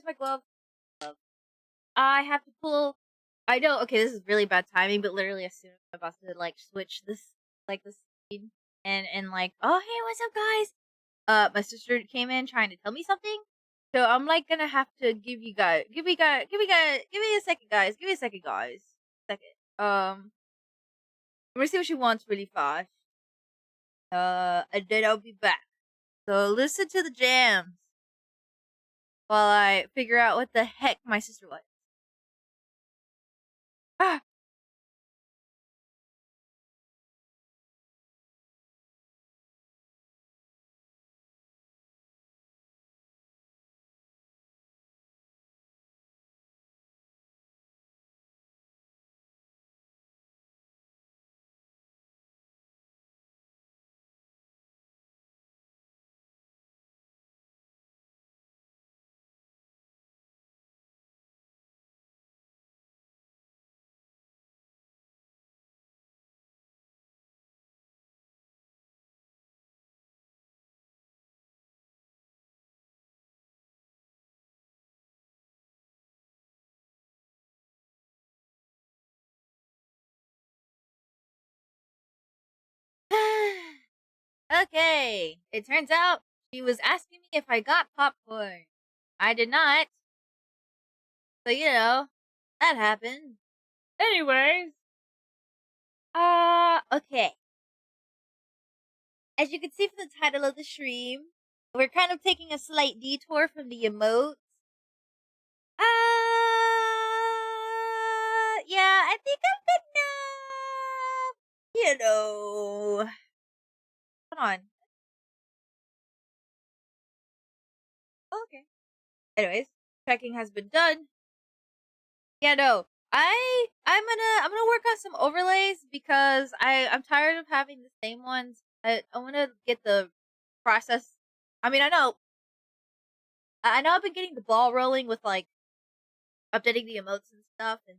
Where's my glove? I have to pull. I know. Okay, this is really bad timing, but literally as soon as I'm about to like switch this, like this scene, and like, oh hey, what's up, guys? My sister came in trying to tell me something, so I'm like gonna have to give me a second, guys. Give me a second, guys. Second. I'm gonna see what she wants really fast. And then I'll be back. So listen to the jams while I figure out what the heck my sister wants. Ah. Okay, it turns out she was asking me if I got popcorn. I did not. So, that happened. Anyways. Okay. As you can see from the title of the stream, we're kind of taking a slight detour from the emotes. Yeah, I think I'm gonna, hold on. Okay. Anyways, checking has been done. Yeah, no. I'm gonna work on some overlays because I'm tired of having the same ones. I want to get the process. I mean, I know I've been getting the ball rolling with like updating the emotes and stuff and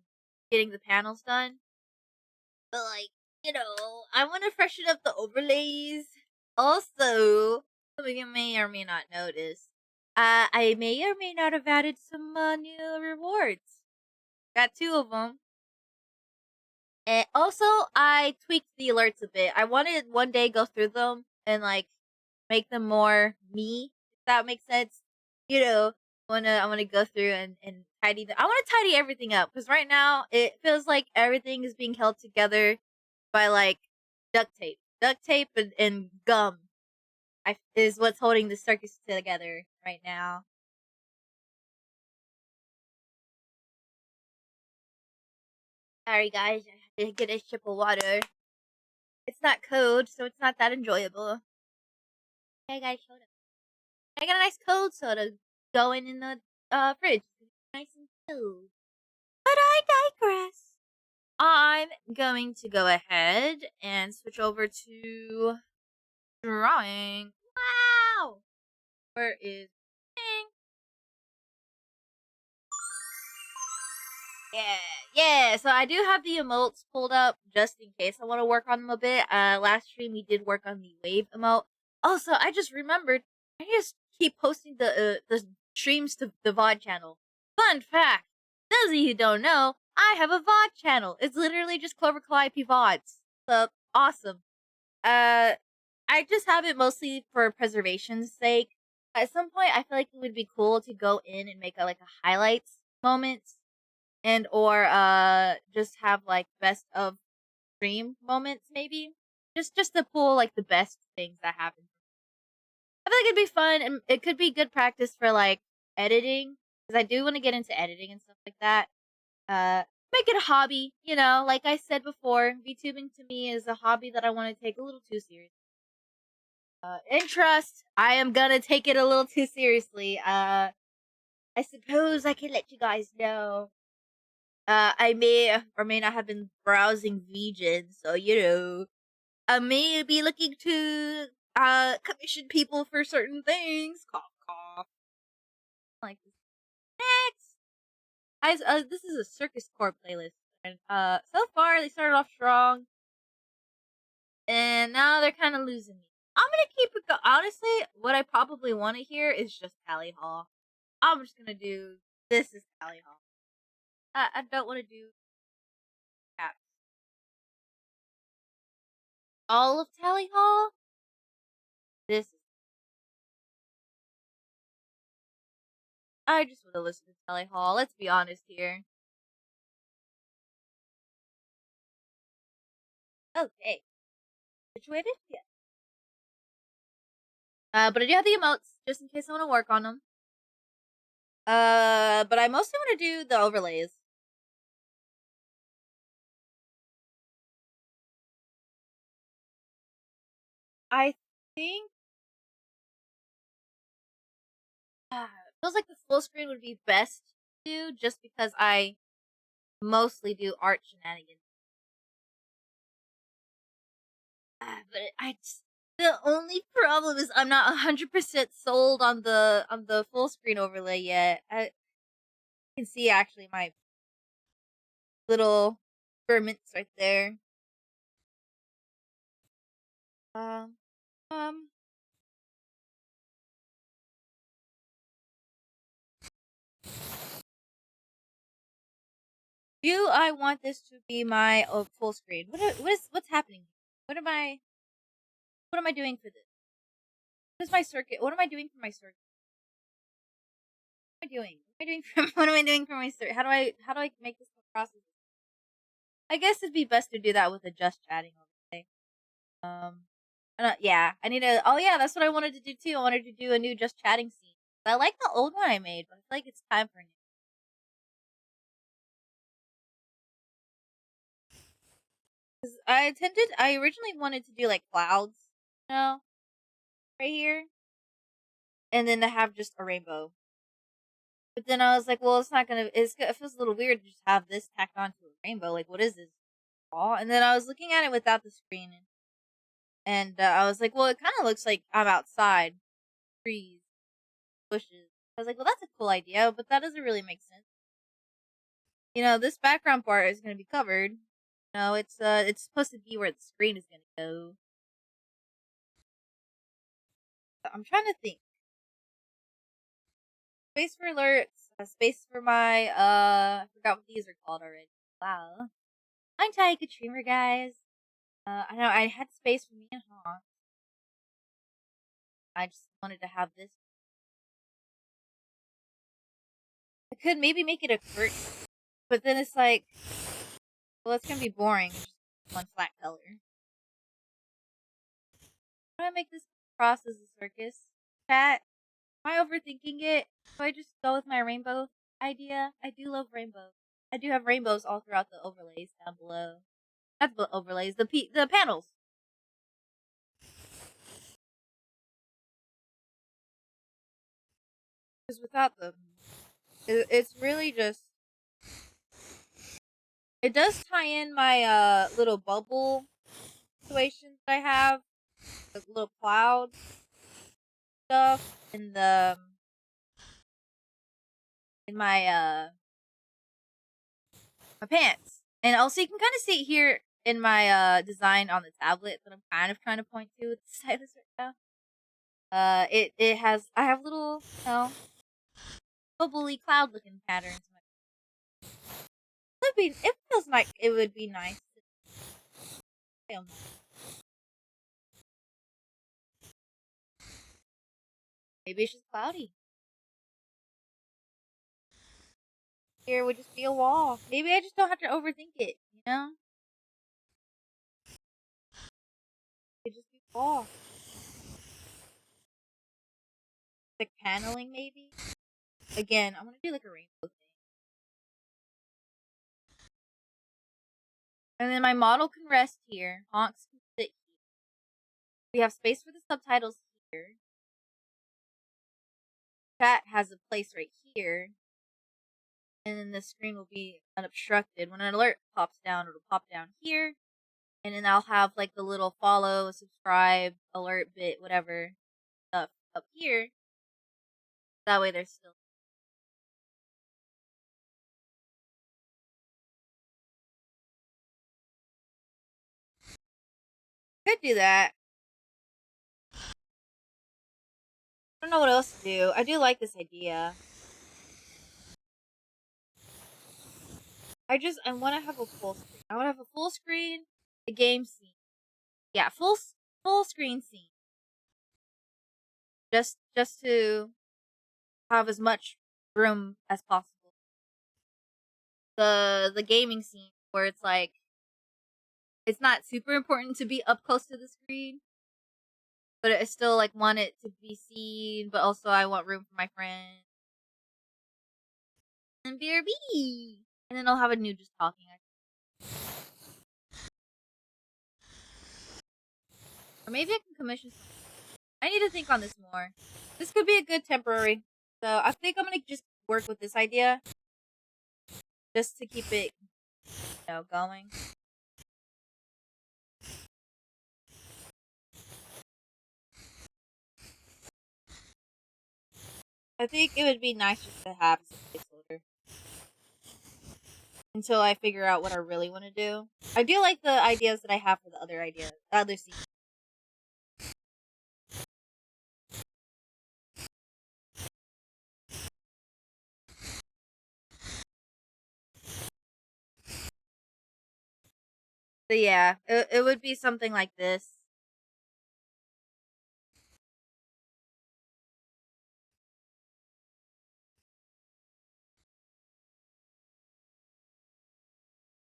getting the panels done. But like, I want to freshen up the overlays. Also, some of you may or may not notice, I may or may not have added some new rewards. Got 2 of them. And also, I tweaked the alerts a bit. I wanted one day go through them and like make them more me. If that makes sense. I wanna go through and tidy I wanna tidy everything up because right now it feels like everything is being held together by like duct tape, and gum. Is what's holding the circus together right now. Sorry guys, I had to get a sip of water. It's not cold, so it's not that enjoyable. Hey guys, showed up. I got a nice cold soda going in the fridge. Nice and cold. But I digress. I'm going to go ahead and switch over to drawing. Wow! Where is thing? Yeah. So I do have the emotes pulled up just in case I want to work on them a bit. Last stream we did work on the wave emote. Also, I just remembered I just keep posting the streams to the VOD channel. Fun fact: those of you who don't know, I have a VOD channel. It's literally just Cloverclaw IP VODs. So awesome. I just have it mostly for preservation's sake. At some point, I feel like it would be cool to go in and make like a highlights moments and or just have like best of stream moments maybe just to pull like the best things that happen. I feel like it'd be fun and it could be good practice for like editing because I do want to get into editing and stuff like that. Make it a hobby, like I said before, VTubing to me is a hobby that I want to take a little too serious. And trust, I am gonna take it a little too seriously. I suppose I can let you guys know I may or may not have been browsing vegan, so I may be looking to commission people for certain things. Cough cough. Like this. Next, this is a Circus Corps playlist, and so far they started off strong, and now they're kind of losing me. I'm gonna keep it. Honestly, what I probably want to hear is just Tally Hall. I'm just gonna do this is Tally Hall. I don't want to do caps. All of Tally Hall. This is. I just want to listen to Tally Hall. Let's be honest here. Okay, situated. Yeah. But I do have the emotes just in case I want to work on them. But I mostly want to do the overlays. I think feels like the full screen would be best to do just because I mostly do art shenanigans. But the only problem is I'm not 100% sold on the full screen overlay yet. I can see actually my little ferments right there. Um, um, do I want this to be my full screen? What's happening? What am I what am I doing for this? What is my circuit? What am I doing for my circuit? What am I doing? What am I doing for what am I doing for my circuit? How do I make this process? I guess it'd be best to do that with a just chatting overlay. Yeah, I need to. Oh yeah, that's what I wanted to do too. I wanted to do a new just chatting scene. I like the old one I made, but I feel like it's time for a new. 'Cause I originally wanted to do like clouds, you know, right here, and then to have just a rainbow. But then I was like, well, it's not gonna. It feels a little weird to just have this tacked onto a rainbow. Like, what is this? All? And then I was looking at it without the screen, and I was like, well, it kind of looks like I'm outside, trees, bushes. I was like, well, that's a cool idea, but that doesn't really make sense. This background part is gonna be covered. It's supposed to be where the screen is gonna go. So I'm trying to think. Space for alerts, space for my I forgot what these are called already. Wow. I'm Tyga Dreamer, guys. I know I had space for me and Hawk. I just wanted to have this. I could maybe make it a curtain, but then it's like, well, it's gonna be boring. Just one flat color. How do I make this cross as a circus? Chat. Am I overthinking it? Do I just go with my rainbow idea? I do love rainbows. I do have rainbows all throughout the overlays down below. Not the overlays, the panels. Because without them, it's really just. It does tie in my little bubble situations I have, the little cloud stuff in my pants. And also you can kind of see it here in my design on the tablet that I'm kind of trying to point to with the stylus right now. It has I have little bubbly cloud looking patterns. It feels like it would be nice. Maybe it's just cloudy. Here would just be a wall. Maybe I just don't have to overthink it. It just be a wall. Like paneling, maybe. Again, I'm gonna do like a rainbow thing. And then my model can rest here. Honks can sit here. We have space for the subtitles here. Chat has a place right here. And then the screen will be unobstructed. When an alert pops down, it'll pop down here. And then I'll have like the little follow, subscribe, alert bit, whatever stuff up here. That way there's still. Could do that. I don't know what else to do. I do like this idea. I want to have a full screen. I want to have a full screen, a game scene. Yeah, full screen scene. Just to have as much room as possible. The gaming scene where it's like it's not super important to be up close to the screen, but I still like want it to be seen, but also I want room for my friends. And BRB. And then I'll have a new just talking. Or maybe I can commission something. I need to think on this more. This could be a good temporary. So I think I'm gonna just work with this idea. Just to keep it, going. I think it would be nice just to have as a placeholder. Until I figure out what I really want to do. I do like the ideas that I have for the other scenes. So yeah, it would be something like this.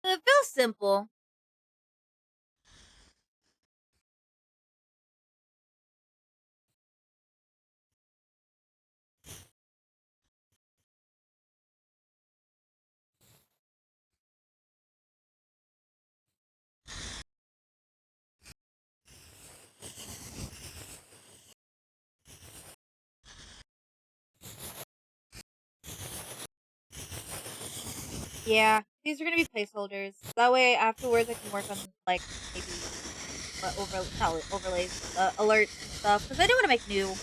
It feels simple. Yeah, these are gonna be placeholders. That way, afterwards, I can work on like maybe not overlays, alerts and stuff. Because I do want to make new.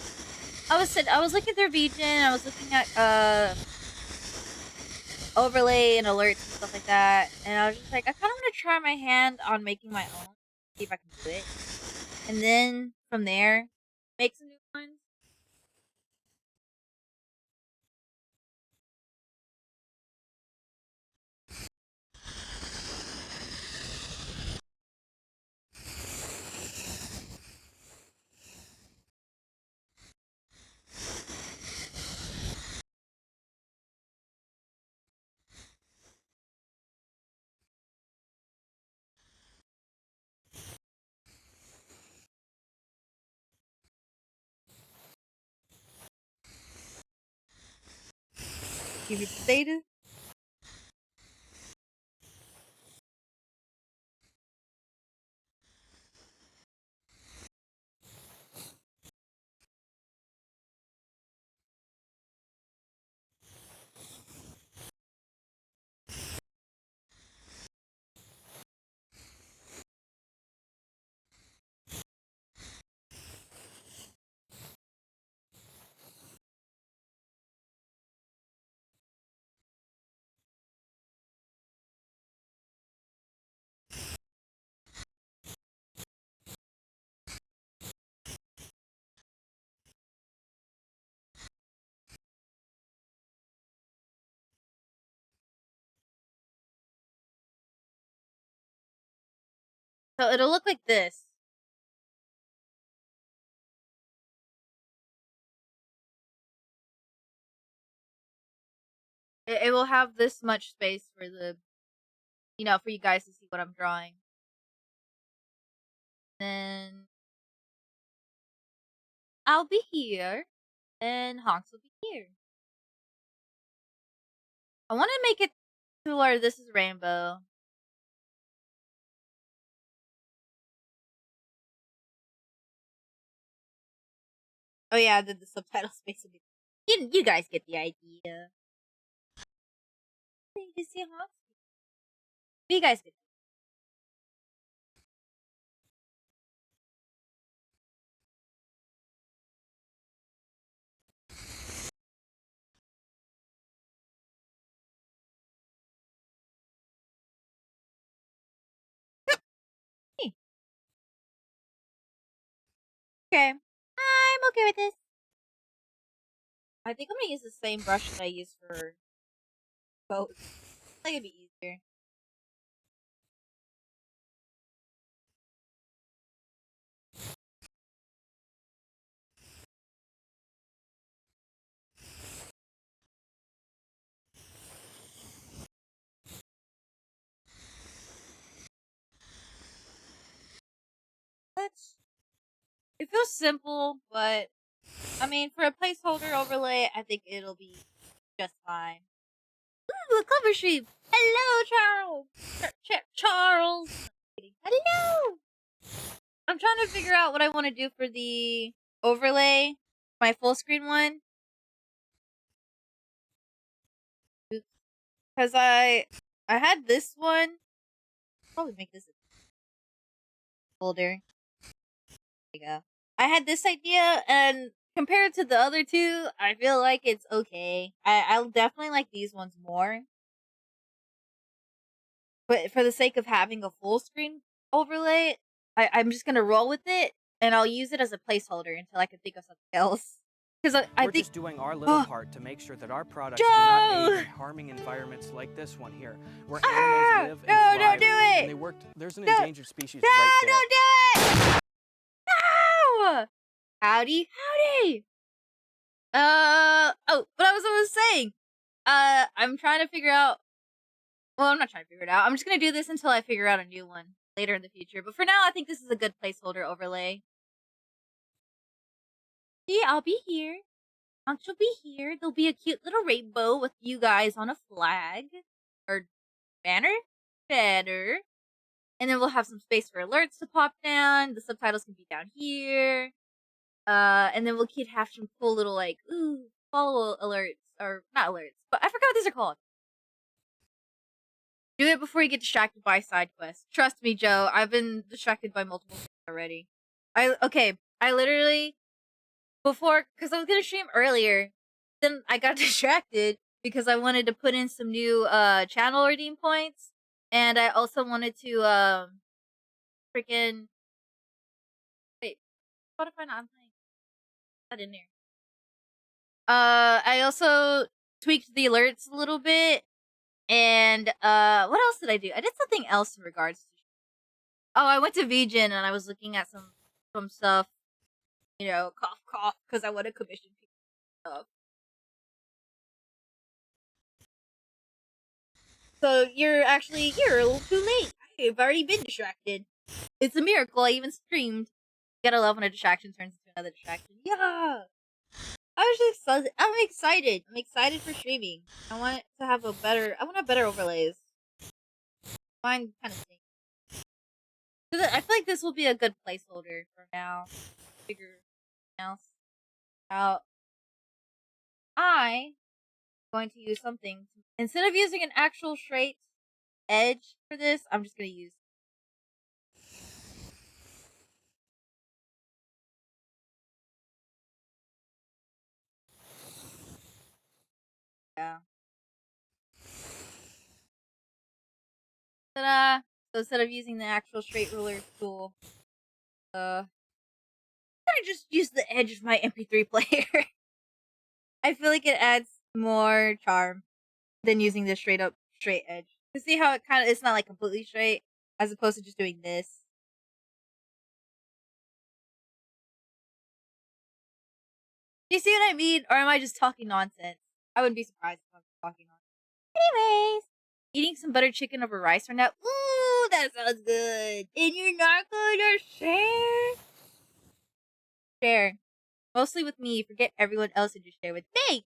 I was looking through VGen. I was looking at overlay and alerts and stuff like that, and I was just like, I kind of want to try my hand on making my own, see if I can do it, and then from there, make some new ones. Keep it updated. So it'll look like this. It will have this much space for for you guys to see what I'm drawing. Then I'll be here, and Honks will be here. I want to make it to where this is rainbow. Oh yeah, the subtitle space will be. You guys get the idea. You see Honks? You guys get. Hey, okay, I'm okay with this. I think I'm gonna use the same brush that I use for both. I think it'd be easy. Here. Let's. It feels simple, but I mean, for a placeholder overlay, I think it'll be just fine. Ooh, a clover sheep. Hello, Charles. Charles. Hello. I'm trying to figure out what I want to do for the overlay, my full screen one. Because I had this one. Probably make this a folder. There you go. I had this idea, and compared to the other two, I feel like it's okay. I'll definitely like these ones more. But for the sake of having a full screen overlay, I'm just gonna roll with it, and I'll use it as a placeholder until I can think of something else. Because I We're think just doing our little part to make sure that our products Joe! do not aid in harming environments like this one here, where animals live and thrive. Don't do it! And they worked. There's an No, endangered species right there. Don't do it! No! Howdy, howdy! Oh, but I was saying, I'm trying to figure out. Well, I'm not trying to figure it out. I'm just gonna do this until I figure out a new one later in the future. But for now, I think this is a good placeholder overlay. See, I'll be here. Aunt will be here. There'll be a cute little rainbow with you guys on a flag. Or banner? Banner. And then we'll have some space for alerts to pop down. The subtitles can be down here. And then we'll have some cool little, like, ooh, follow alerts. Or, not alerts, but I forgot what these are called. Do it before you get distracted by side quests. Trust me, Joe. I've been distracted by multiple things already. I literally, before, because I was gonna stream earlier, then I got distracted because I wanted to put in some new channel redeem points, and I also wanted to freaking wait. Spotify not playing. Not in there. I also tweaked the alerts a little bit, and what else did I do? I did something else in regards to. Oh, I went to VGen and I was looking at some stuff. You know, cough cough, because I want to commission stuff. So you're a little too late. I've already been distracted. It's a miracle I even streamed. You gotta love when a distraction turns into another distraction. Yeah. I'm excited. I'm excited for streaming. I want to have I want to have better overlays. Mine kind of stinks. I feel like this will be a good placeholder for now. Figure something else out. I'm going to use something. Instead of using an actual straight edge for this, I'm just going to use. Yeah. Ta-da! So instead of using the actual straight ruler tool, I just use the edge of my MP3 player. I feel like it adds more charm than using the straight edge. You see how it's not like completely straight, as opposed to just doing this. Do you see what I mean? Or am I just talking nonsense? I wouldn't be surprised if I'm talking nonsense. Anyways, eating some butter chicken over rice right now. Ooh, that sounds good. And you're not gonna share? Share. Mostly with me. Forget everyone else and just share with me.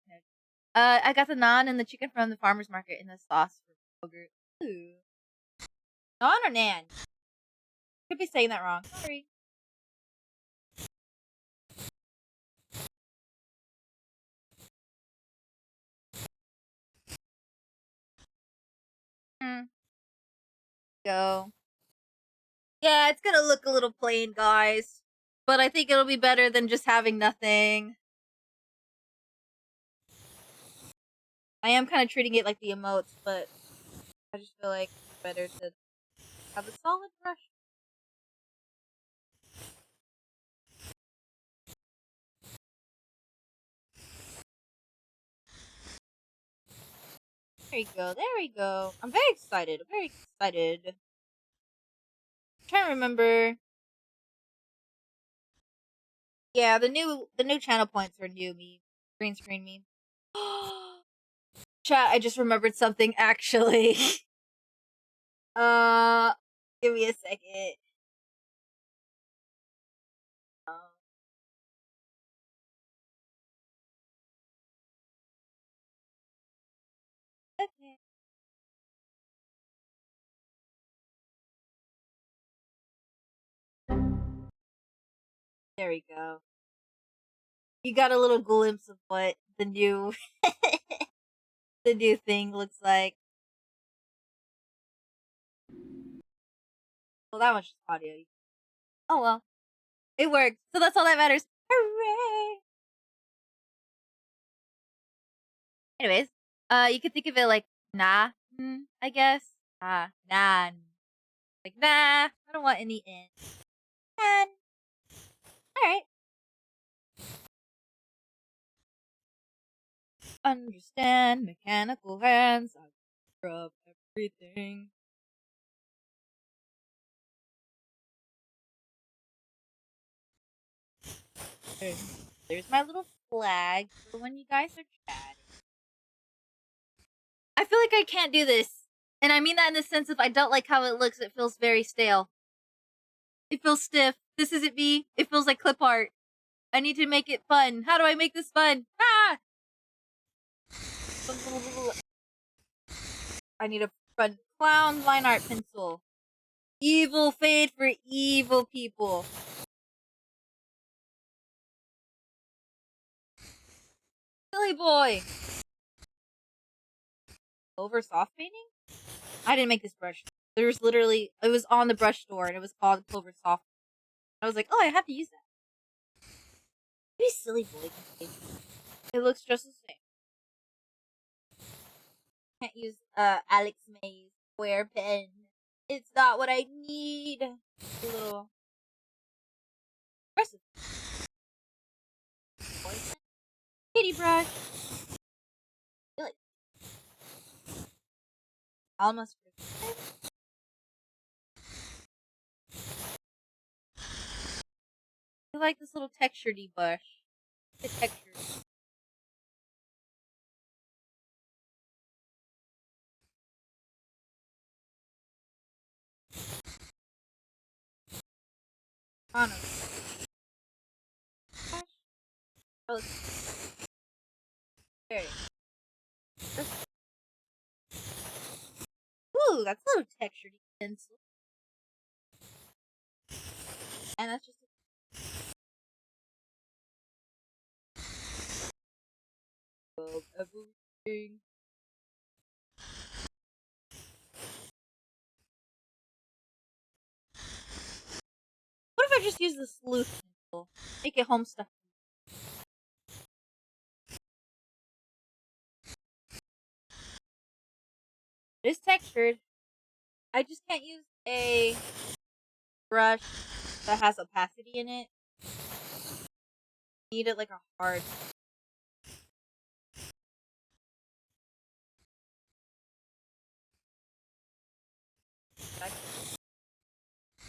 I got the naan and the chicken from the farmer's market and the sauce for yogurt. Ooh. Naan or nan? Could be saying that wrong. Sorry. Go. Yeah, it's gonna look a little plain, guys. But I think it'll be better than just having nothing. I am kind of treating it like the emotes, but I just feel like it's better to have a solid brush. There we go. There we go. I'm very excited. I'm very excited. I'm trying to remember. Yeah, the new channel points are new me. Green screen me. Chat, I just remembered something actually. uh Give me a second. Um, okay. There we go. You got a little glimpse of what the new the new thing looks like. Well, that was just audio. Oh well. It worked. So that's all that matters. Hooray! Anyways, you could think of it like nah, I guess. Nah. Like nah, I don't want any in. Nah. Alright. Understand mechanical hands. I scrub everything. There's my little flag for when you guys are chatting. I feel like I can't do this. And I mean that in the sense of I don't like how it looks. It feels very stale. It feels stiff. This isn't me. It feels like clip art. I need to make it fun. How do I make this fun? Ah! I need a fun clown line art pencil. Evil fade for evil people. Silly boy. Over soft painting? I didn't make this brush. There was literally, it was on the brush store and it was called Clover Soft. I was like, oh, I have to use that. Maybe Silly Boy can take it. It looks just the same. Can't use Alex May's square pen. It's not what I need. A little aggressive. Kitty brush. Really? Almost. I like this little textured brush. The texture. Honest. Oh, there. Ooh, that's a little textured pencil. And that's just of everything. What if I just use the sleuth pencil? Make it home stuff. It is textured. I just can't use a brush that has opacity in it. Need it like a hard.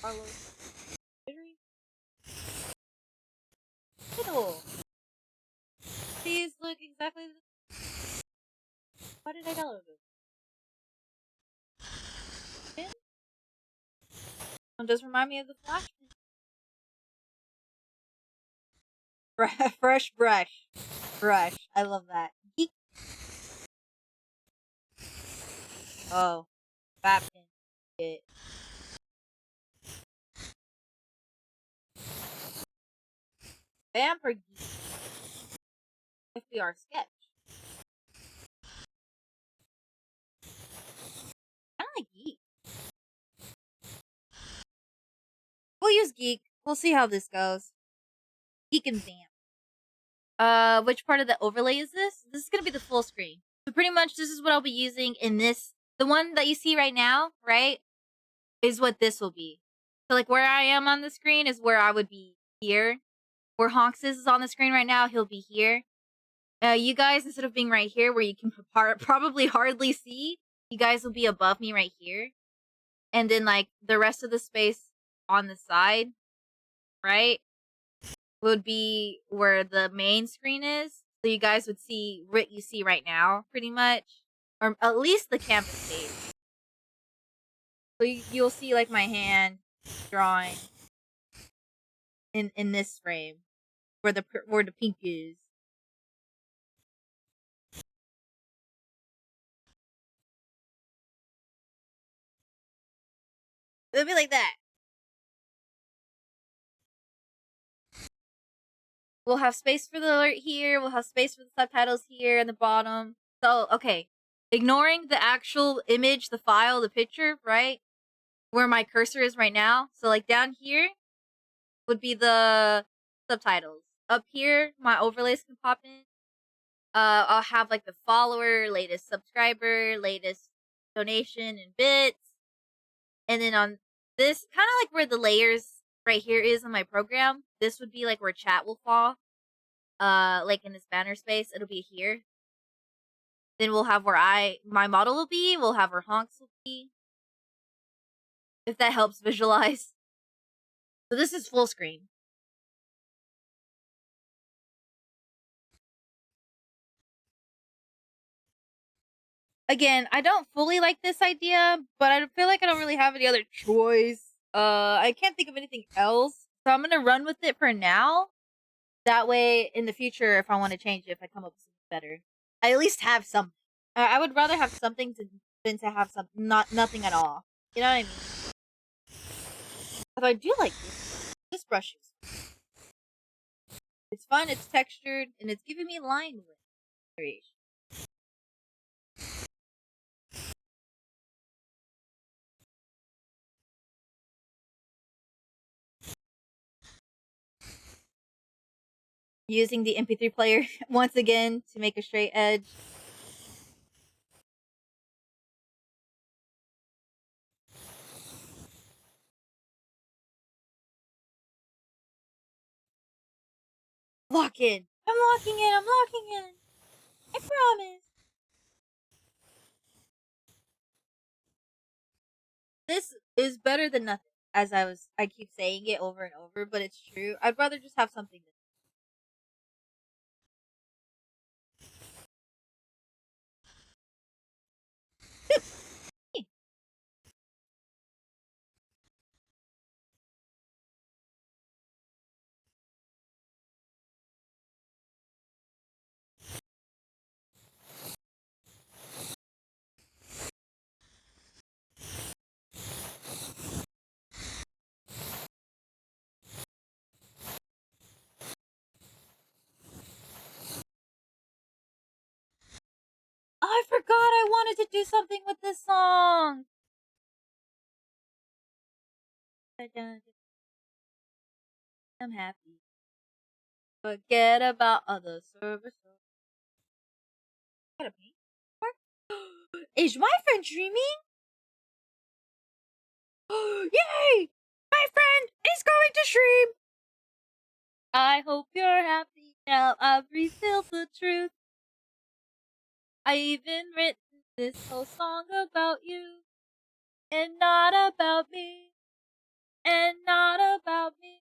Carlos. Fiddle. These look exactly the. Why did I download it? It does remind me of the Flash. Fresh brush. Brush. I love that. Geek. Oh. Batman. It. Vampire Geek. FBR sketch. I like Geek. We'll use Geek. We'll see how this goes. Geek and Vamp. Which part of the overlay is this? This is gonna be the full screen. So pretty much this is what I'll be using in this. The one that you see right now, right, is what this will be. So like where I am on the screen is where I would be here. Where Honks is on the screen right now, he'll be here. You guys, instead of being right here where you can probably hardly see, you guys will be above me right here. And then, like, the rest of the space on the side, right, would be where the main screen is. So you guys would see what you see right now, pretty much. Or at least the campus page. So you'll see, like, my hand drawing in this frame where the pink is. It'll be like that. We'll have space for the alert here. We'll have space for the subtitles here in the bottom. So, okay. Ignoring the actual image, the file, the picture, right? Where my cursor is right now. So, like, down here would be the subtitles. Up here, my overlays can pop in. I'll have, like, the follower, latest subscriber, latest donation and bits. And then on this, kind of like where the layers right here is on my program, this would be, like, where chat will fall. Like in this banner space, it'll be here. Then we'll have where my model will be. We'll have where honks will be. If that helps visualize. So this is full screen. Again, I don't fully like this idea, but I feel like I don't really have any other choice. I can't think of anything else. So I'm gonna run with it for now. That way, in the future, if I want to change it, if I come up with something better, I at least have something. I would rather have something than to have nothing at all. You know what I mean? But I do like this brush is. It's fun, it's textured, and it's giving me line variation. Using the MP3 player once again to make a straight edge. Lock in. I'm locking in. I'm locking in. I promise. This is better than nothing. As I keep saying it over and over, but it's true. I'd rather just have something. I forgot I wanted to do something with this song. I'm happy. Forget about other services. Gotta paint. Is my friend dreaming? Yay! My friend is going to stream! I hope you're happy now. I've revealed the truth. I even written this whole song about you. And not about me. And not about me.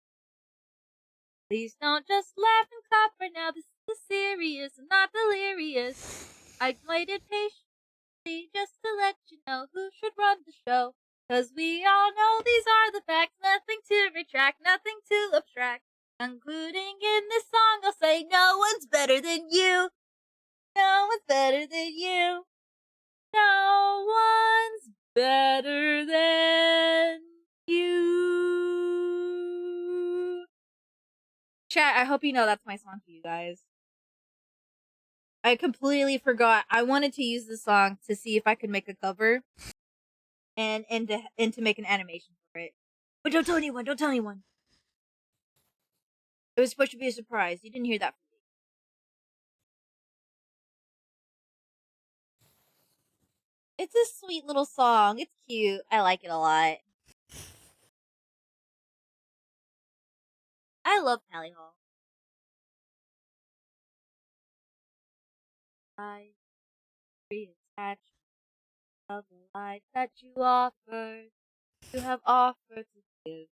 Please don't just laugh and clap right now. This is serious, I'm not delirious. I waited patiently just to let you know who should run the show. 'Cause we all know these are the facts. Nothing to retract, nothing to abstract. Including in this song, I'll say no one's better than you. No one's better than you. No one's better than you. Chat, I hope you know that's my song to you guys. I completely forgot. I wanted to use this song to see if I could make a cover and to make an animation for it. But don't tell anyone, don't tell anyone. It was supposed to be a surprise. You didn't hear that from me. It's a sweet little song. It's cute. I like it a lot. I love Tally Hall. light, reattachment of the light that you offered, you have offered to give.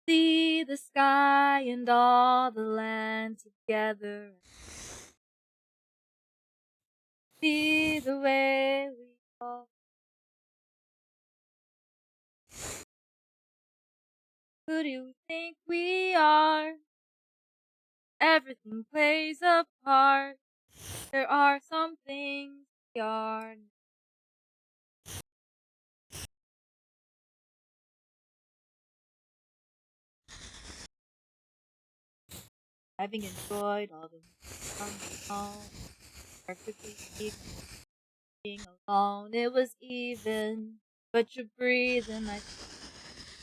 See the sky and all the land together. See the way we all. Who do you think we are? Everything plays a part. There are some things we are. Having enjoyed all the fun, perfectly even, being alone, it was even. But you're breathing, I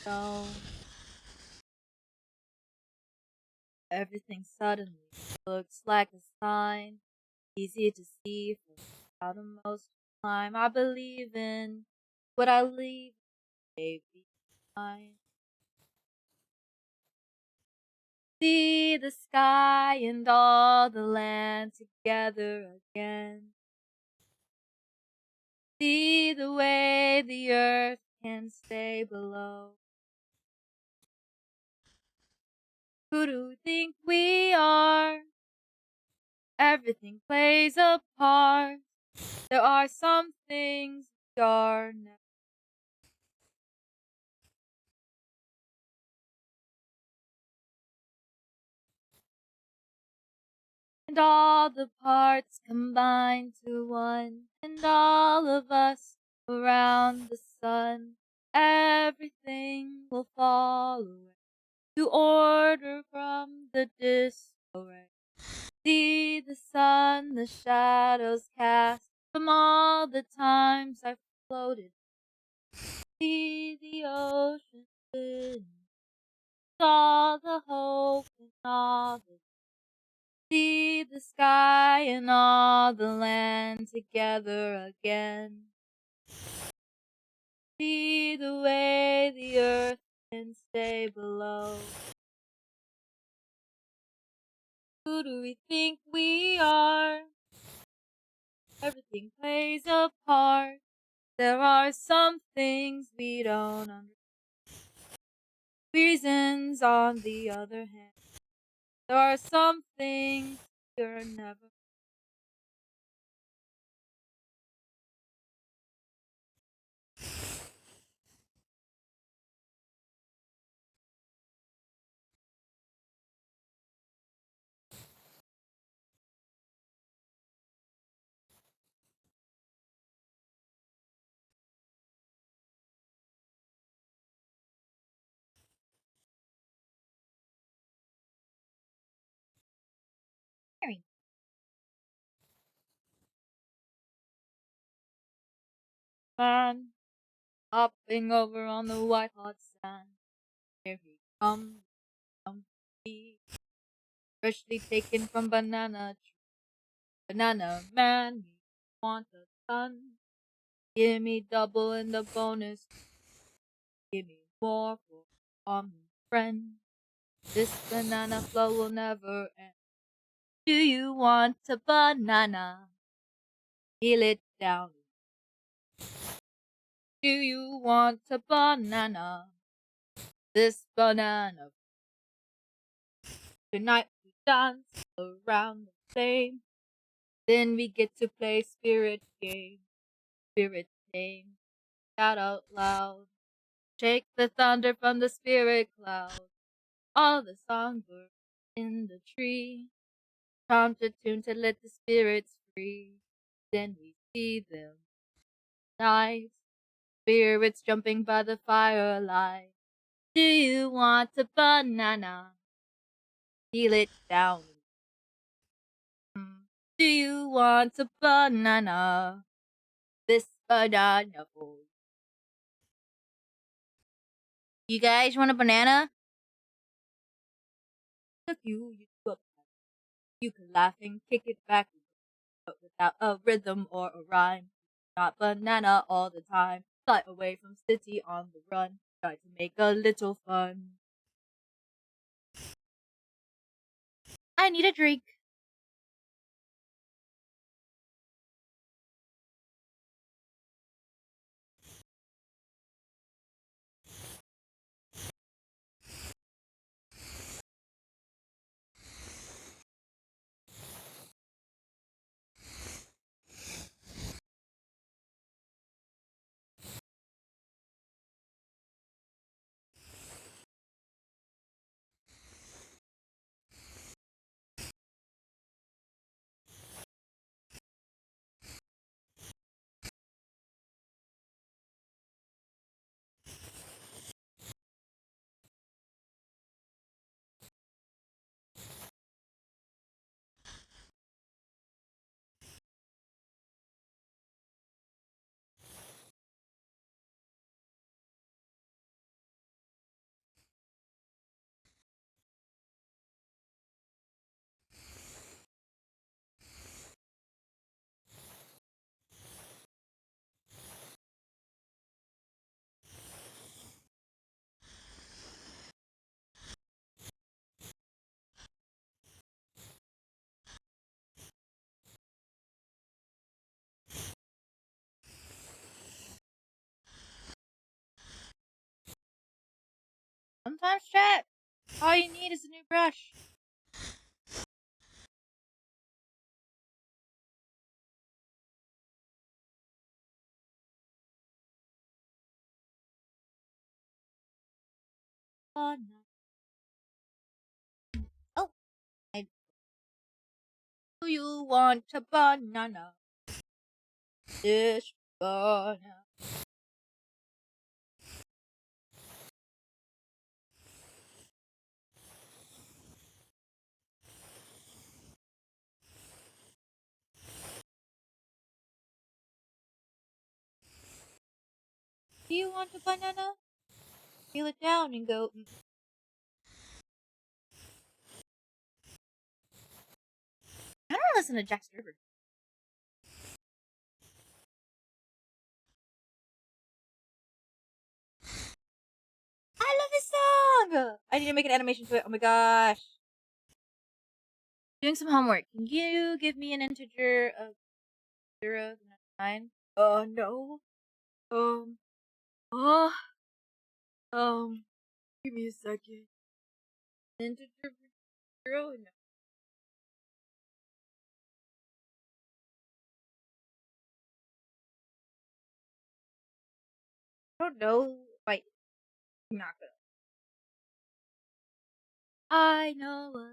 don't. Everything suddenly looks like a sign, easy to see from outermost climb. I believe in what I leave behind. See the sky and all the land together again. See the way the earth can stay below. Who do we think we are? Everything plays a part. There are some things we are never. And all the parts combine to one, and all of us around the sun. Everything will fall away to order from the disarray. See the sun, the shadows cast from all the times I floated. See the ocean spin, all the hope and all the. See the sky and all the land together again. See the way the earth can stay below. Who do we think we are? Everything plays a part. There are some things we don't understand. Reasons, on the other hand, there are some things you're never. Man, hopping over on the white hot sand. Here he comes, he freshly taken from banana tree. Banana man, we want a ton. Give me double in the bonus. Give me more for common friend. This banana flow will never end. Do you want a banana? Peel it down. Do you want a banana? This banana. Tonight we dance around the flame. Then we get to play spirit game. Spirit game. Shout out loud. Shake the thunder from the spirit cloud. All the songbirds in the tree. Prompt a tune to let the spirits free. Then we see them. Night. Spirits jumping by the firelight. Do you want a banana? Peel it down. Do you want a banana? This banana for you guys want a banana? If you go, you can laugh and kick it back, but without a rhythm or a rhyme. Not banana all the time. Fly away from city on the run. Try to make a little fun. I need a drink. Sometimes, chat, all you need is a new brush. Oh, no. Oh, I do you want a banana? This banana. Do you want a banana? Peel it down and go. I don't listen to Jack Striver. I love this song! I need to make an animation to it. Oh my gosh. Doing some homework. Can you give me an integer of 0 to 9? No. Um, uh, um, give me a second. Integer of 0? No. I don't know. Wait, I'm not gonna. I know a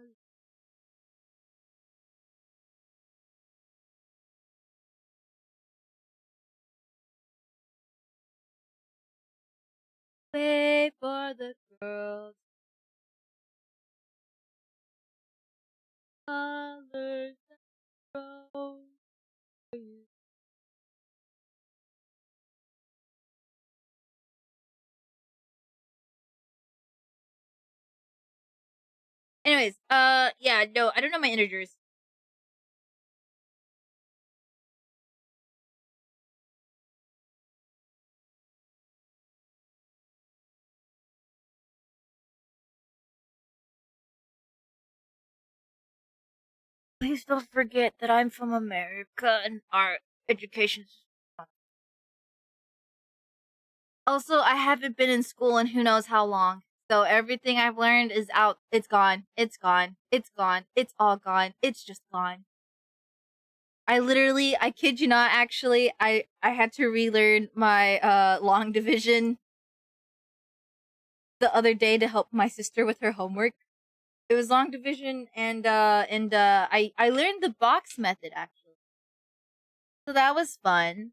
way for the girls. Colors that grow for you. Anyways, yeah, no, I don't know my integers. Please don't forget that I'm from America and our education. Also, I haven't been in school in who knows how long. So everything I've learned is out. It's gone. It's gone. It's gone. It's all gone. It's just gone. I kid you not, actually, I had to relearn my long division the other day to help my sister with her homework. It was long division and I learned the box method actually. So that was fun.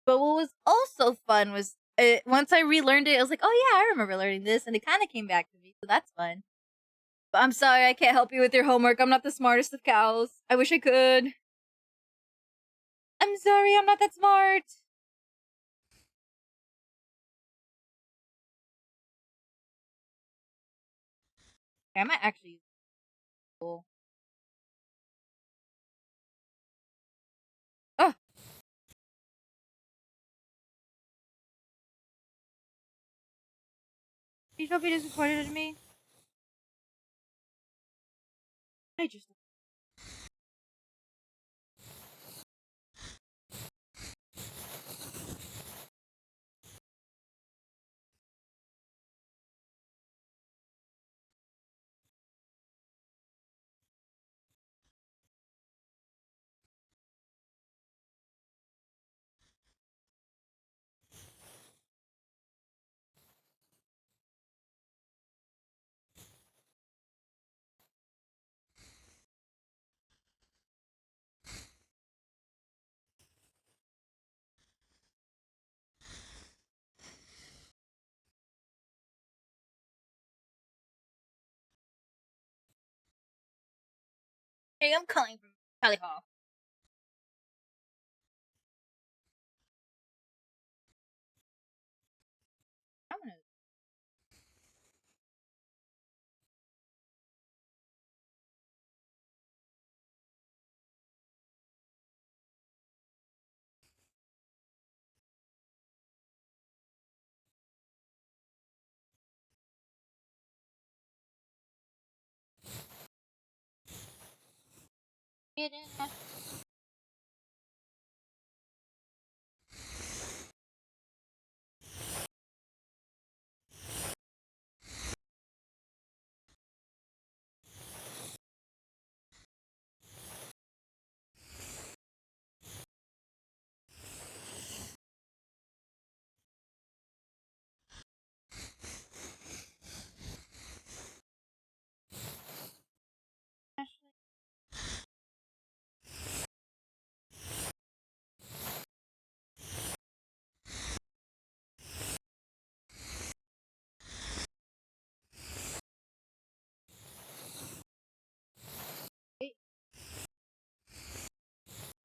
But what was also fun was once I relearned it, I was like, oh yeah, I remember learning this, and it kind of came back to me, so that's fun. But I'm sorry, I can't help you with your homework. I'm not the smartest of cows. I wish I could. I'm sorry, I'm not that smart. Okay, I might actually use school. Oh, please don't be disappointed in me. I just. Hey, I'm calling from Kelly Hall. I'm gonna. Get in.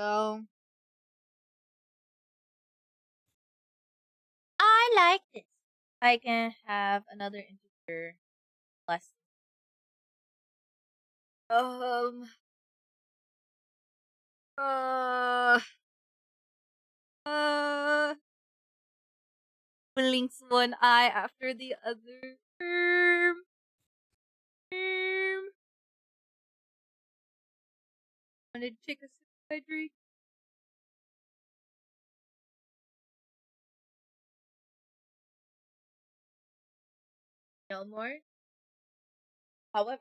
So I like this. I can have another integer lesson. Um. Uh. Uh. Blinks one eye after the other. I'm gonna take a sip of my drink. No more. However,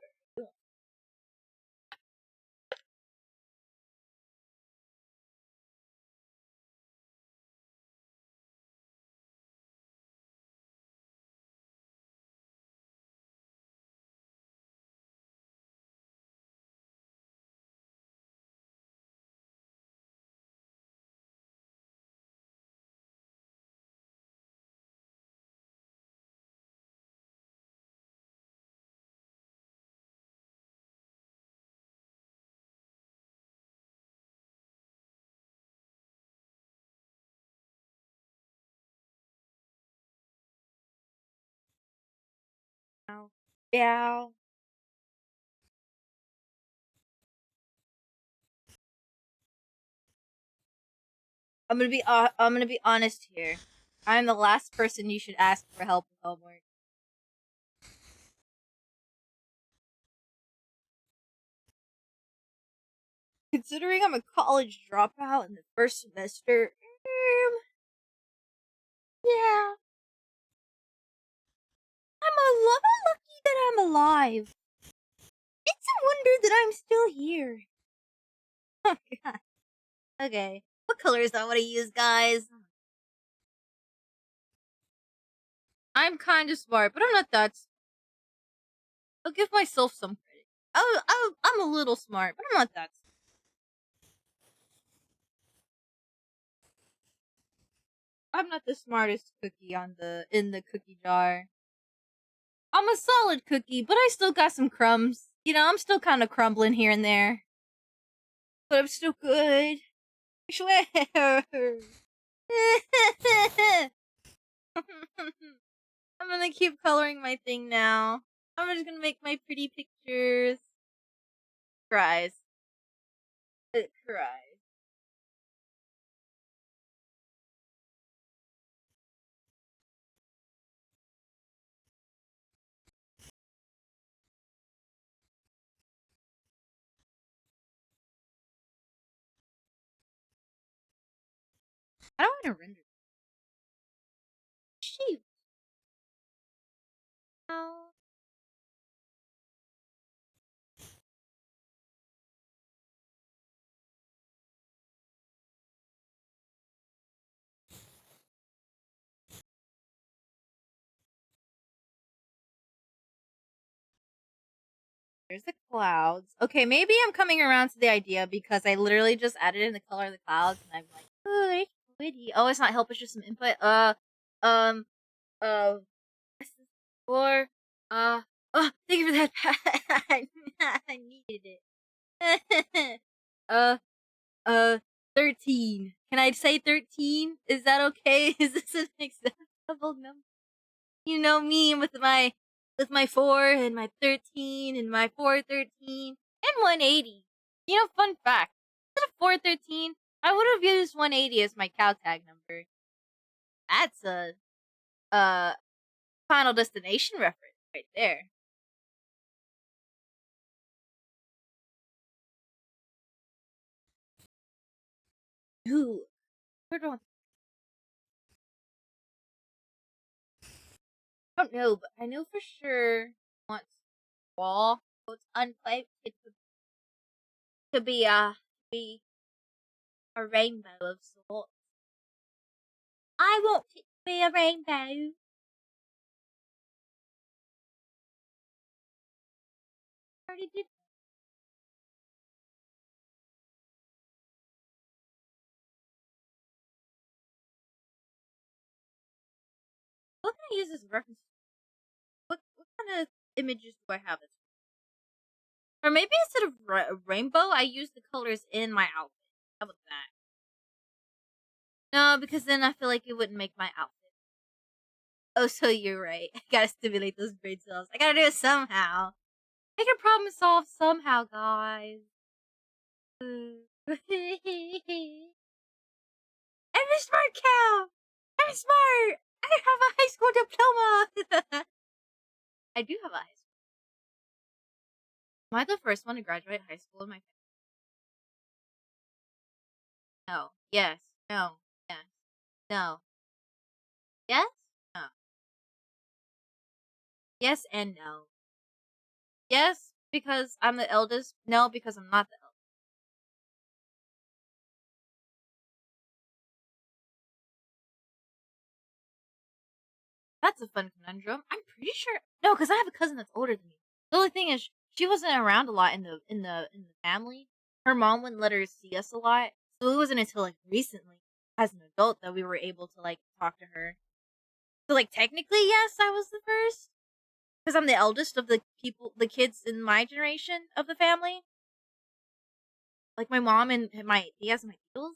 Ow. Yeah. I'm gonna be honest here. I'm the last person you should ask for help with homework. Considering I'm a college dropout in the first semester, yeah, I'm lucky that I'm alive. It's a wonder that I'm still here. Oh god. Okay, what colors do I want to use, guys? I'm kind of smart, but I'm not that. I'll give myself some credit. I'm a little smart, but I'm not that. I'm not the smartest cookie in the cookie jar. I'm a solid cookie, but I still got some crumbs. You know, I'm still kind of crumbling here and there, but I'm still good. I swear. I'm gonna keep coloring my thing now. I'm just gonna make my pretty pictures. Cries. It cries. I don't want to render. Shoot. No. There's the clouds. Okay, maybe I'm coming around to the idea because I literally just added in the color of the clouds and I'm like, oh, it's pretty. Oh, it's not help, it's just some input. Um, uh, or, oh, thank you for that. I needed it. uh, uh, 13. Can I say 13? Is that okay? Is this an acceptable number? You know me with my 4 and my 13 and my 413 and 180. You know, fun fact. Instead of 413, I would have used 180 as my cow tag number. That's a Final Destination reference right there. Ooh, where do I don't know, but I know for sure once wall was unclaimed, it could be a rainbow of sorts. I want it to be a rainbow. Already did. What can I use as a reference? What kind of images do I have? Or maybe instead of rainbow, I use the colors in my outfit. How about that? No, because then I feel like it wouldn't make my outfit. Oh, so you're right. I gotta stimulate those brain cells. I gotta do it somehow. I can problem solve somehow, guys. I'm a smart cow. I'm smart. I have a high school diploma. I do have a high school. Am I the first one to graduate high school in my family? No. Yes. No. Yes. No. Yes. No. Yes and no. Yes, because I'm the eldest. No, because I'm not the eldest. That's a fun conundrum. I'm pretty sure. No, because I have a cousin that's older than me. The only thing is, she wasn't around a lot in the family. Her mom wouldn't let her see us a lot, so it wasn't until like recently, as an adult, that we were able to like talk to her. So like technically, yes, I was the first because I'm the eldest of the kids in my generation of the family. Like my mom and my tias and my tios,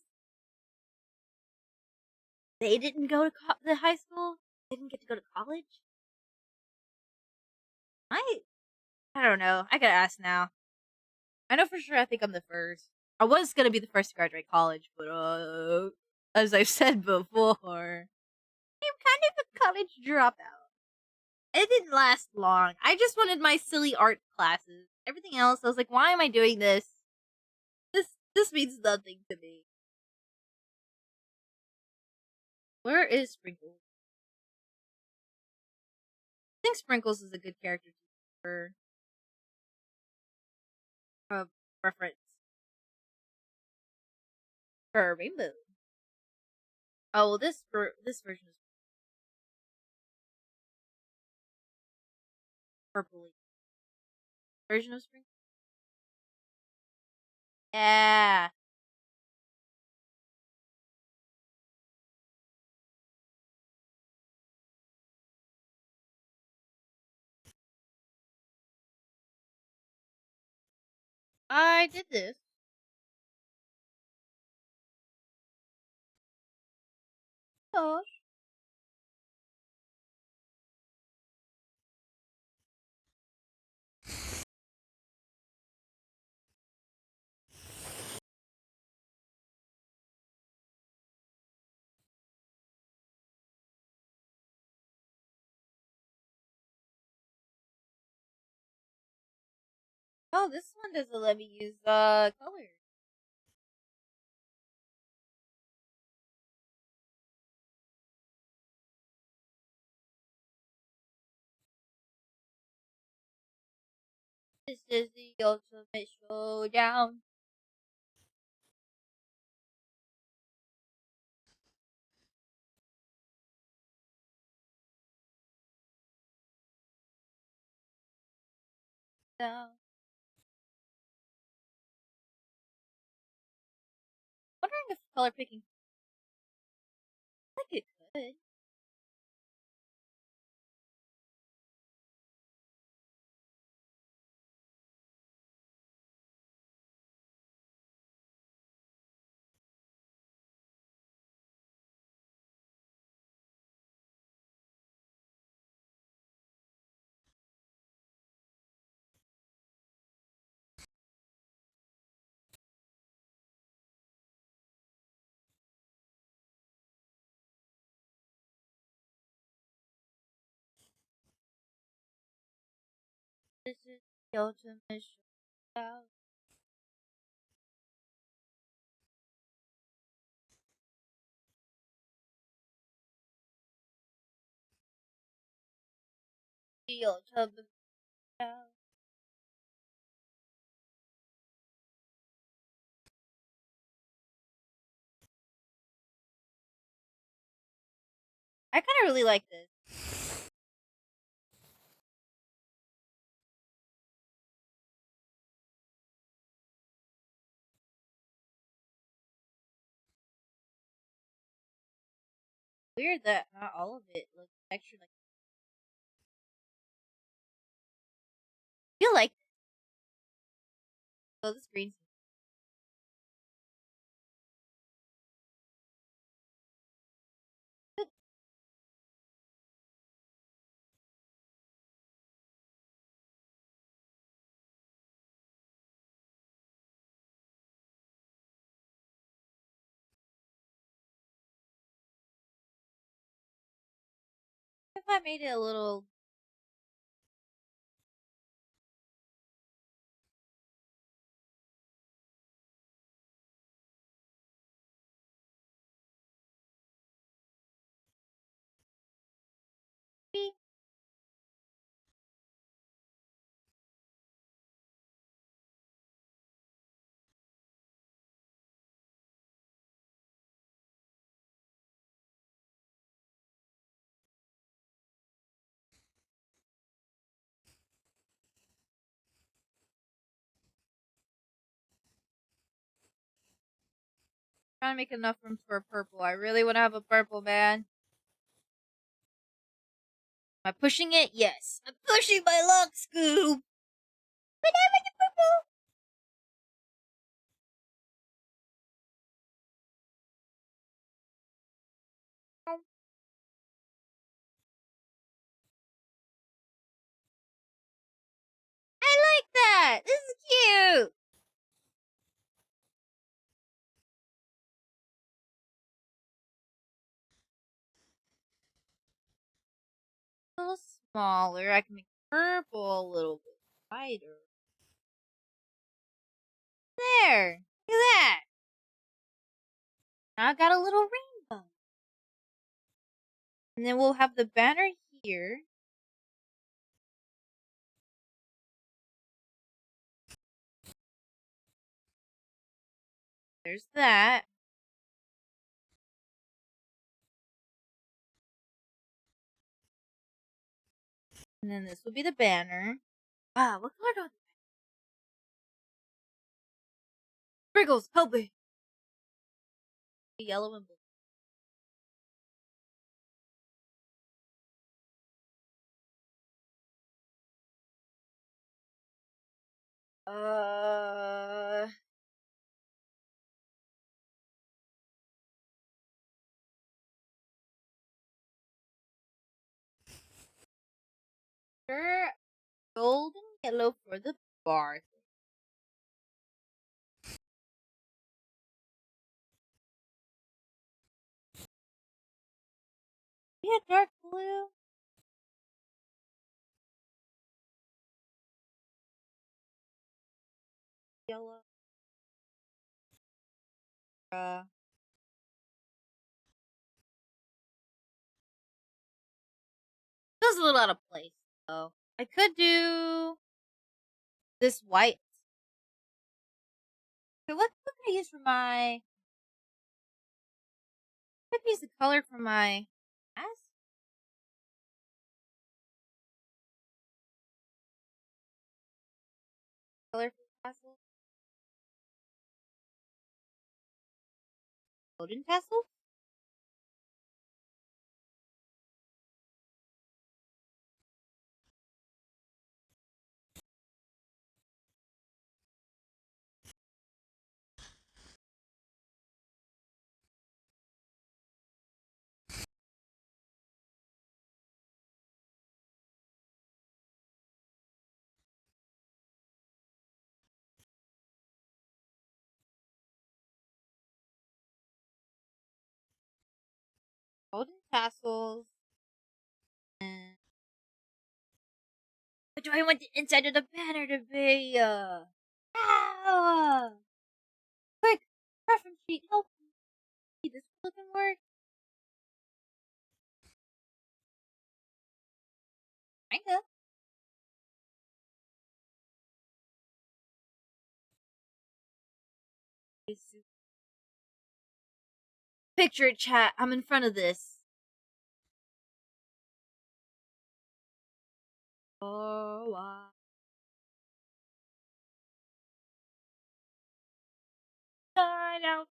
they didn't go to the high school. They didn't get to go to college. I I don't know. I gotta ask now. I know for sure. I think I'm the first. I was gonna be the first to graduate college, but as I've said before, I'm kind of a college dropout. It didn't last long. I just wanted my silly art classes. Everything else, I was like, why am I doing this? This means nothing to me. Where is Sprinkles? I think Sprinkles is a good character for reference for a rainbow. Oh well, this version is purpley. Version of Sprinkles. Yeah. I did this. Oh, oh, this one doesn't let me use colors. This is the ultimate showdown. Down. Wondering if color picking. I think it could. This is the ultimate showdown. The ultimate showdown. I kind of really like this. Weird that not all of it looks extra like. You like this. Oh, this green. If I made it a little. Trying to make enough room for a purple. I really want to have a purple, man. Am I pushing it? Yes. I'm pushing my luck, Scoob. But I want the purple. I like that. This is cute. A little smaller. I can make purple a little bit wider. There. Look at that. Now I got a little rainbow. And then we'll have the banner here. There's that. And then this will be the banner. Wow, what color do I Spriggles, help me. Yellow and blue. Uh, sure. Gold and yellow for the bar. Yeah, dark blue. Yellow. Uh, feels a little out of place, though. I could do. This white. So what can I use for my? I could use the color for my mask. Color for tassel. Golden tassel. Golden tassels. And what do I want the inside of the banner to be? Ow! Quick, reference sheet, help me. This looking work. Kinda. Picture it, chat. I'm in front of this. Oh, wow. Sign out.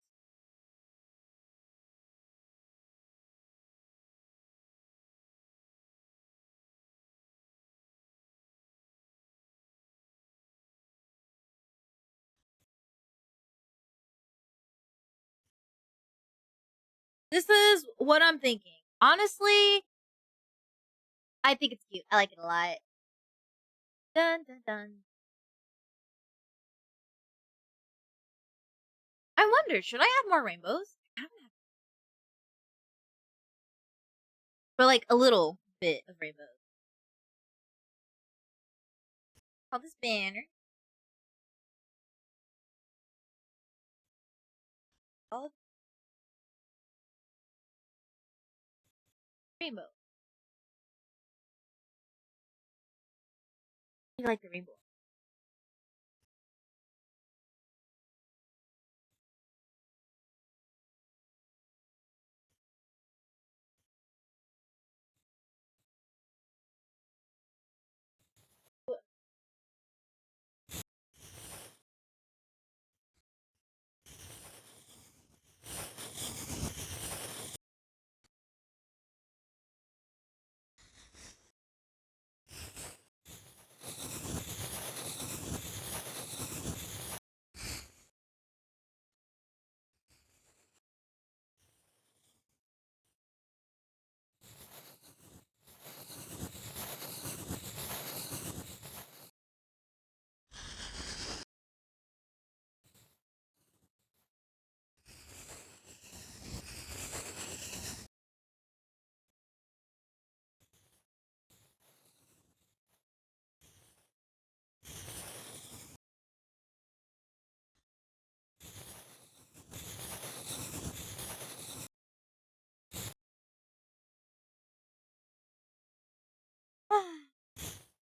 This is what I'm thinking. Honestly, I think it's cute. I like it a lot. Dun dun dun. I wonder, should I have more rainbows? I don't have, but like a little bit of rainbows. Call this banner. Oh, rainbow. You like the rainbow?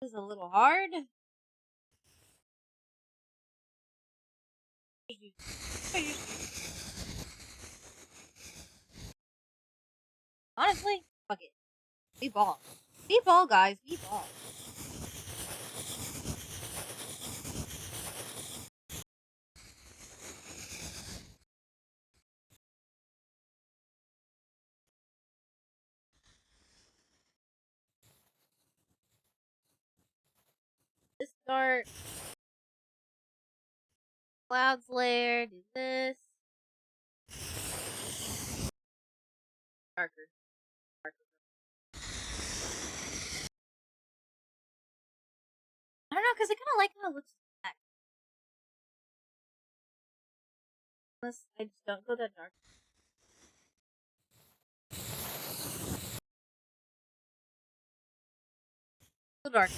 This is a little hard. Honestly, fuck it. We ball. We ball, guys. We ball. This start. Clouds layer. Do this. Darker. Darker. I don't know, because I kind of like how it looks back. Unless I just don't go that dark. So dark.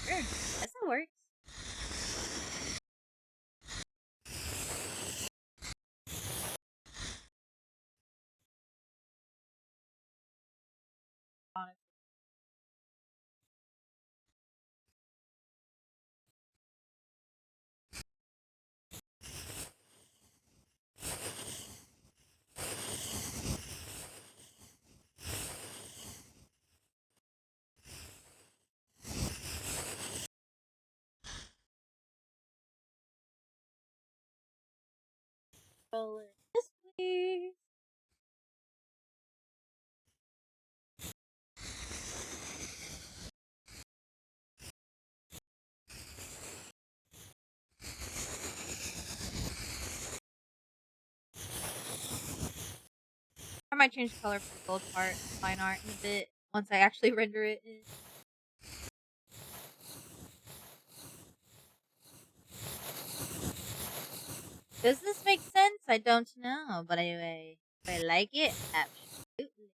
Sure. That still works. Honestly. Controller. Yes, please. I might change the color for the gold part, fine art in a bit once I actually render it. Does this make sense? I don't know, but anyway, if I like it, absolutely.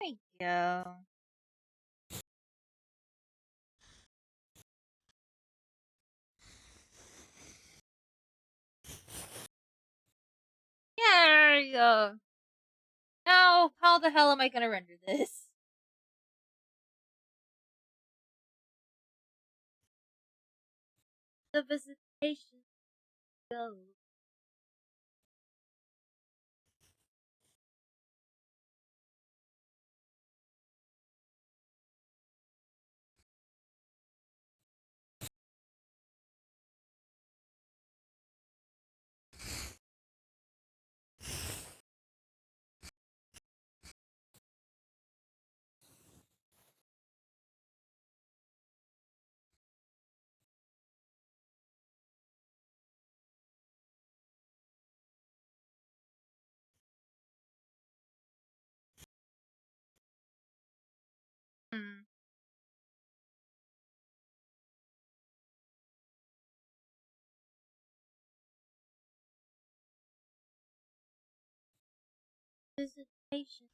There we go. Yeah, there you go. Now, how the hell am I gonna render this? The visitation go. Hmm. Visitation.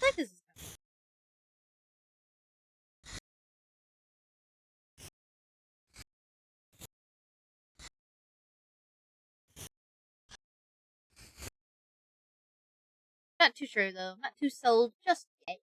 I think this is not too sure though. Not too sold just yet.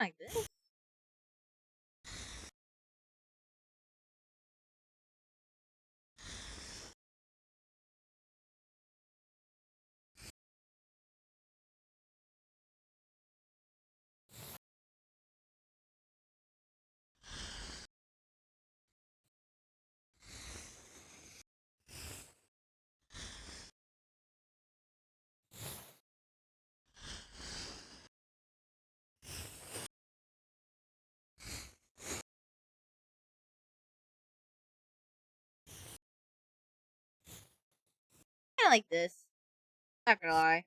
Like this. Kinda like this. Not gonna lie.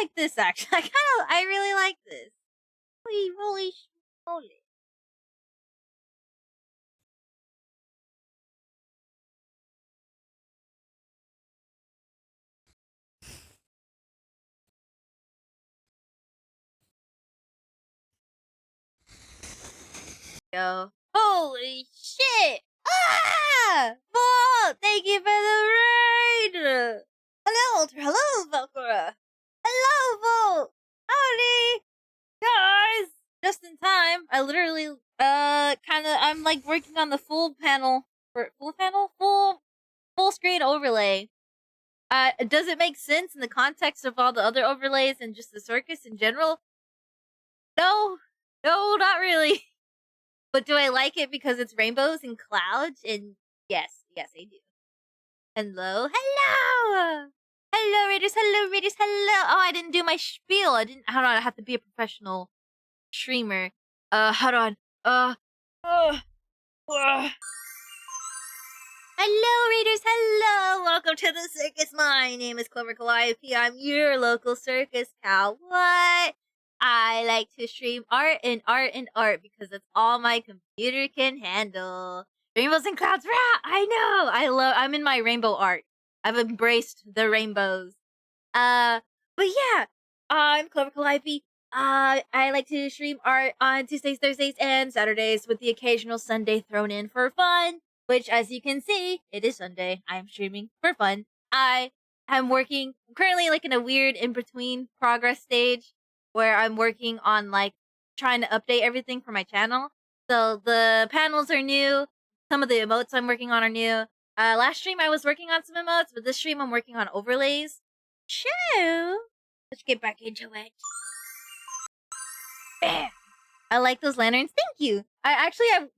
like this actually. I really like this. Holy moly. Yo. Holy shit! Ah! Vault! Thank you for the raid! Hello, Alter. Hello, Valkyra. Hello, Vault! Howdy! Guys! Just in time. I literally, I'm like working on the full screen overlay. Does it make sense in the context of all the other overlays and just the circus in general? No, not really. But do I like it because it's rainbows and clouds? And yes, I do. Hello, hello, readers, hello. Oh, I didn't do my spiel. Hold on, I have to be a professional streamer. Hold on. Uh. Hello, readers. Hello. Welcome to the circus. My name is Clover Calliope. I'm your local circus cow. What? I like to stream art and art and art because that's all my computer can handle. Rainbows and clouds. Rah! I know. I'm in my rainbow art. I've embraced the rainbows. But yeah, I'm Clover Calliope. I like to stream art on Tuesdays, Thursdays, and Saturdays with the occasional Sunday thrown in for fun. Which, as you can see, it is Sunday. I am streaming for fun. I am working currently like in a weird in between progress stage where I'm working on like trying to update everything for my channel. So the panels are new. Some of the emotes I'm working on are new. Last stream I was working on some emotes, but this stream I'm working on overlays. Shoo! Let's get back into it. Bam! I like those lanterns. Thank you. I've had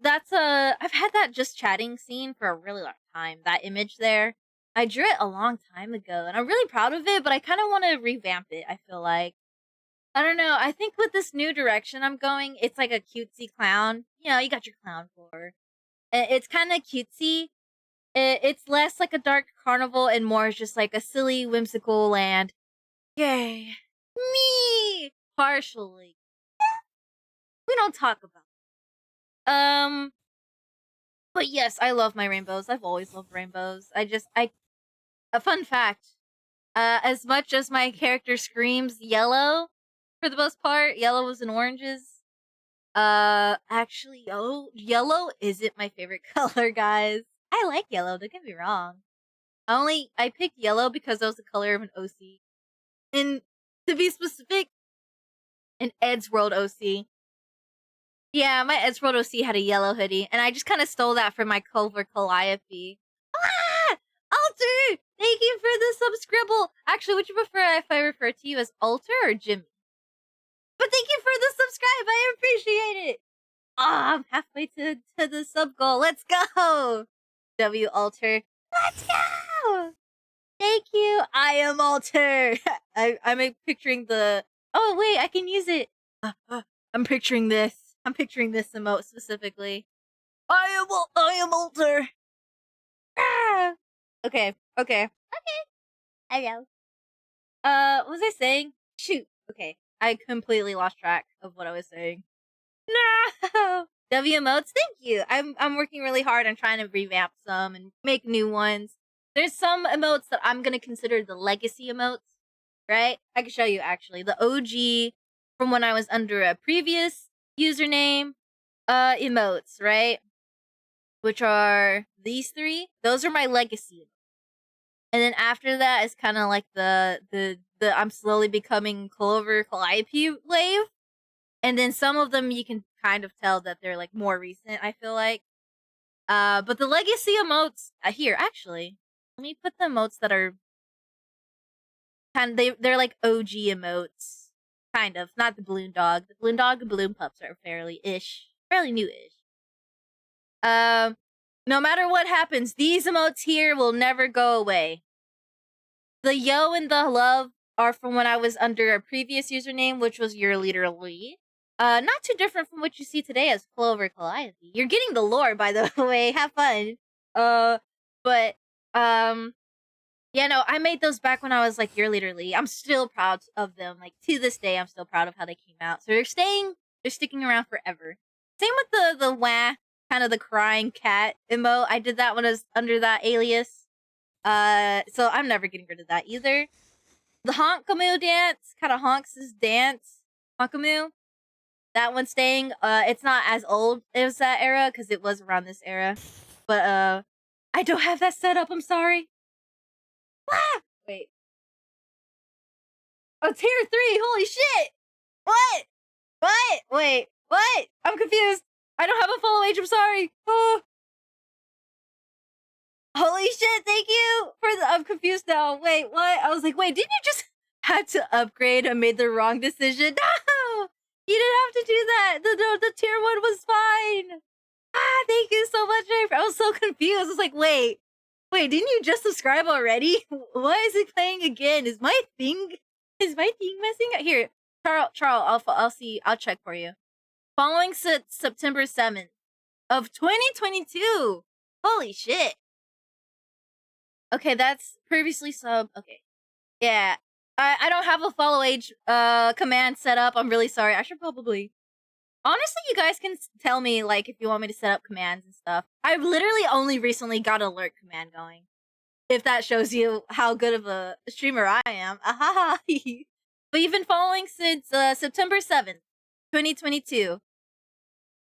that just chatting scene for a really long time. That image there. I drew it a long time ago and I'm really proud of it, but I kind of want to revamp it. I feel like, I don't know. I think with this new direction I'm going, it's like a cutesy clown. You know, you got your clown for. It's kind of cutesy. It's less like a dark carnival and more just like a silly, whimsical land. Yay. Me! Partially. We don't talk about it. But yes, I love my rainbows. I've always loved rainbows. A fun fact. As much as my character screams yellow, for the most part, yellows and oranges. Actually, yellow isn't my favorite color, guys. I like yellow, don't get me wrong. I picked yellow because that was the color of an OC. And to be specific, an Ed's World OC. Yeah, my Ed's World OC had a yellow hoodie, and I just kind of stole that from my Clover Calliope. Ah! Alter! Thank you for the subscribble! Actually, would you prefer if I refer to you as Alter or Jimmy? But thank you for the subscribe, I appreciate it! Ah, I'm halfway to the sub goal. Let's go! W Alter. Let's go! Thank you. I am Alter. I'm picturing the. Oh wait, I can use it. I'm picturing this. I'm picturing this emote specifically. I am Alter. Ah! Okay. I know. What was I saying? Shoot. Okay. I completely lost track of what I was saying. No. W emotes, thank you. I'm working really hard on trying to revamp some and make new ones. There's some emotes that I'm gonna consider the legacy emotes, right? I can show you actually the OG from when I was under a previous username, emotes, right? Which are these three. Those are my legacy. And then after that is kind of like the I'm slowly becoming Clover Calliope wave. And then some of them you can kind of tell that they're like more recent, I feel like. But the legacy emotes here, actually. Let me put the emotes that are they're like OG emotes. Kind of. Not the balloon dog. The balloon dog and balloon pups are fairly new-ish. No matter what happens, these emotes here will never go away. The yo and the love are from when I was under a previous username, which was your leader Lee. Not too different from what you see today as Clover Calliope. You're getting the lore, by the way. Have fun. But yeah, Yeah, no, I made those back when I was like year leader Lee. I'm still proud of them. Like to this day, I'm still proud of how they came out. So they're sticking around forever. Same with the wah, kind of the crying cat emote. I did that when I was under that alias. So I'm never getting rid of that either. The Honkamoo dance kind of honks his dance. Honkamoo, that one's staying. It's not as old as that era because it was around this era. But I don't have that set up. I'm sorry. Ah! Wait. Oh, tier 3. Holy shit. What? What? Wait. What? I'm confused. I don't have a follow age. I'm sorry. Oh. Holy shit. Thank you for the. I'm confused now. Wait. What? I was like, wait. Didn't you just have to upgrade and made the wrong decision? No. You didn't have to do that. The tier 1 was fine. Ah, thank you so much. I was so confused. I was like, wait, didn't you just subscribe already? Why is it playing again? Is my thing messing? Here, Charles, I'll see. I'll check for you. Following September 7th of 2022. Holy shit. Okay, that's previously sub. Okay, yeah. I don't have a follow age command set up. I'm really sorry. I should probably. Honestly, you guys can tell me, like, if you want me to set up commands and stuff. I've literally only recently got alert command going. If that shows you how good of a streamer I am. Ahaha. But you've been following since September 7th, 2022.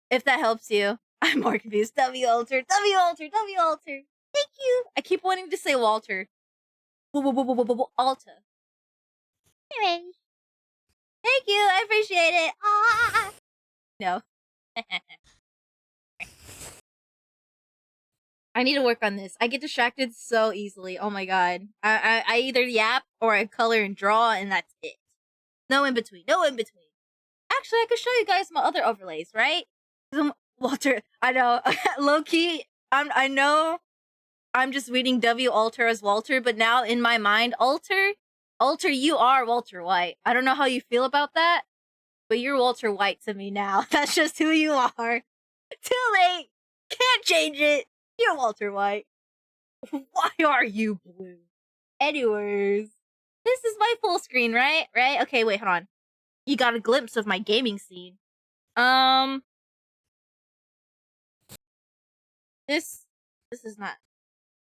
If that helps you. I'm more confused. W Alter. Thank you. I keep wanting to say Walter. Alta. Anyway. Thank you. I appreciate it. Ah. No. I need to work on this. I get distracted so easily. Oh my god. I either yap or I color and draw and that's it. No in between. Actually, I could show you guys my other overlays, right? Walter, I know. Low key, I know I'm just reading W Alter as Walter, but now in my mind, Alter, you are Walter White. I don't know how you feel about that, but you're Walter White to me now. That's just who you are. Too late. Can't change it. You're Walter White. Why are you blue? Anyways, this is my full screen, right? Right? Okay, wait, hold on. You got a glimpse of my gaming scene. This is not.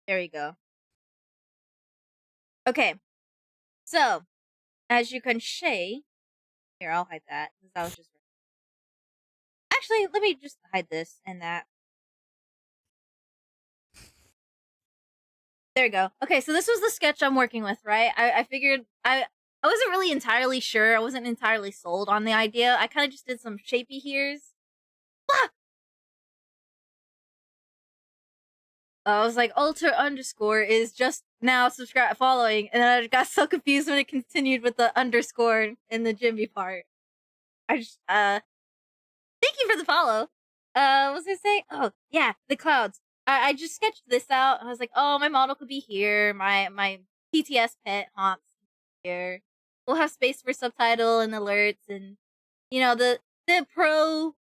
There you go. Okay. So, as you can see, here, I'll hide that because that was just. Actually, let me just hide this and that. There you go. Okay, so this was the sketch I'm working with, right? I figured I wasn't really entirely sure. I wasn't entirely sold on the idea. I kind of just did some shapy here's. Ah! I was like, alter underscore is just now following, and then I got so confused when it continued with the underscore in the Jimmy part. I just thank you for the follow. What was I say? Oh yeah, the clouds. I just sketched this out. I was like, oh, my model could be here. My PTS pet haunts here. We'll have space for subtitle and alerts, and you know the pro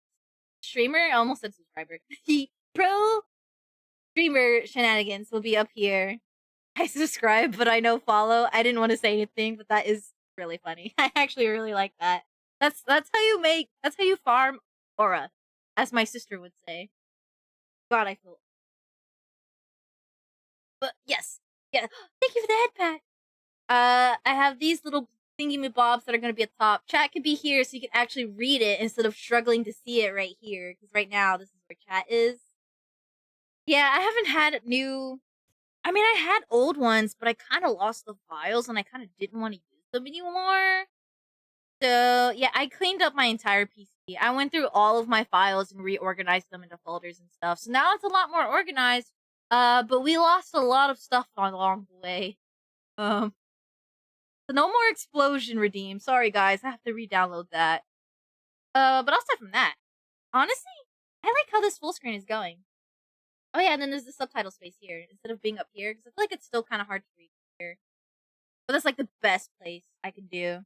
streamer. I almost said subscriber. The pro streamer shenanigans will be up here. I subscribe, but I know follow. I didn't want to say anything, but that is really funny. I actually really like that. That's how you farm aura, as my sister would say. God, I feel. But yes, yeah. Thank you for the head pat. I have these little thingy me bobs that are gonna be at the top. Chat could be here, so you can actually read it instead of struggling to see it right here. Because right now, this is where chat is. Yeah, I haven't had new. I mean, I had old ones, but I kind of lost the files, and I kind of didn't want to use them anymore. So yeah, I cleaned up my entire PC. I went through all of my files and reorganized them into folders and stuff. So now it's a lot more organized. But we lost a lot of stuff along the way. So no more explosion redeem. Sorry guys, I have to re-download that. But aside from that, honestly, I like how this full screen is going. Oh yeah, and then there's the subtitle space here instead of being up here because I feel like it's still kind of hard to read here. But that's like the best place I can do.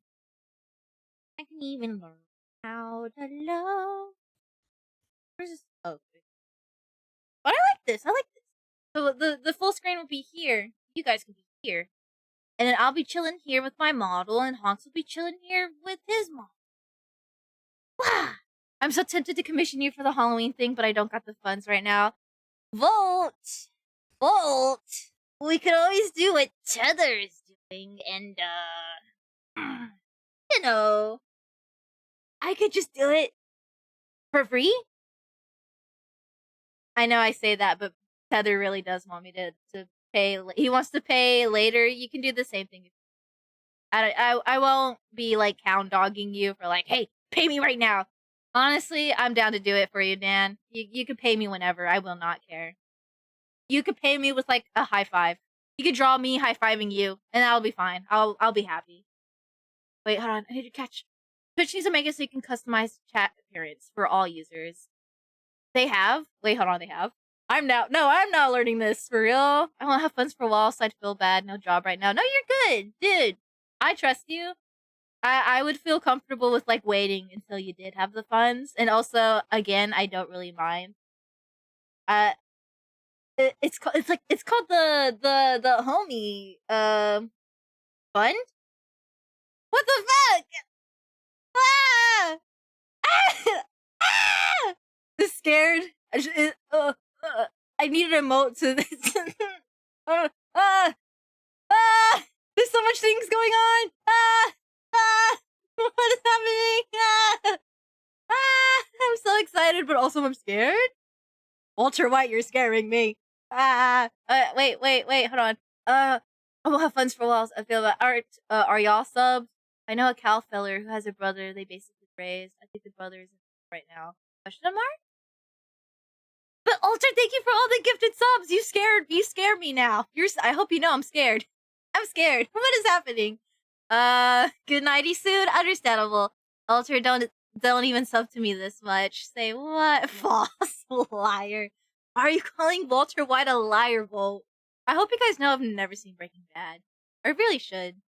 I can even learn how to love. Where's this? Oh, but I like this. I like this. So the full screen will be here. You guys can be here. And then I'll be chilling here with my model, and Honks will be chilling here with his model. Wow! I'm so tempted to commission you for the Halloween thing, but I don't got the funds right now. Volt! Volt! We could always do what Tether is doing, and, you know, I could just do it for free? I know I say that, but Tether really does want me to pay. He wants to pay later. You can do the same thing. I won't be like hound dogging you for like, hey, pay me right now. Honestly, I'm down to do it for you, Dan. You can pay me whenever. I will not care. You could pay me with like a high five. You could draw me high fiving you, and that'll be fine. I'll be happy. Wait, hold on. I need to catch. Twitch needs to make it so you can customize chat appearance for all users. They have? Wait, hold on, they have? I'm not learning this, for real. I won't have funds for a while, so I'd feel bad. No job right now. No, you're good, dude. I trust you. I would feel comfortable with, like, waiting until you did have the funds. And also, again, I don't really mind. It's called the homie, fund? What the fuck? Ah! Ah! Ah! Just scared. I need an emote to this. uh, uh, there's so much things going on. What is happening? I'm so excited, but also I'm scared. Walter White, you're scaring me. Wait, hold on. I won't have funds for a while. I feel about art. Are y'all subs? I know a Cal feller who has a brother they basically raised. I think the brother is right now. Question mark? But Alter, thank you for all the gifted subs. You scared me now. I hope you know I'm scared. I'm scared. What is happening? Good nighty soon. Understandable. Alter, don't even sub to me this much. Say what? False liar. Are you calling Walter White a liar, Volt? I hope you guys know I've never seen Breaking Bad. I really should.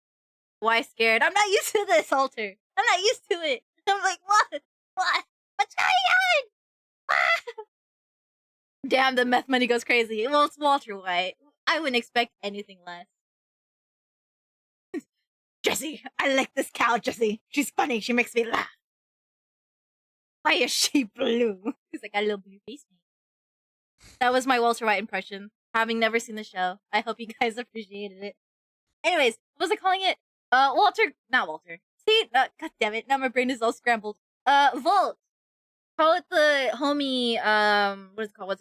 Why scared? I'm not used to this, Alter. I'm not used to it. I'm like, what? What? What's going on? Ah! Damn, the meth money goes crazy. Well, it's Walter White. I wouldn't expect anything less. Jesse, I like this cow, Jesse. She's funny. She makes me laugh. Why is she blue? Because I got a little blue face. That was my Walter White impression. Having never seen the show, I hope you guys appreciated it. Anyways, what was I calling it? Walter, not Walter. See, god damn it, now my brain is all scrambled. Volt. Call it the homie. What's it called?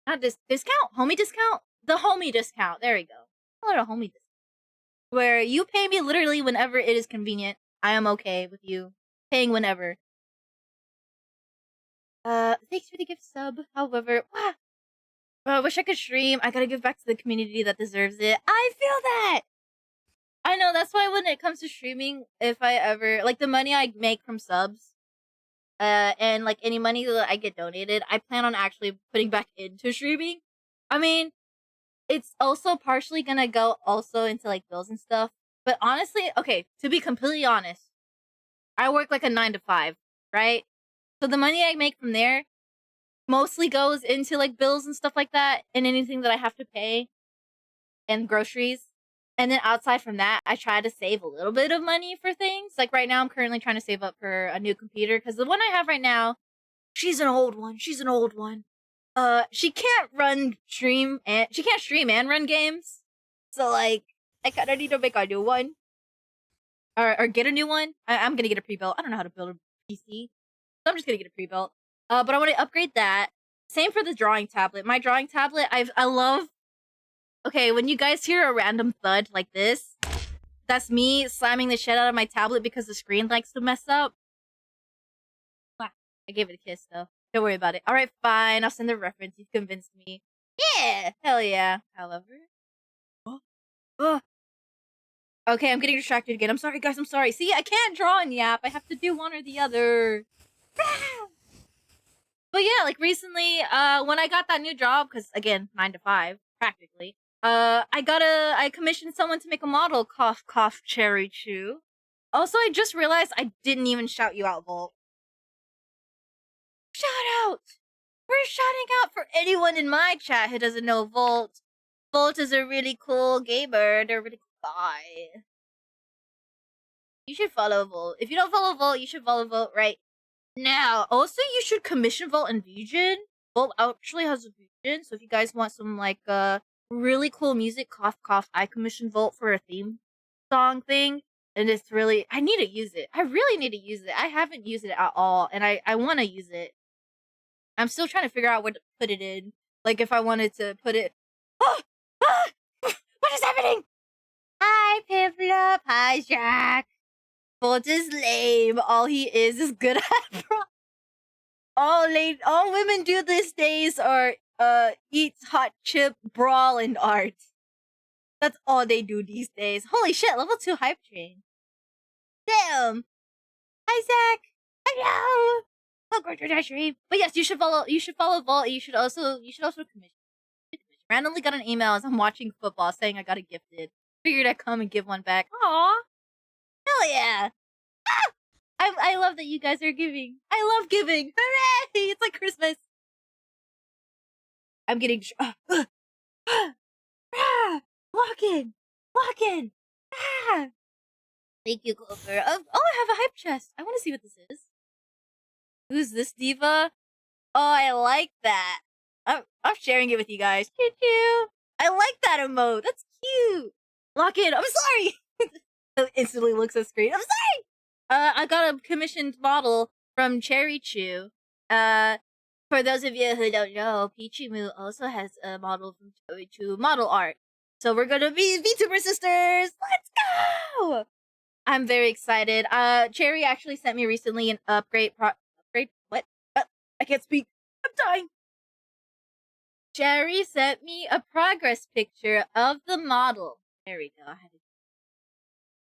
Not discount. Homie discount. The homie discount. There we go. Call it a homie discount. Where you pay me literally whenever it is convenient. I am okay with you paying whenever. Thanks for the gift sub. However, I wish I could stream. I gotta give back to the community that deserves it. I feel that! I know, that's why when it comes to streaming, if I ever, like, the money I make from subs, and, like, any money that I get donated, I plan on actually putting back into streaming. I mean, it's also partially gonna go also into, like, bills and stuff. But honestly, okay, to be completely honest, I work, like, a 9 to 5, right? So the money I make from there mostly goes into, like, bills and stuff like that, and anything that I have to pay, and groceries. And then outside from that, I try to save a little bit of money for things. Like, right now, I'm currently trying to save up for a new computer, because the one I have right now, she's an old one. She can't stream and run games. So, like, I kind of need to make a new one. Or get a new one. I'm gonna get a pre-built. I don't know how to build a PC. So I'm just gonna get a pre-built. But I want to upgrade that. Same for the drawing tablet. My drawing tablet, I love... Okay, when you guys hear a random thud like this, that's me slamming the shit out of my tablet because the screen likes to mess up. I gave it a kiss, though. Don't worry about it. Alright, fine. I'll send a reference. You've convinced me. Yeah! Hell yeah. However... Oh. Okay, I'm getting distracted again. I'm sorry, guys. I'm sorry. See, I can't draw in the app. I have to do one or the other. But yeah, like recently, when I got that new job, because again, 9 to 5, practically, I commissioned someone to make a model, cough, cough, cherry chew. Also, I just realized I didn't even shout you out, Volt. Shout out! We're shouting out for anyone in my chat who doesn't know Volt. Volt is a really cool gamer. They're a really cool guy. You should follow Volt. If you don't follow Volt, you should follow Volt right now. Also, you should commission Volt and Vision. Volt actually has a Vision, so if you guys want some like really cool music, cough cough, I commissioned Volt for a theme song thing. And it's really I need to use it. I really need to use it. I haven't used it at all, and I wanna use it. I'm still trying to figure out where to put it in. Like if I wanted to put it Oh! Ah! What is happening? Hi, Piplup. Hi, Jack. Bolt is lame. All he is good at all women do these days are eat hot chip, brawl, and art. That's all they do these days. Holy shit, level 2 hype train. Damn. Hi, Zach. Hello. Welcome to the stream. But yes, you should follow Volt. You should also commission. Randomly got an email as I'm watching football saying I got a gifted. Figured I'd come and give one back. Aw. Hell yeah. Ah! I love that you guys are giving. I love giving. Hooray! It's like Christmas. I'm getting Lock in. Thank you, Clover. Oh, I have a hype chest. I want to see what this is. Who's this diva? Oh, I like that. I'm sharing it with you guys. Choo choo. I like that emote. That's cute. Lock in. I'm sorry. Instantly looks at screen. I'm sorry. I got a commissioned model from Cherry Chew. For those of you who don't know, Pichimu also has a model from Cherry Chew model art. So we're gonna be VTuber sisters. Let's go! I'm very excited. Cherry actually sent me recently an upgrade. What? I can't speak. I'm dying. Cherry sent me a progress picture of the model. There we go.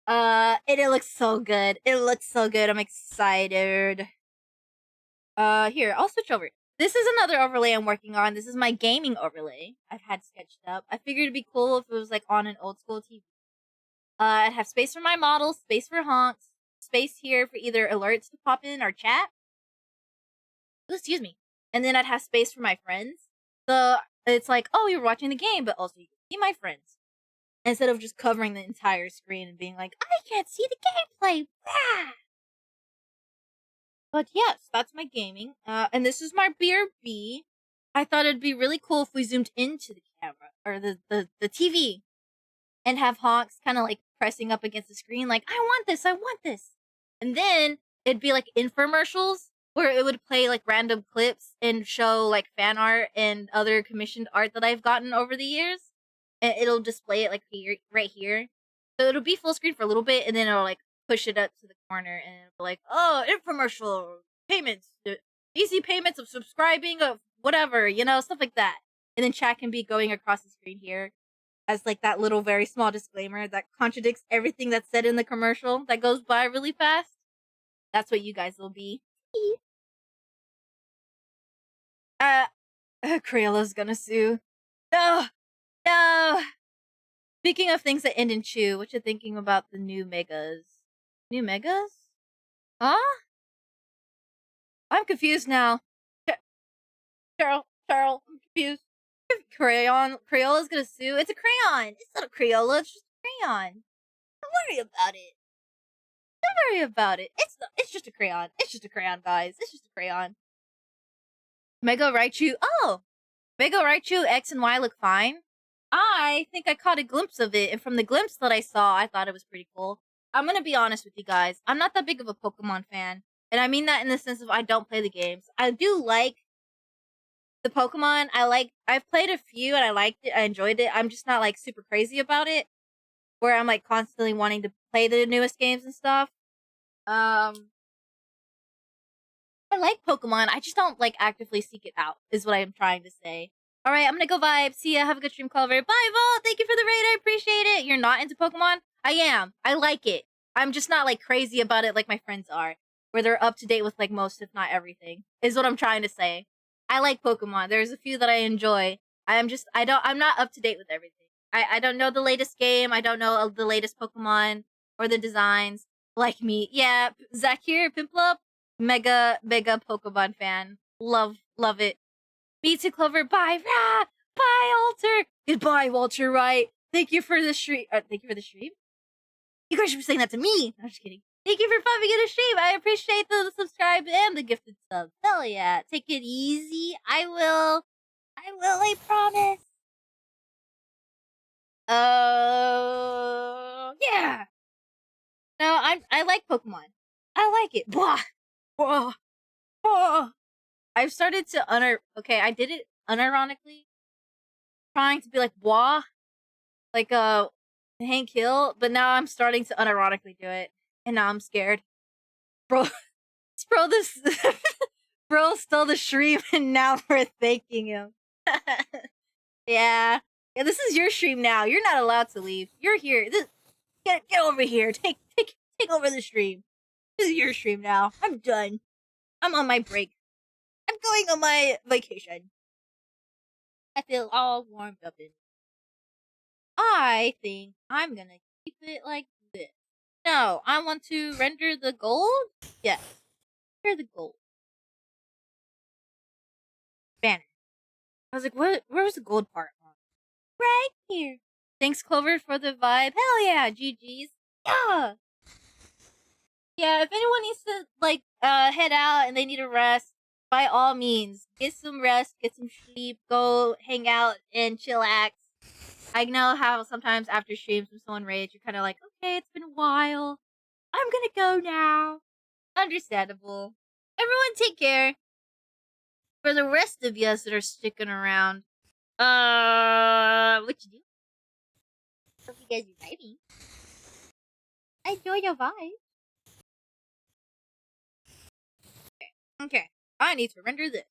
And it looks so good. I'm excited. Here, I'll switch over. This is another overlay I'm working on. This is my gaming overlay I've had sketched up. I figured it'd be cool if it was like on an old school TV. I'd have space for my models, space for honks, space here for either alerts to pop in or chat. Ooh, excuse me. And then I'd have space for my friends. So it's like, oh, you're watching the game, but also you can see my friends. Instead of just covering the entire screen and being like, I can't see the gameplay. Blah! But yes, that's my gaming. And this is my BRB. I thought it'd be really cool if we zoomed into the camera or the TV and have honks kind of like pressing up against the screen, like, I want this. And then it'd be like infomercials where it would play like random clips and show like fan art and other commissioned art that I've gotten over the years. And it'll display it like here, right here. So it'll be full screen for a little bit and then it'll like push it up to the corner and it'll be like, oh, infomercial payments, easy payments of subscribing of whatever, stuff like that. And then chat can be going across the screen here as like that little very small disclaimer that contradicts everything that's said in the commercial that goes by really fast. That's what you guys will be. Crayola's gonna sue. No! Speaking of things that end in chew, what you thinking about the new megas? New megas? Huh? I'm confused now. Cheryl, I'm confused. Crayola's gonna sue. It's a crayon. It's not a Crayola. It's just a crayon. Don't worry about it. It's just a crayon. It's just a crayon, guys. It's just a crayon. Mega Raichu. Oh! Mega Raichu X and Y look fine. I think I caught a glimpse of it, and from the glimpse that I saw, I thought it was pretty cool. I'm gonna be honest with you guys. I'm not that big of a Pokemon fan. And I mean that in the sense of I don't play the games. I do like the Pokemon. I've played a few and I liked it. I enjoyed it. I'm just not like super crazy about it. Where I'm like constantly wanting to play the newest games and stuff. I like Pokemon. I just don't like actively seek it out, is what I'm trying to say. Alright, I'm gonna go vibe. See ya. Have a good stream, Clover. Bye, Vault. Thank you for the raid. I appreciate it. You're not into Pokemon? I am. I like it. I'm just not like crazy about it like my friends are. Where they're up to date with like most, if not everything. Is what I'm trying to say. I like Pokemon. There's a few that I enjoy. I'm not up to date with everything. I don't know the latest game. I don't know the latest Pokemon or the designs. Like me. Yeah, Zakir, Piplup, mega Pokemon fan. Love it. Me too, Clover. Bye, rah! Bye, Goodbye, Alter. Goodbye, Walter Wright. Thank you for the stream. Thank you for the stream. You guys should be saying that to me. I'm just kidding. Thank you for popping in a stream. I appreciate the subscribe and the gifted sub. Hell yeah. Take it easy. I will. I promise. Yeah. No, I like Pokemon. I like it. Blah. Blah. Blah. I've started to okay, I did it unironically, trying to be like blah, like Hank Hill, but now I'm starting to unironically do it, and now I'm scared. Bro, this bro stole the stream, and now we're thanking him. Yeah, this is your stream now. You're not allowed to leave. You're here. Get over here. Take over the stream. This is your stream now. I'm done. I'm on my break. I'm going on my vacation. I feel all warmed up in. I think I'm gonna keep it like this. No, I want to render the gold. Yes, render the gold banner. I was like, what? Where was the gold part? Right here. Thanks, Clover, for the vibe. Hell yeah, GG's. Yeah. Yeah, if anyone needs to head out and they need a rest, by all means, get some rest, get some sleep, go hang out and chillax. I know how sometimes after streams when someone rage, you're kind of like, okay, it's been a while. I'm gonna go now. Understandable. Everyone take care. For the rest of us that are sticking around, what you do? Hope you guys are vibing. I enjoy your vibe. Okay, I need to render this.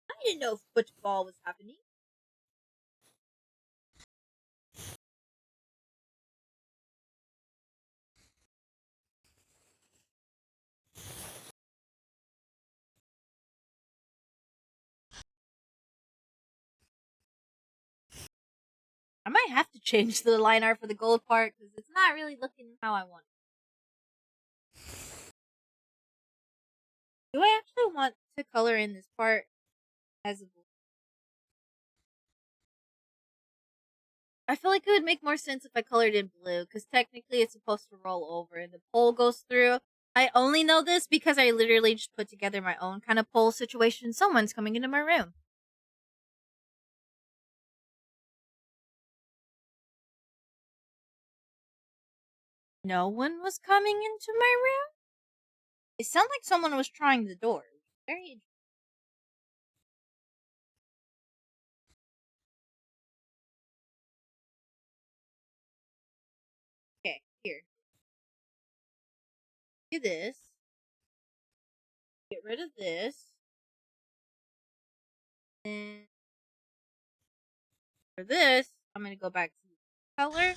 I didn't know football was happening. I might have to change the line art for the gold part because it's not really looking how I want it. Do I actually want to color in this part as a blue? I feel like it would make more sense if I colored in blue because technically it's supposed to roll over and the pole goes through. I only know this because I literally just put together my own kind of pole situation. Someone's coming into my room. No one was coming into my room? It sounded like someone was trying the door. Very interesting. Okay, here. Do this. Get rid of this. And for this, I'm going to go back to color.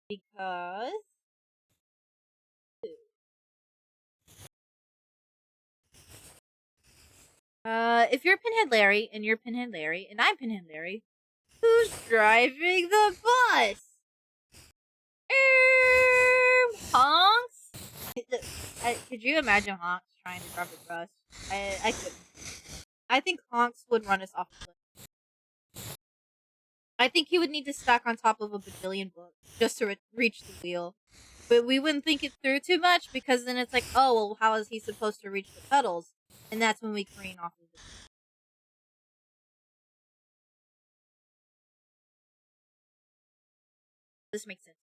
Because if you're Pinhead Larry and you're Pinhead Larry and I'm Pinhead Larry, who's driving the bus? Honks? Could you imagine Honks trying to drive the bus? I couldn't. I think Honks would run us off the cliff. I think he would need to stack on top of a bajillion books just to reach the wheel. But we wouldn't think it through too much because then it's like, oh, well, how is he supposed to reach the pedals? And that's when we careen off of it. This makes sense.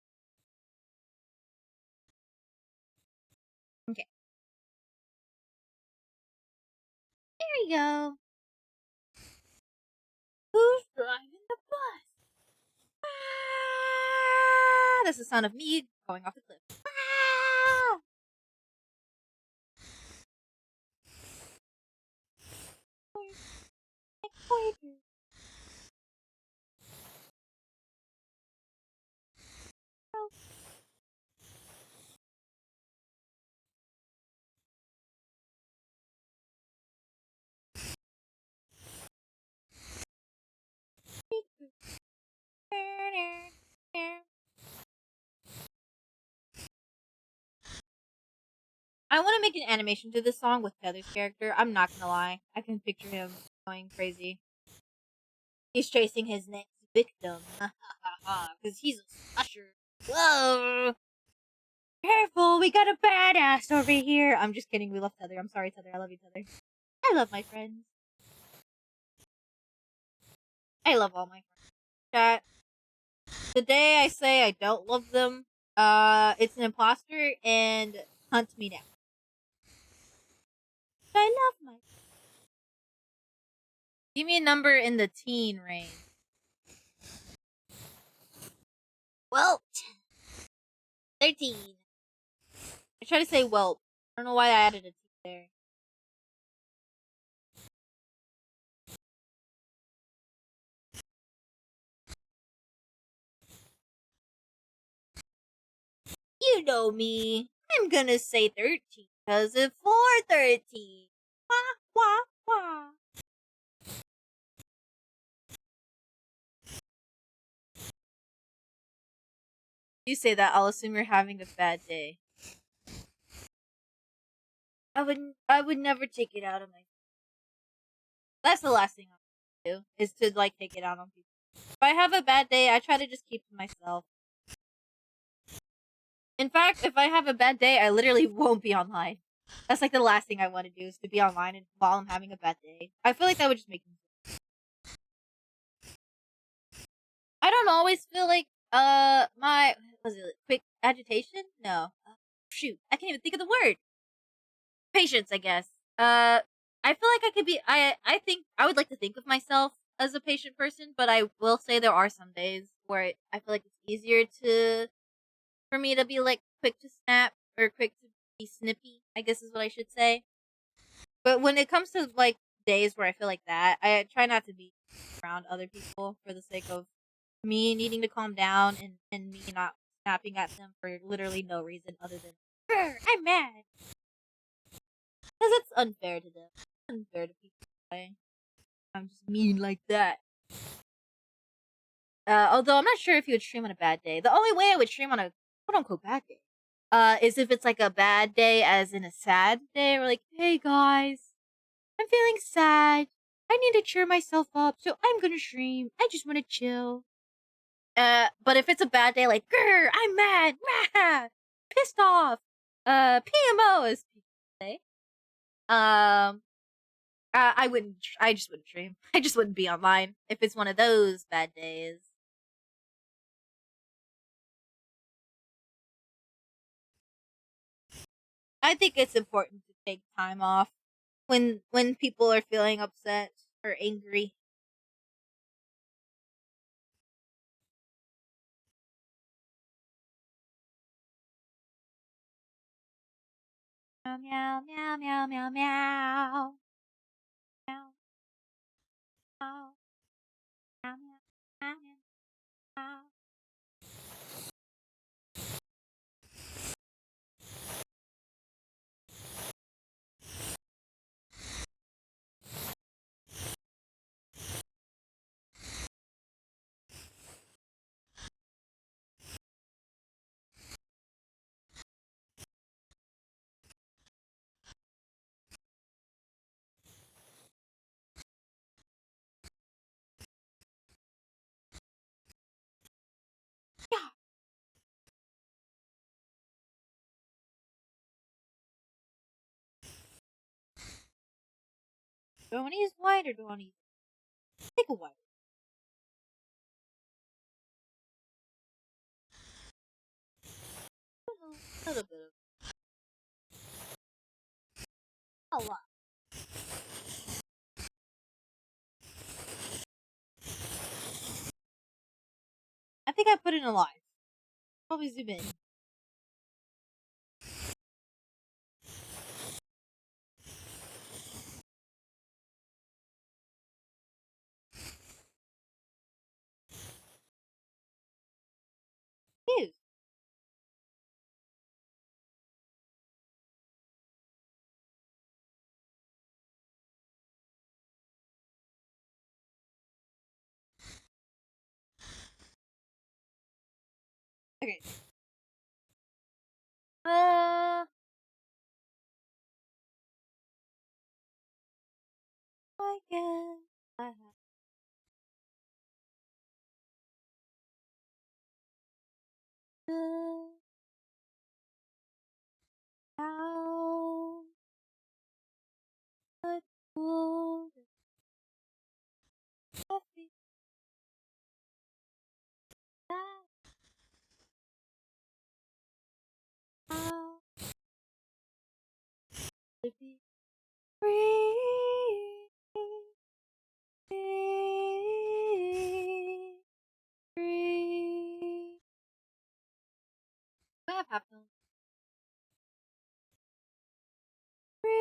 Okay. There we go. Who's driving the bus? Ah! That's the sound of me going off the cliff. Ah! I want to make an animation to this song with Heather's character. I'm not gonna lie. I can picture him going crazy. He's chasing his next victim. Because he's a slasher. Whoa! Careful, we got a badass over here. I'm just kidding. We love Tether. I'm sorry, Tether. I love you, Tether. I love my friends. I love all my friends. Chat. The day I say I don't love them, it's an imposter and hunt me down. But I love my. Give me a number in the teen range. Well, 13. I try to say whelp. I don't know why I added a T there. You know me. I'm gonna say 13 because it's 413. Wah, wah, wah. You say that, I'll assume you're having a bad day. I would never take it out on my. That's the last thing I do is to like take it out on people. If I have a bad day, I try to just keep to myself. In fact, if I have a bad day, I literally won't be online. That's like the last thing I want to do is to be online and while I'm having a bad day. I feel like that would just make me. I don't always feel like my was it quick agitation? No. Shoot, I can't even think of the word. Patience, I guess. I feel like I could be. I think I would like to think of myself as a patient person, but I will say there are some days where I feel like it's easier to for me to be like quick to snap or quick to be snippy. I guess is what I should say. But when it comes to like days where I feel like that, I try not to be around other people for the sake of me needing to calm down and me not snapping at them for literally no reason other than "Grr, I'm mad. Because it's unfair to them. It's unfair to people. I'm just mean like that. Although I'm not sure if you would stream on a bad day. The only way I would stream on a quote unquote bad day, is if it's like a bad day as in a sad day, or like, hey guys, I'm feeling sad. I need to cheer myself up, so I'm gonna stream. I just wanna chill. But if it's a bad day, like, grr, I'm mad, rah, pissed off, PMO, as people say, I wouldn't. I just wouldn't stream. I just wouldn't be online if it's one of those bad days. I think it's important to take time off when people are feeling upset or angry. Meow meow meow meow meow meow meow meow meow meow meow. Yeah. Do I want to use white or do I want to use? Take a white. A little bit of a lot. I think I put in a lot. Probably zoom in. Ew. Okay. Uh. I guess I have to how much would it be that how to be free, free, free. Do I have half tones? Free.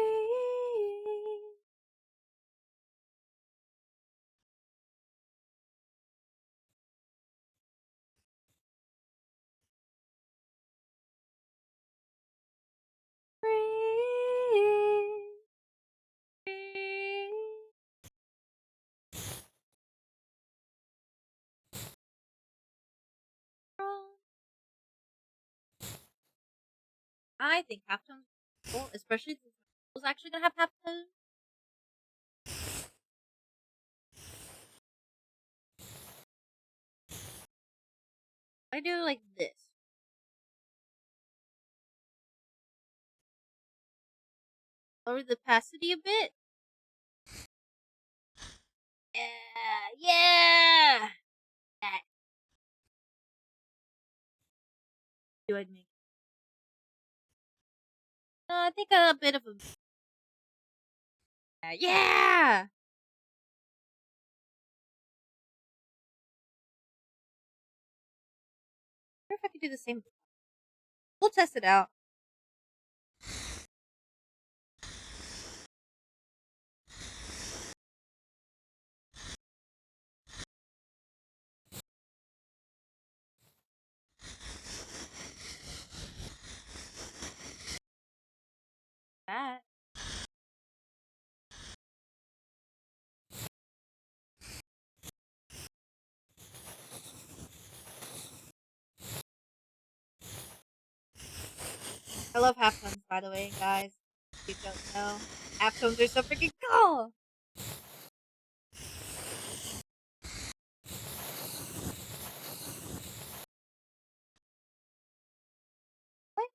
Free. I think halftones are cool, especially since I was actually gonna have halftones. I do like this. Lower the opacity a bit. Yeah, yeah. That. Do I make? No, I think a bit of a. Yeah. I wonder if I could do the same. We'll test it out. That. I love halftones, by the way, guys. If you don't know, halftones are so freaking cool. What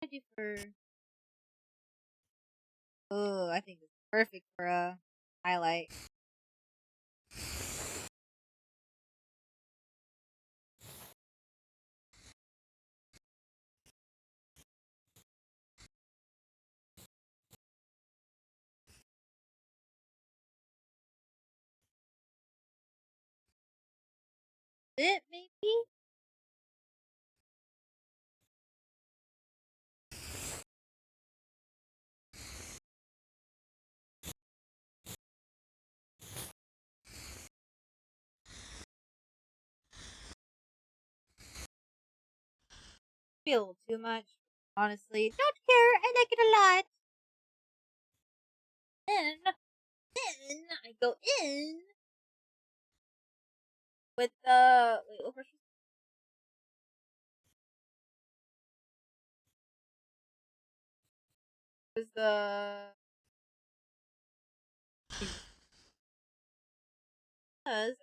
can I do for? Oh, I think it's perfect for a highlight. Bit maybe. Be a little too much. Honestly, don't care. I like it a lot. Then I go in with the wait. What version was the? Because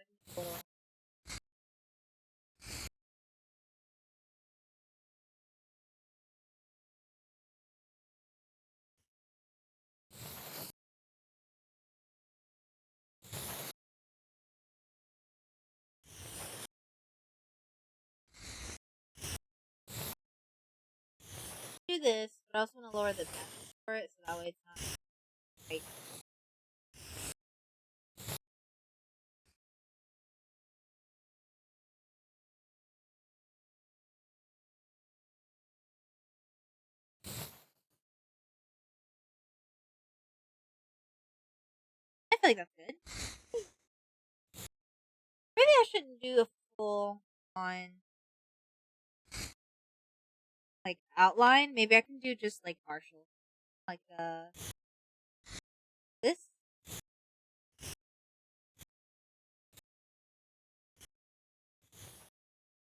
do this, but I also want to lower the depth for it, so that way it's not right. I feel like that's good. Maybe I shouldn't do a full on like outline. Maybe I can do just like partial, like this.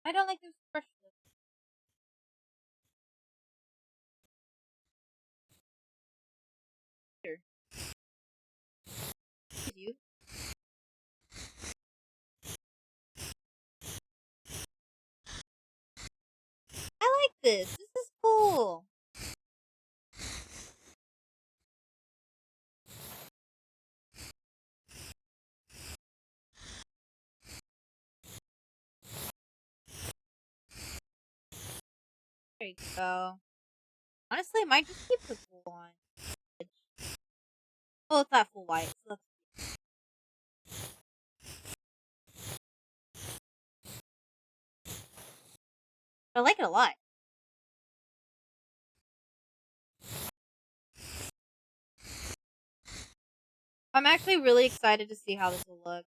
I don't like this brush. this. This is cool. There you go. Honestly, I might just keep the wool on. Oh, it's not full white, so I like it a lot. I'm actually really excited to see how this will look.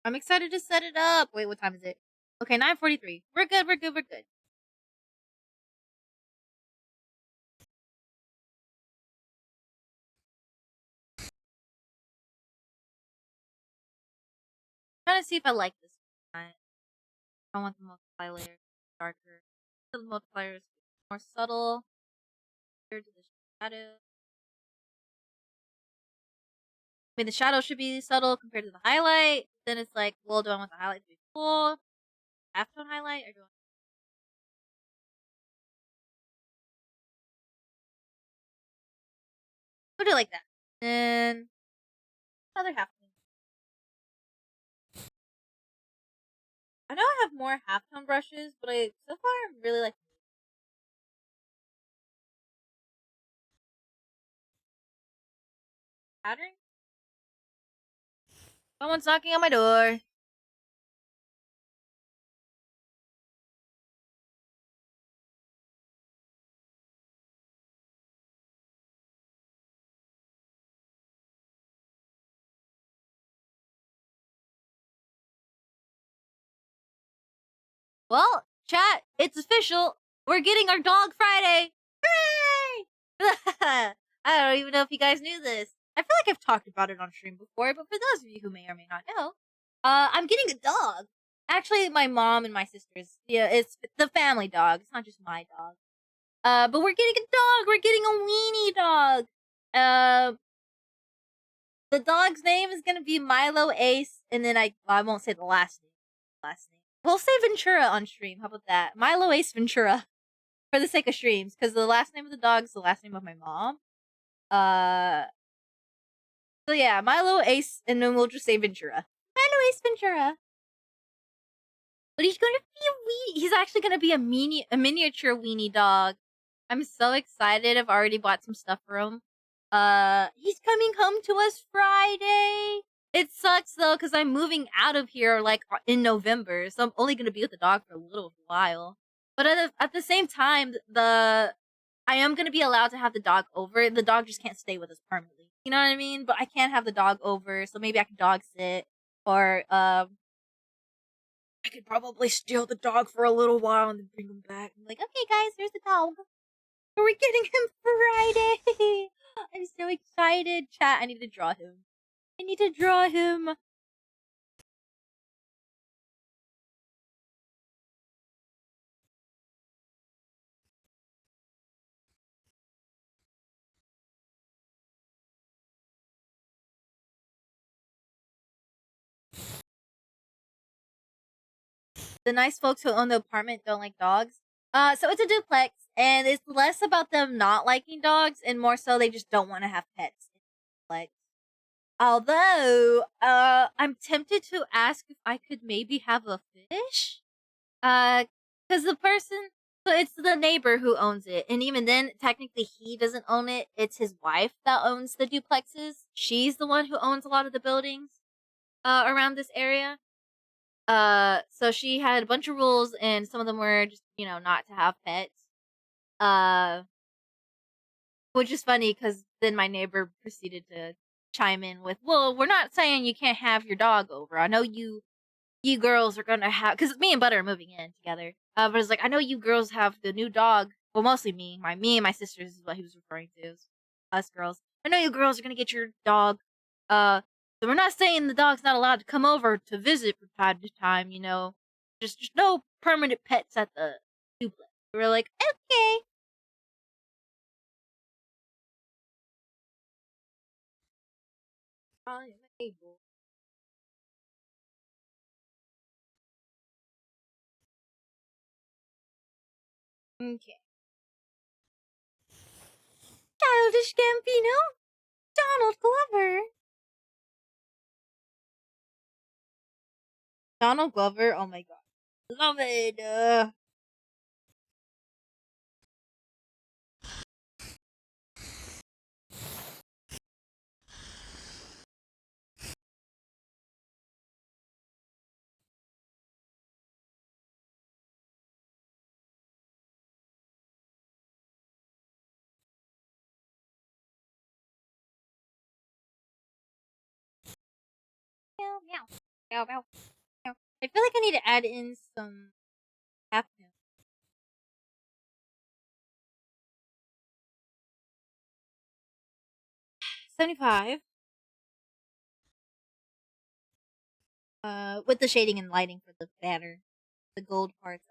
I'm excited to set it up. Wait, what time is it? Okay, 9:43. We're good, we're good, we're good. Trying to see if I like this one. I want the multiply layer darker. The multiplier is more subtle compared to the shadow. I mean, the shadow should be subtle compared to the highlight. Then it's like, well, do I want the highlight to be full? Halftone highlight? Or do I put it like that? And another halftone. I know I have more halftone brushes, but so far I really like pattern. Someone's knocking on my door. Well, chat, it's official. We're getting our dog Friday. Hooray! I don't even know if you guys knew this. I feel like I've talked about it on stream before, but for those of you who may or may not know, I'm getting a dog. Actually, my mom and my sisters. Yeah, it's the family dog. It's not just my dog. But we're getting a dog. We're getting a weenie dog. The dog's name is gonna be Milo Ace, and then I won't say the last name. Last name. We'll say Ventura on stream. How about that? Milo Ace Ventura, for the sake of streams, because the last name of the dog is the last name of my mom. Uh, so yeah, Milo Ace, and then we'll just say Ventura. Milo Ace Ventura. But he's gonna be a weenie. He's actually gonna be a miniature weenie dog. I'm so excited. I've already bought some stuff for him. He's coming home to us Friday. It sucks though, because I'm moving out of here like in November, so I'm only gonna be with the dog for a little while. But at the same time, I am gonna be allowed to have the dog over. The dog just can't stay with us permanently. You know what I mean? But I can't have the dog over, so maybe I can dog sit, or I could probably steal the dog for a little while and then bring him back. I'm like, okay, guys, here's the dog. We're getting him Friday. I'm so excited. Chat, I need to draw him. I need to draw him. The nice folks who own the apartment don't like dogs. So it's a duplex, and it's less about them not liking dogs and more so they just don't want to have pets. Like, although, I'm tempted to ask if I could maybe have a fish. Because the person, so it's the neighbor who owns it, and even then, technically, he doesn't own it. It's his wife that owns the duplexes. She's the one who owns a lot of the buildings, around this area. So she had a bunch of rules, and some of them were just, not to have pets. Uh, which is funny because then my neighbor proceeded to chime in with, "Well, we're not saying you can't have your dog over. I know you girls are gonna have, because me and Butter are moving in together. But it's like, I know you girls have the new dog. Well, mostly me and my sisters is what he was referring to. Us girls. I know you girls are gonna get your dog. So we're not saying the dog's not allowed to come over to visit from time to time. Just no permanent pets at the duplex." We're like, okay. I am able. Okay. Childish Gambino, Donald Glover. Donald Glover, oh my god. Love it. Meow, meow. Meow, meow, meow. I feel like I need to add in some half notes. 75. With the shading and lighting for the banner. The gold parts.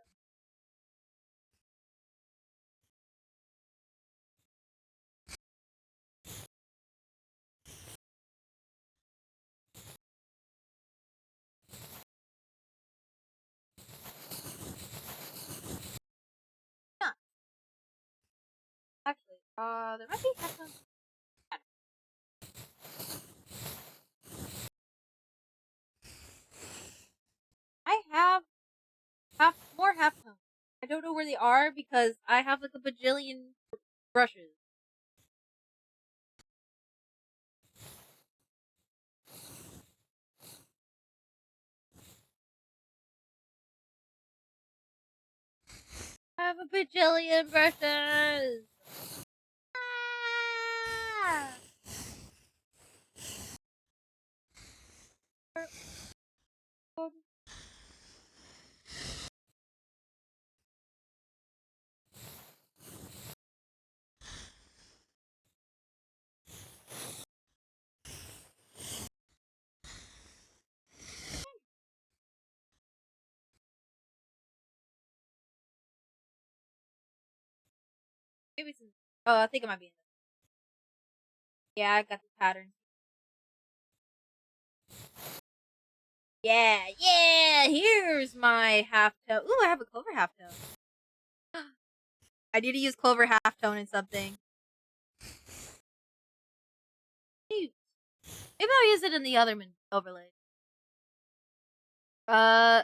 Huh. Actually, there might be half notes. I have more half tones. I don't know where they are because I have like a bajillion brushes. I have a bajillion brushes. Ah! Maybe some. Oh, I think it might be in this. Yeah, I got the pattern. Yeah, yeah. Here's my half tone. Ooh, I have a clover half tone. I need to use clover half tone in something. Maybe I'll use it in the other overlay. Uh,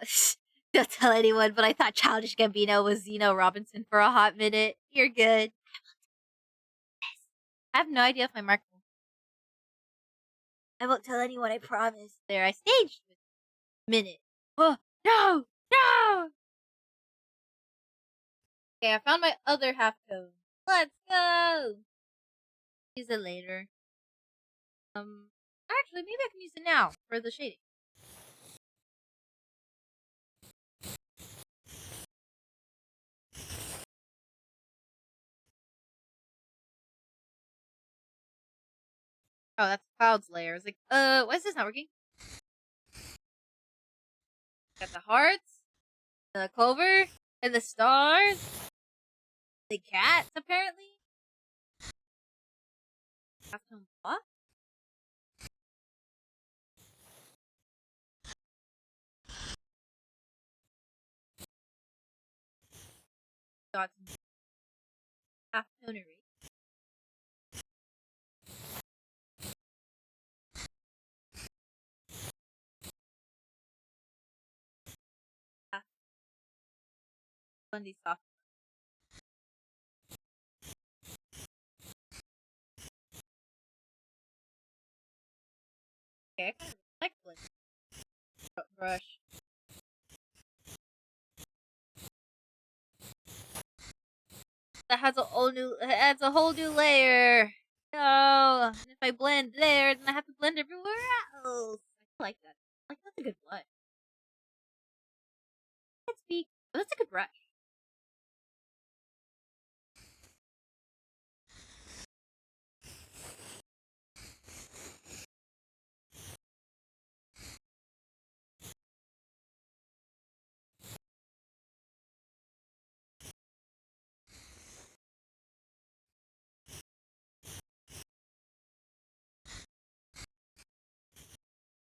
don't tell anyone, but I thought Childish Gambino was Zeno Robinson for a hot minute. You're good. I have no idea if my mark. I won't tell anyone, I promise. There, I staged with minute. Oh, no! No! Okay, I found my other half tone. Let's go! Use it later. Actually, maybe I can use it now for the shading. Oh, that's clouds layer. I was like, why is this not working? Got the hearts, the clover, and the stars. The cats, apparently. Halftone what? Got some halftonery. Half Bundy soft. Okay, I kind of like blend. Brush. That has a whole new, adds a whole new layer. No, and if I blend there, then I have to blend everywhere else. I like that. Like that's a good blush. Let's be. That's a good brush.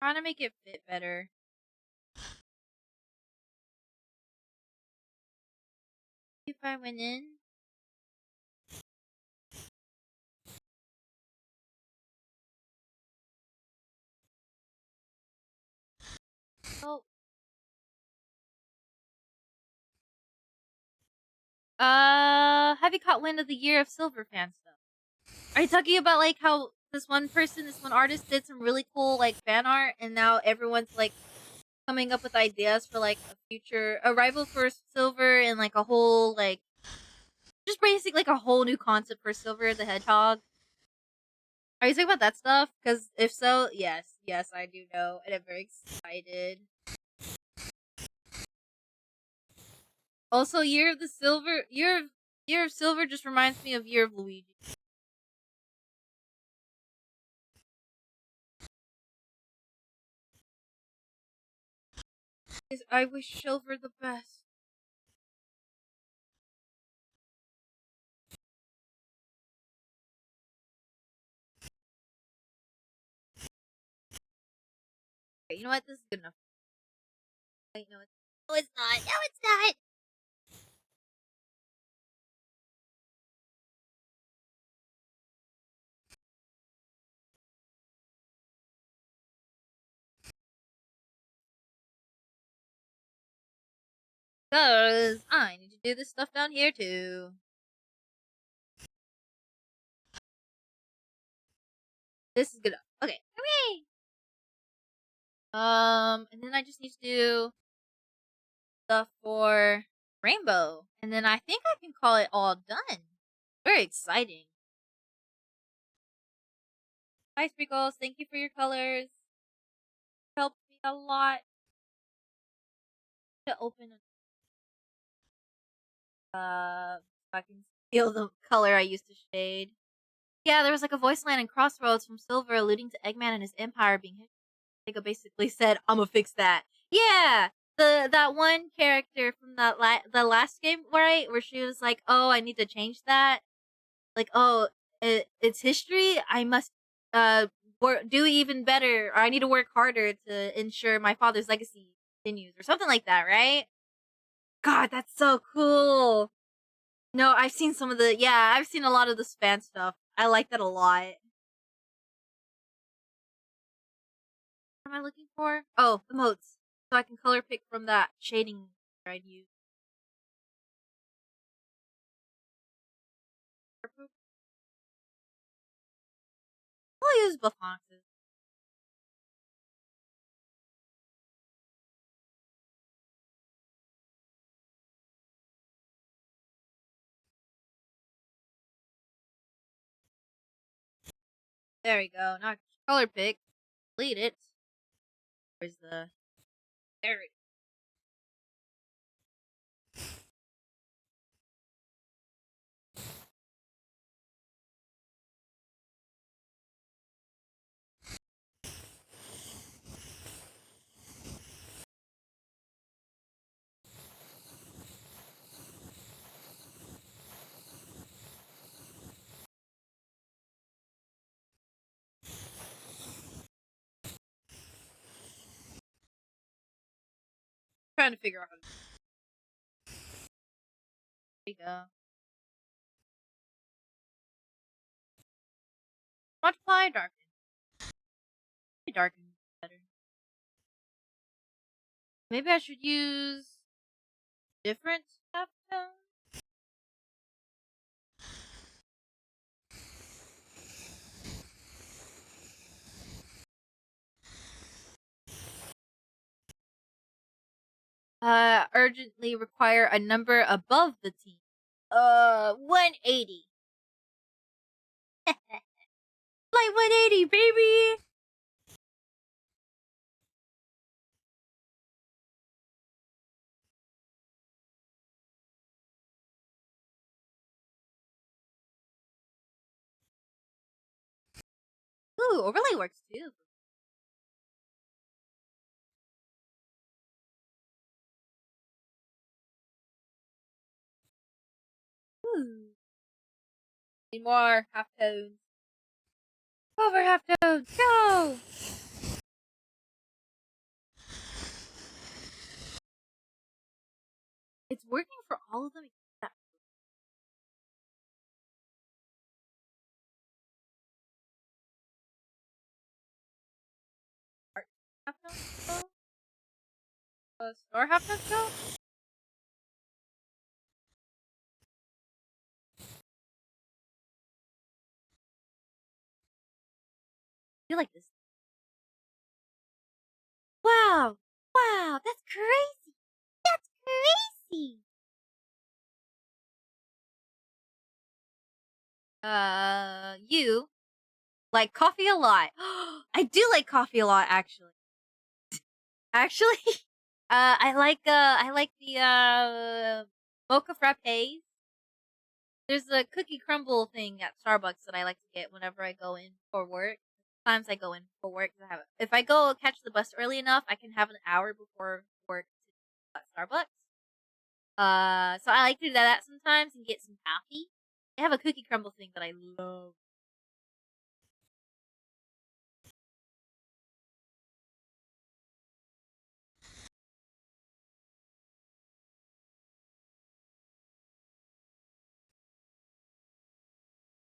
Trying to make it fit better. If I went in. Oh. Have you caught wind of the Year of Silver fan stuff? Are you talking about like how this one artist did some really cool like fan art, and now everyone's like coming up with ideas for like a future arrival for Silver and like a whole like just basically like a whole new concept for Silver the Hedgehog? Are you talking about that stuff? Because if so, yes, I do know, and I'm very excited. Also, Year of Silver just reminds me of Year of Luigi. I wish Silver the best. Okay, you know what? This is good enough. Wait, no, it's not. No, it's not. Because I need to do this stuff down here too. This is good enough. Okay, hooray! And then I just need to do stuff for Rainbow, and then I think I can call it all done. Very exciting. Hi, Sprinkles. Thank you for your colors. Helped me a lot to open. So I can feel the color I used to shade. Yeah, there was like a voice line in Crossroads from Silver alluding to Eggman and his empire being hit. Sega basically said, "I'ma fix that." Yeah, that one character from the last game, right, where she was like, "Oh, I need to change that." Like, "Oh, it's history. I must do even better, or I need to work harder to ensure my father's legacy continues," or something like that, right? God, that's so cool. No, I've seen I've seen a lot of this fan stuff. I like that a lot. What am I looking for? Oh, emotes. So I can color pick from that shading I'd use. I'll use buff foxes. There we go. Now I can color pick. Delete it. Where's the... There it is. Trying to figure out how to... There you go. Multiply, darken. Darken better. Maybe I should use different half tones. Urgently require a number above the team. 180. Like 180, baby! Ooh, overlay works too. Ooh. Need more half tones. Over half tones, go! It's working for all of them except half-tones ago? Store half-tones ago? I feel like this. Wow! Wow! That's crazy! That's crazy! You like coffee a lot. I do like coffee a lot, actually. Actually, I like the mocha frappes. There's a cookie crumble thing at Starbucks that I like to get whenever I go in for work. Sometimes I go in for work to have it. If I go catch the bus early enough, I can have an hour before work at Starbucks. So I like to do that sometimes and get some coffee. They have a cookie crumble thing that I love.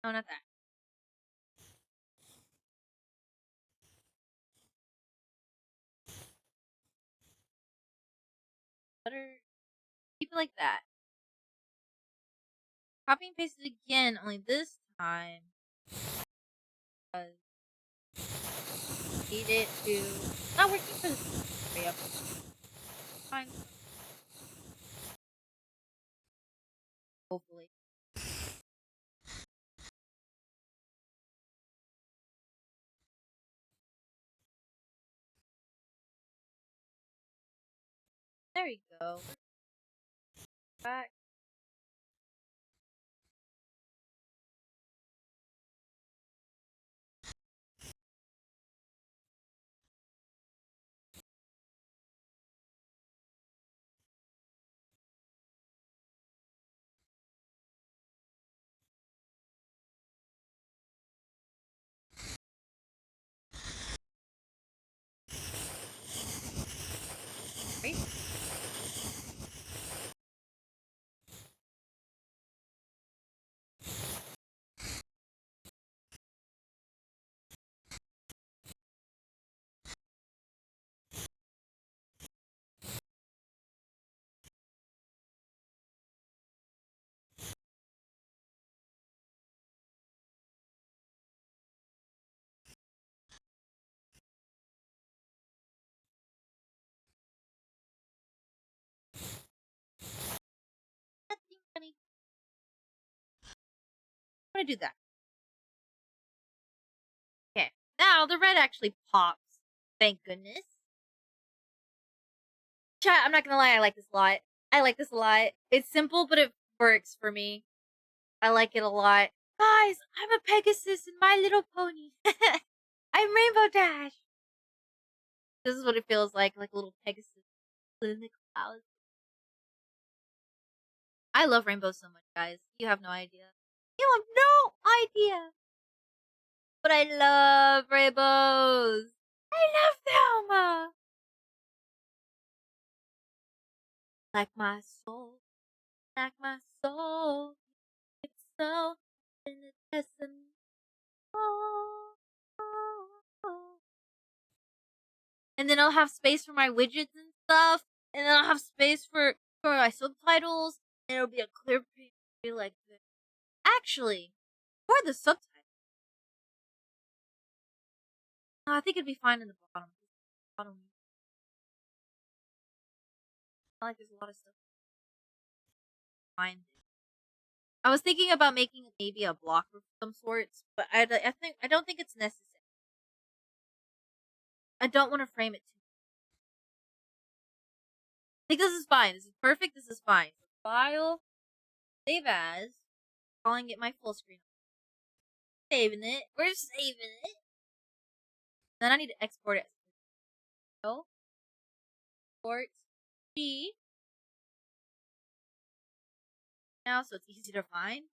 No, not that. Butter. Keep it like that. Copy and paste it again, only this time. Need it to. Not working for this area. Fine. Hopefully. There we go. Back. Right? Nothing funny. I'm gonna do that. Okay. Now the red actually pops. Thank goodness. Chat, I'm not gonna lie, I like this a lot. I like this a lot. It's simple, but it works for me. I like it a lot. Guys, I'm a Pegasus in My Little Pony. I'm Rainbow Dash. This is what it feels like a little Pegasus in the clouds. I love rainbows so much, guys. You have no idea. You have no idea. But I love rainbows. I love them. Like my soul. Like my soul. It's so infinitesimal. And then I'll have space for my widgets and stuff. And then I'll have space for my subtitles. And it'll be a clear preview like this. Actually, for the subtitles, I think it'd be fine in the bottom. Bottom. I like there's a lot of stuff behind it. I was thinking about making maybe a blocker of some sorts, but I don't think it's necessary. I don't want to frame it too. I think this is fine. This is perfect. This is fine. So file, save as, calling it my full screen. Saving it. We're saving it. Then I need to export it. So, export G. Now, so it's easy to find.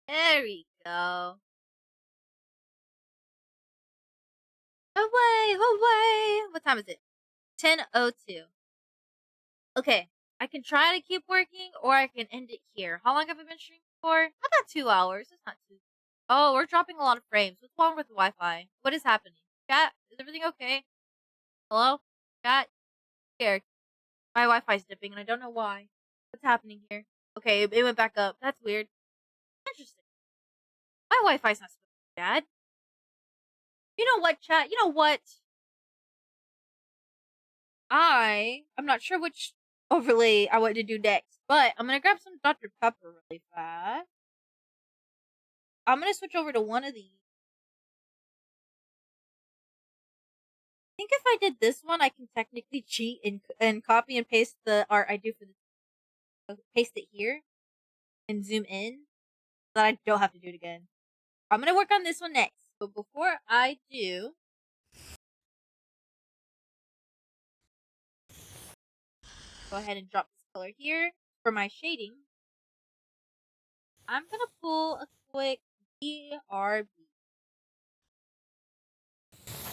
There we go. Away, away. What time is it? 10:02. Okay, I can try to keep working, or I can end it here. How long have I been streaming for? About 2 hours. It's not too. Oh, we're dropping a lot of frames. What's wrong with the Wi-Fi? What is happening? Chat, is everything okay? Hello? Chat? Here. My Wi-Fi's dipping and I don't know why. What's happening here? Okay, it went back up. That's weird. Interesting. My Wi-Fi's not supposed to be bad. You know what, chat? You know what? I'm not sure which overlay I want to do next, but I'm gonna grab some Dr. Pepper really fast. I'm gonna switch over to one of these. I think if I did this one, I can technically cheat and copy and paste the art I do for the paste it here and zoom in so that I don't have to do it again. I'm gonna work on this one next, but before I do, go ahead and drop this color here for my shading. I'm gonna pull a quick BRB.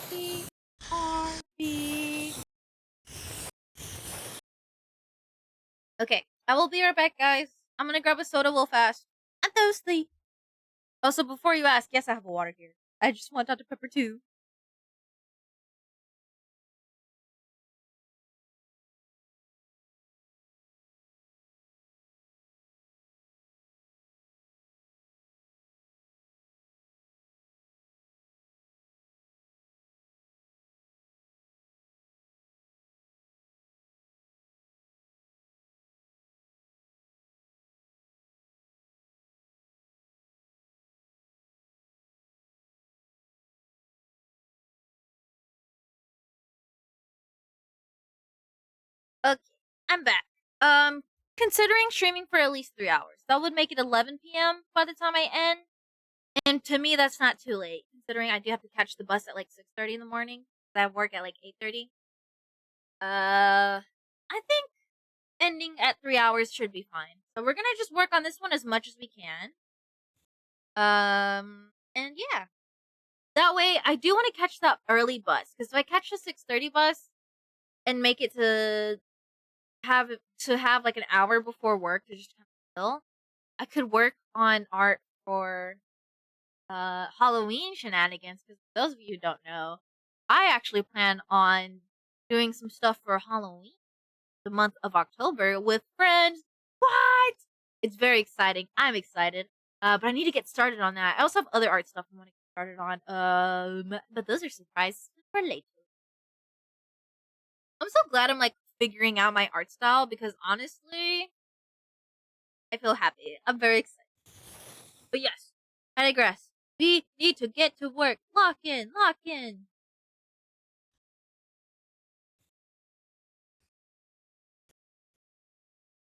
BRB. Okay, I will be right back, guys. I'm gonna grab a soda real fast. I'm thirsty. Also, before you ask, yes, I have a water here. I just want Dr. Pepper too. Okay, I'm back. Considering streaming for at least 3 hours, that would make it 11 p.m. by the time I end. And to me, that's not too late, considering I do have to catch the bus at like 6:30 in the morning. I have work at like 8:30. I think ending at 3 hours should be fine. So we're gonna just work on this one as much as we can. And yeah, that way I do want to catch that early bus because if I catch the 6:30 bus and make it to have like an hour before work to just kind of chill, I could work on art for Halloween shenanigans. Because for those of you who don't know, I actually plan on doing some stuff for Halloween, the month of October, with friends. What? It's very exciting. I'm excited. But I need to get started on that. I also have other art stuff I want to get started on. But those are surprises for later. I'm so glad I'm like figuring out my art style because honestly, I feel happy. I'm very excited. But yes, I digress. We need to get to work. Lock in, lock in.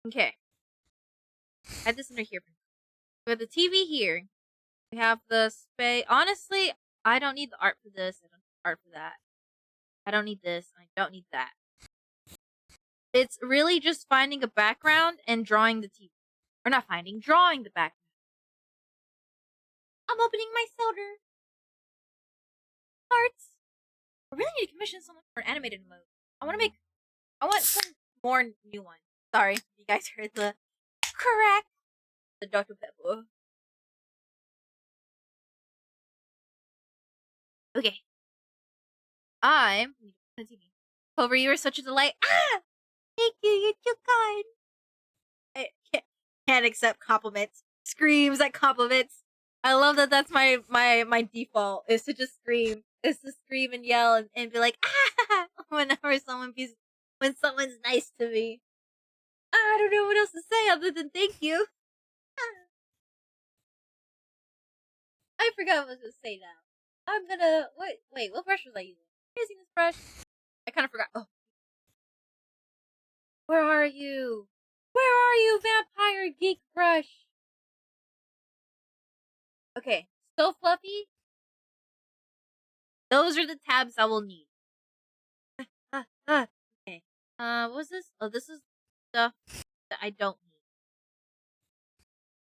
Okay. I have this under here. We have the TV here. We have the space. Honestly, I don't need the art for this. I don't need the art for that. I don't need this. I don't need that. It's really just finding a background and drawing the TV. Or not finding, drawing the background. I'm opening my soda. Arts. I really need to commission someone for an animated mode. I want some more new ones. Sorry, you guys heard the crack. The Dr. Pepper. Okay. I'm the TV. Clover, you are such a delight. Ah! Thank you, you're too kind. I can't accept compliments. Screams at compliments. I love that that's my default is to just scream. Is to scream and yell and be like, ah! Whenever when someone's nice to me. I don't know what else to say other than thank you. I forgot what to say now. I'm gonna wait, what brush was I using? Using this brush? I kinda forgot. Oh. Where are you? Where are you, vampire geek brush? Okay, so fluffy. Those are the tabs I will need. Okay. What's this? Oh, this is stuff that I don't need.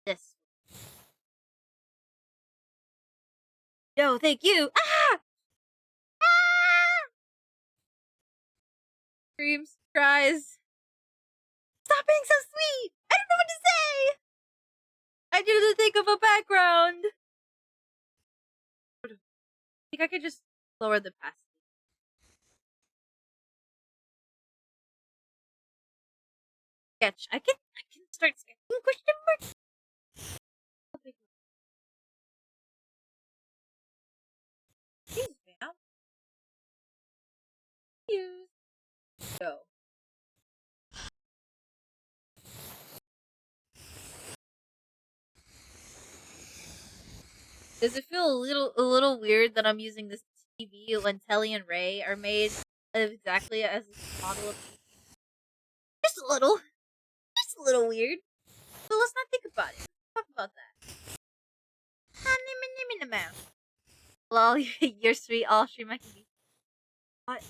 This. No, thank you. Ah! Ah! Screams, cries. Stop being so sweet. I don't know what to say. I didn't think of a background. think I could just lower the opacity. Sketch. I can start sketching question mark. Jeez, man. Use. Go. Does it feel a little weird that I'm using this TV when Telly and Ray are made exactly as a model of just a little. Just a little weird. So let's not think about it. Let's talk about that. Lol, you're sweet. All stream I can be. What?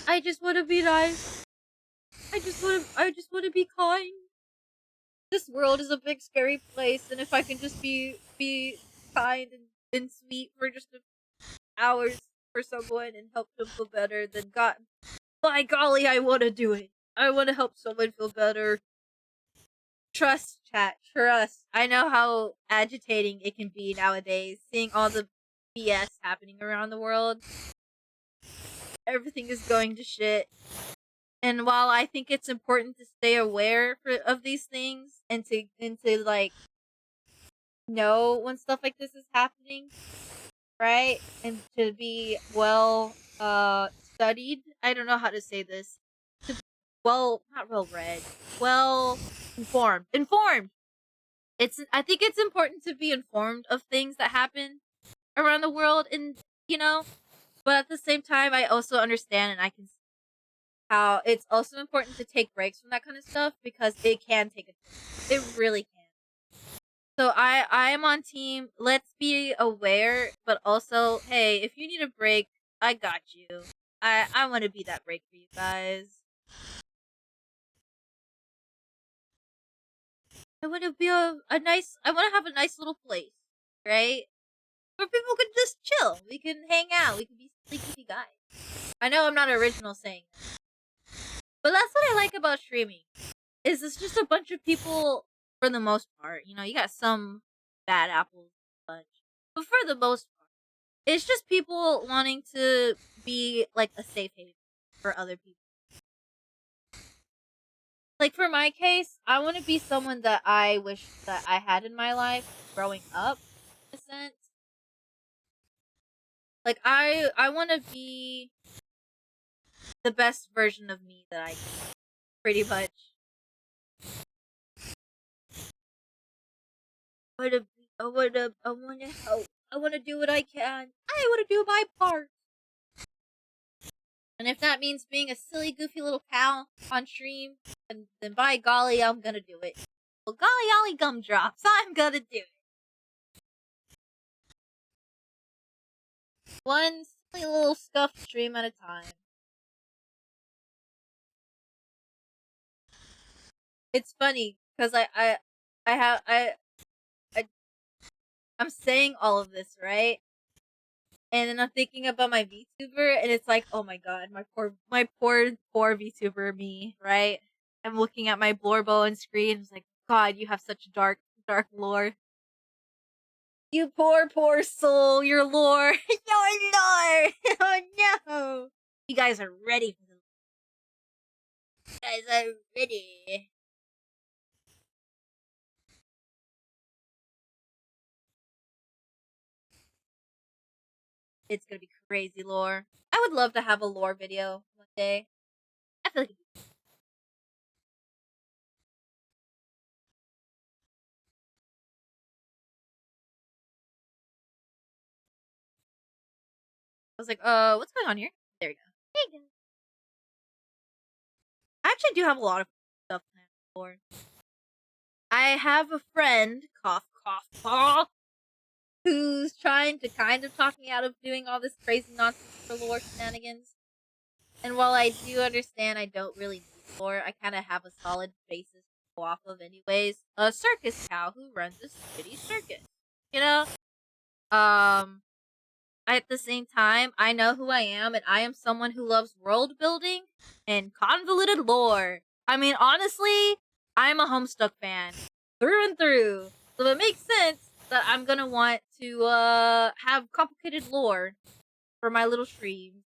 I just want to be nice. I just want to be kind. This world is a big scary place, and if I can just be kind and sweet for just hours for someone and help them feel better, then God, by golly, I want to do it. I want to help someone feel better. Trust, chat, trust. I know how agitating it can be nowadays, seeing all the BS happening around the world. Everything is going to shit. And while I think it's important to stay aware of these things and to like know when stuff like this is happening, right? And to be well studied. I don't know how to say this. Well, not well read. Well informed. Informed. I think it's important to be informed of things that happen around the world, and but at the same time I also understand, and I can see how it's also important to take breaks from that kind of stuff because it can take it really can. So I am on team. Let's be aware, but also, hey, if you need a break, I got you. I want to be that break for you guys. I want to be a nice. I want to have a nice little place, right? Where people can just chill. We can hang out. We can be sleepy guys. I know I'm not original saying that, but that's what I like about streaming. Is it's just a bunch of people for the most part. You got some bad apples, but for the most part, it's just people wanting to be like a safe haven for other people. Like for my case, I want to be someone that I wish that I had in my life growing up, in a sense. Like I want to be the best version of me that I can, pretty much. I want to help. I want to do what I can. I want to do my part. And if that means being a silly, goofy little pal on stream, then by golly, I'm gonna do it. Well, golly ollie gumdrops, I'm gonna do it. One silly little scuffed stream at a time. It's funny because I'm saying all of this, right? And then I'm thinking about my VTuber, and it's like, oh my god, my poor VTuber me, right? I'm looking at my Blorbo on screen. It's like, God, you have such dark lore. You poor soul, your lore, your lore. Oh no, you guys are ready for this. You guys are ready. It's gonna be crazy lore. I would love to have a lore video one day. I feel like I was like, what's going on here? There we go. There you go. I actually do have a lot of stuff planned for. I have a friend, cough, who's trying to kind of talk me out of doing all this crazy nonsense for lore shenanigans. And while I do understand I don't really need lore, I kind of have a solid basis to go off of anyways. A circus cow who runs a shitty circus. You know? At the same time, I know who I am, and I am someone who loves world building and convoluted lore. I mean, honestly, I'm a Homestuck fan. through and through. So it makes sense that I'm gonna want to have complicated lore for my little streams.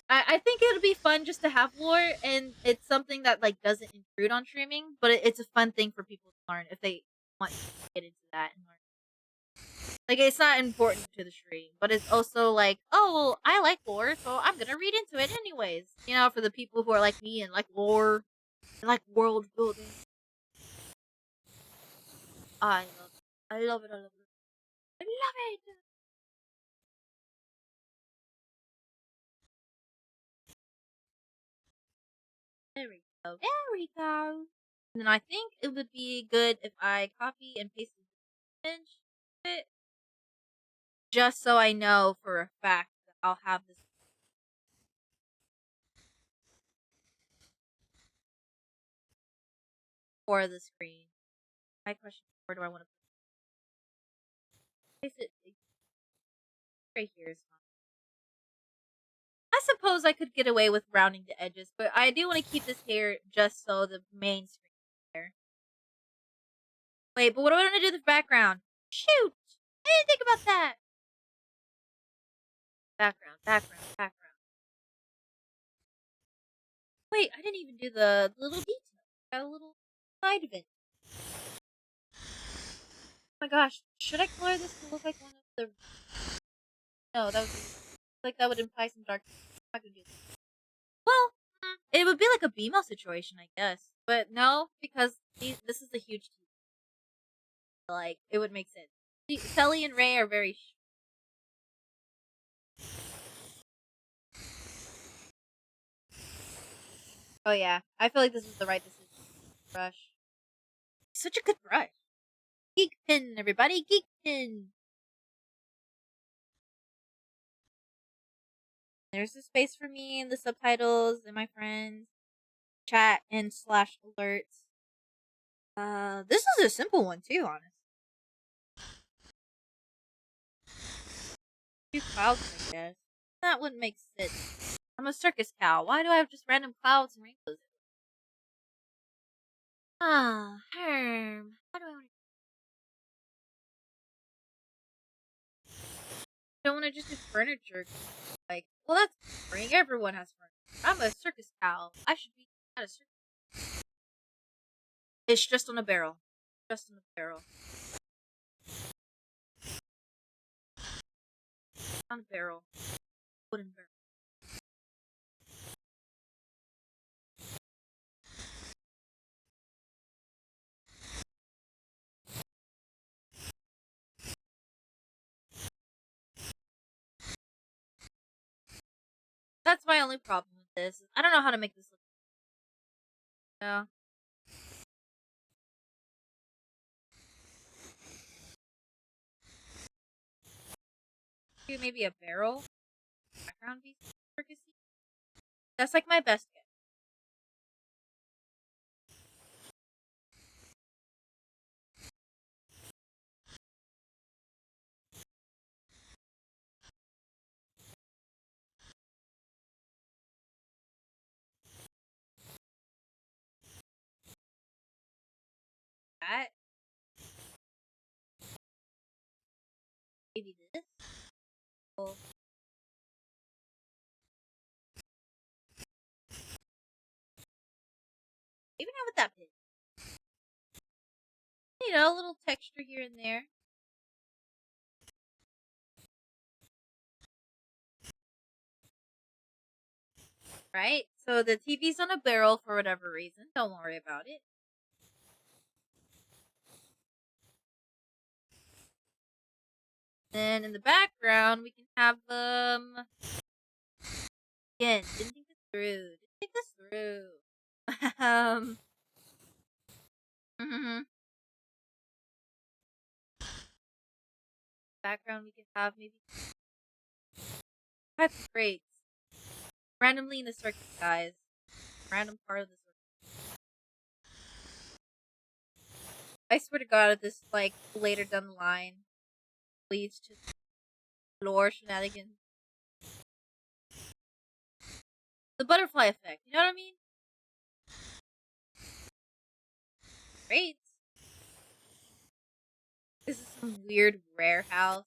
I think it'll be fun just to have lore, and it's something that like doesn't intrude on streaming, but it's a fun thing for people to learn if they want to get into that and learn. Like it's not important to the stream, but it's also like, oh, well, I like lore, so I'm gonna read into it anyways. You know, for the people who are like me and like lore and like world building. I love it. I love it. I love it. I love it. There we go. There we go. And then I think it would be good if I copy and paste the image of it, just so I know for a fact that I'll have this for the screen. My question is, where do I want to place it? Right here is fine. I suppose I could get away with rounding the edges, but I do want to keep this here just so the main screen is there. Wait, but what do I want to do with the background? Shoot! I didn't think about that! Background, background, background. Wait, I didn't even do the little detail. Got a little side of it. Oh my gosh, should I color this to look like one of the... No, that was... like that would imply some dark... I'm not gonna do this. Well, it would be like a BMO situation, I guess. But no, because this is a huge TV. Like, it would make sense. Sally and Ray are very... Oh yeah, I feel like this is the right decision. Brush. Such a good brush. Geek pin, everybody, geek pin. There's the space for me and the subtitles and my friends. Chat and slash alerts. This is a simple one too, honestly. Two clouds, I guess. That wouldn't make sense. I'm a circus cow. Why do I have just random clouds and rainbows? Ah, Herm. How do I want to... I don't want to just do furniture. Like, well, that's boring. Everyone has furniture. I'm a circus cow. I should be at a circus. It's just on a barrel. Just on a barrel. On a barrel. Wooden barrel. That's my only problem with this. I don't know how to make this look. No. Do maybe a barrel? Background piece? Circusy? That's like my best guess. That. Maybe this. Oh. Maybe not with that pin. You know, a little texture here and there. Right? So the TV's on a barrel for whatever reason. Don't worry about it. Then in the background, we can have again, didn't think this through. Didn't think this through. Background, we can have maybe types of grades. Randomly in the circuit, guys. Random part of the circuit. I swear to God, if this, like, later down the line leads to lore shenanigans. The butterfly effect, you know what I mean? Great. Some weird rare house.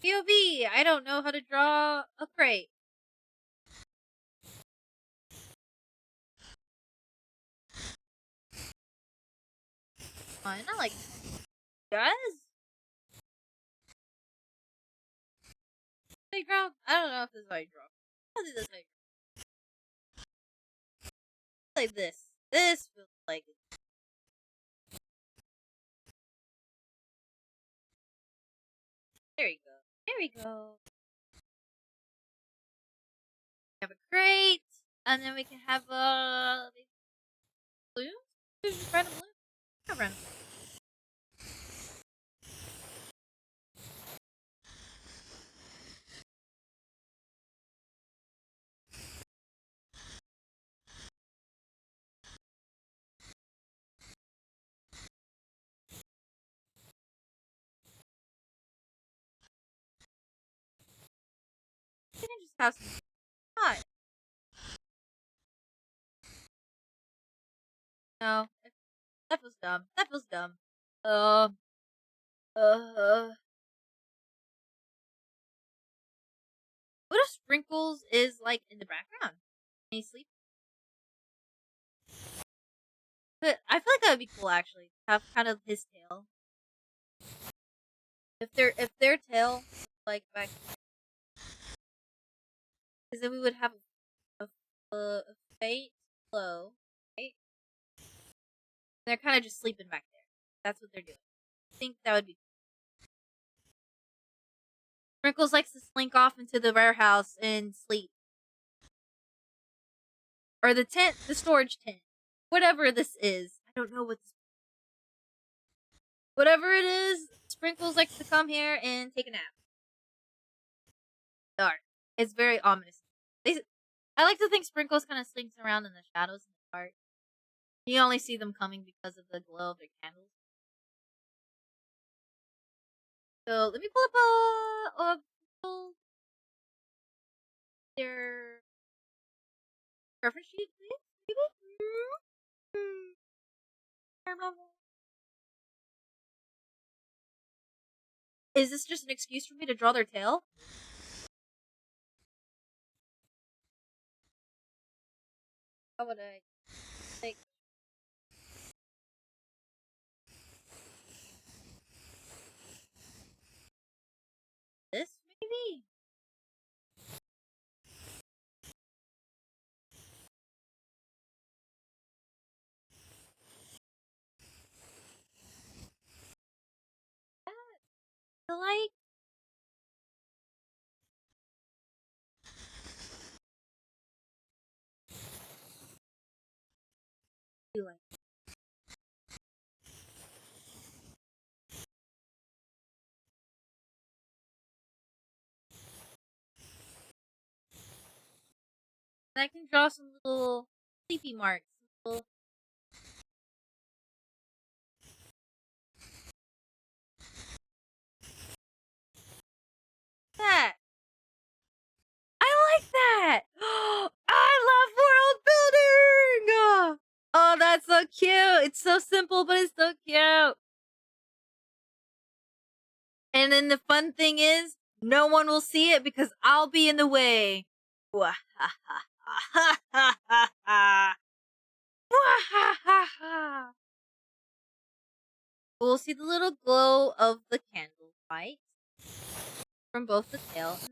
POV, I don't know how to draw a crate. Fine, I like guys. Playground. I don't know if this is how you draw. I'll do this way. Like this. This feels like it. There you go. There we go. We have a crate, and then we can have balloons. Just random balloons. Not random. We can just have some fun. No, that feels dumb. That feels dumb. Uh, what if Sprinkles is like in the background? And he's sleeping. But I feel like that would be cool actually. Have kind of his tail. If their tail like back, because then we would have a fate flow, right? They're kind of just sleeping back there. That's what they're doing. I think that would be. Sprinkles likes to slink off into the warehouse and sleep, or the tent, the storage tent, whatever this is. I don't know what this. Whatever it is, Sprinkles likes to come here and take a nap. Dark. It's very ominous. I like to think Sprinkles kind of slinks around in the shadows in the dark. You only see them coming because of the glow of their candles. So let me pull up their reference sheet, please. Is this just an excuse for me to draw their tail? How would I like this? Maybe. I like. Do like. And I can draw some little sleepy marks. Little that. I like that. I love world building. Oh, that's so cute. It's so simple, but it's so cute. And then the fun thing is, no one will see it because I'll be in the way. We'll see the little glow of the candle light from both the tail, and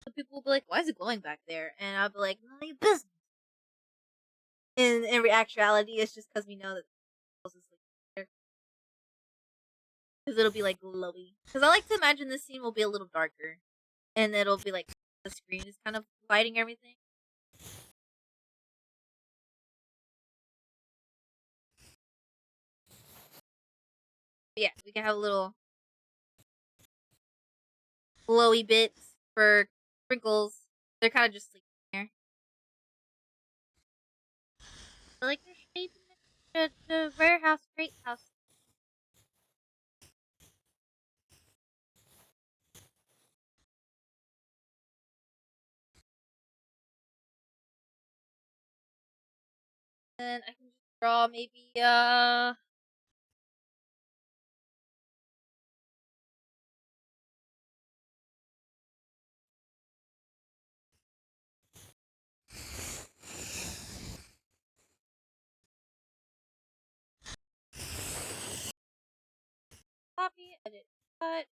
the people will be like, "Why is it glowing back there?" And I'll be like, "None of your business." In actuality, it's just because we know that because it'll be like glowy. Because I like to imagine this scene will be a little darker, and it'll be like the screen is kind of lighting everything. But yeah, we can have a little glowy bits for Sprinkles. They're kind of just sleeping there. like your shape in the warehouse, great house. Then I can just draw maybe copy, edit, cut,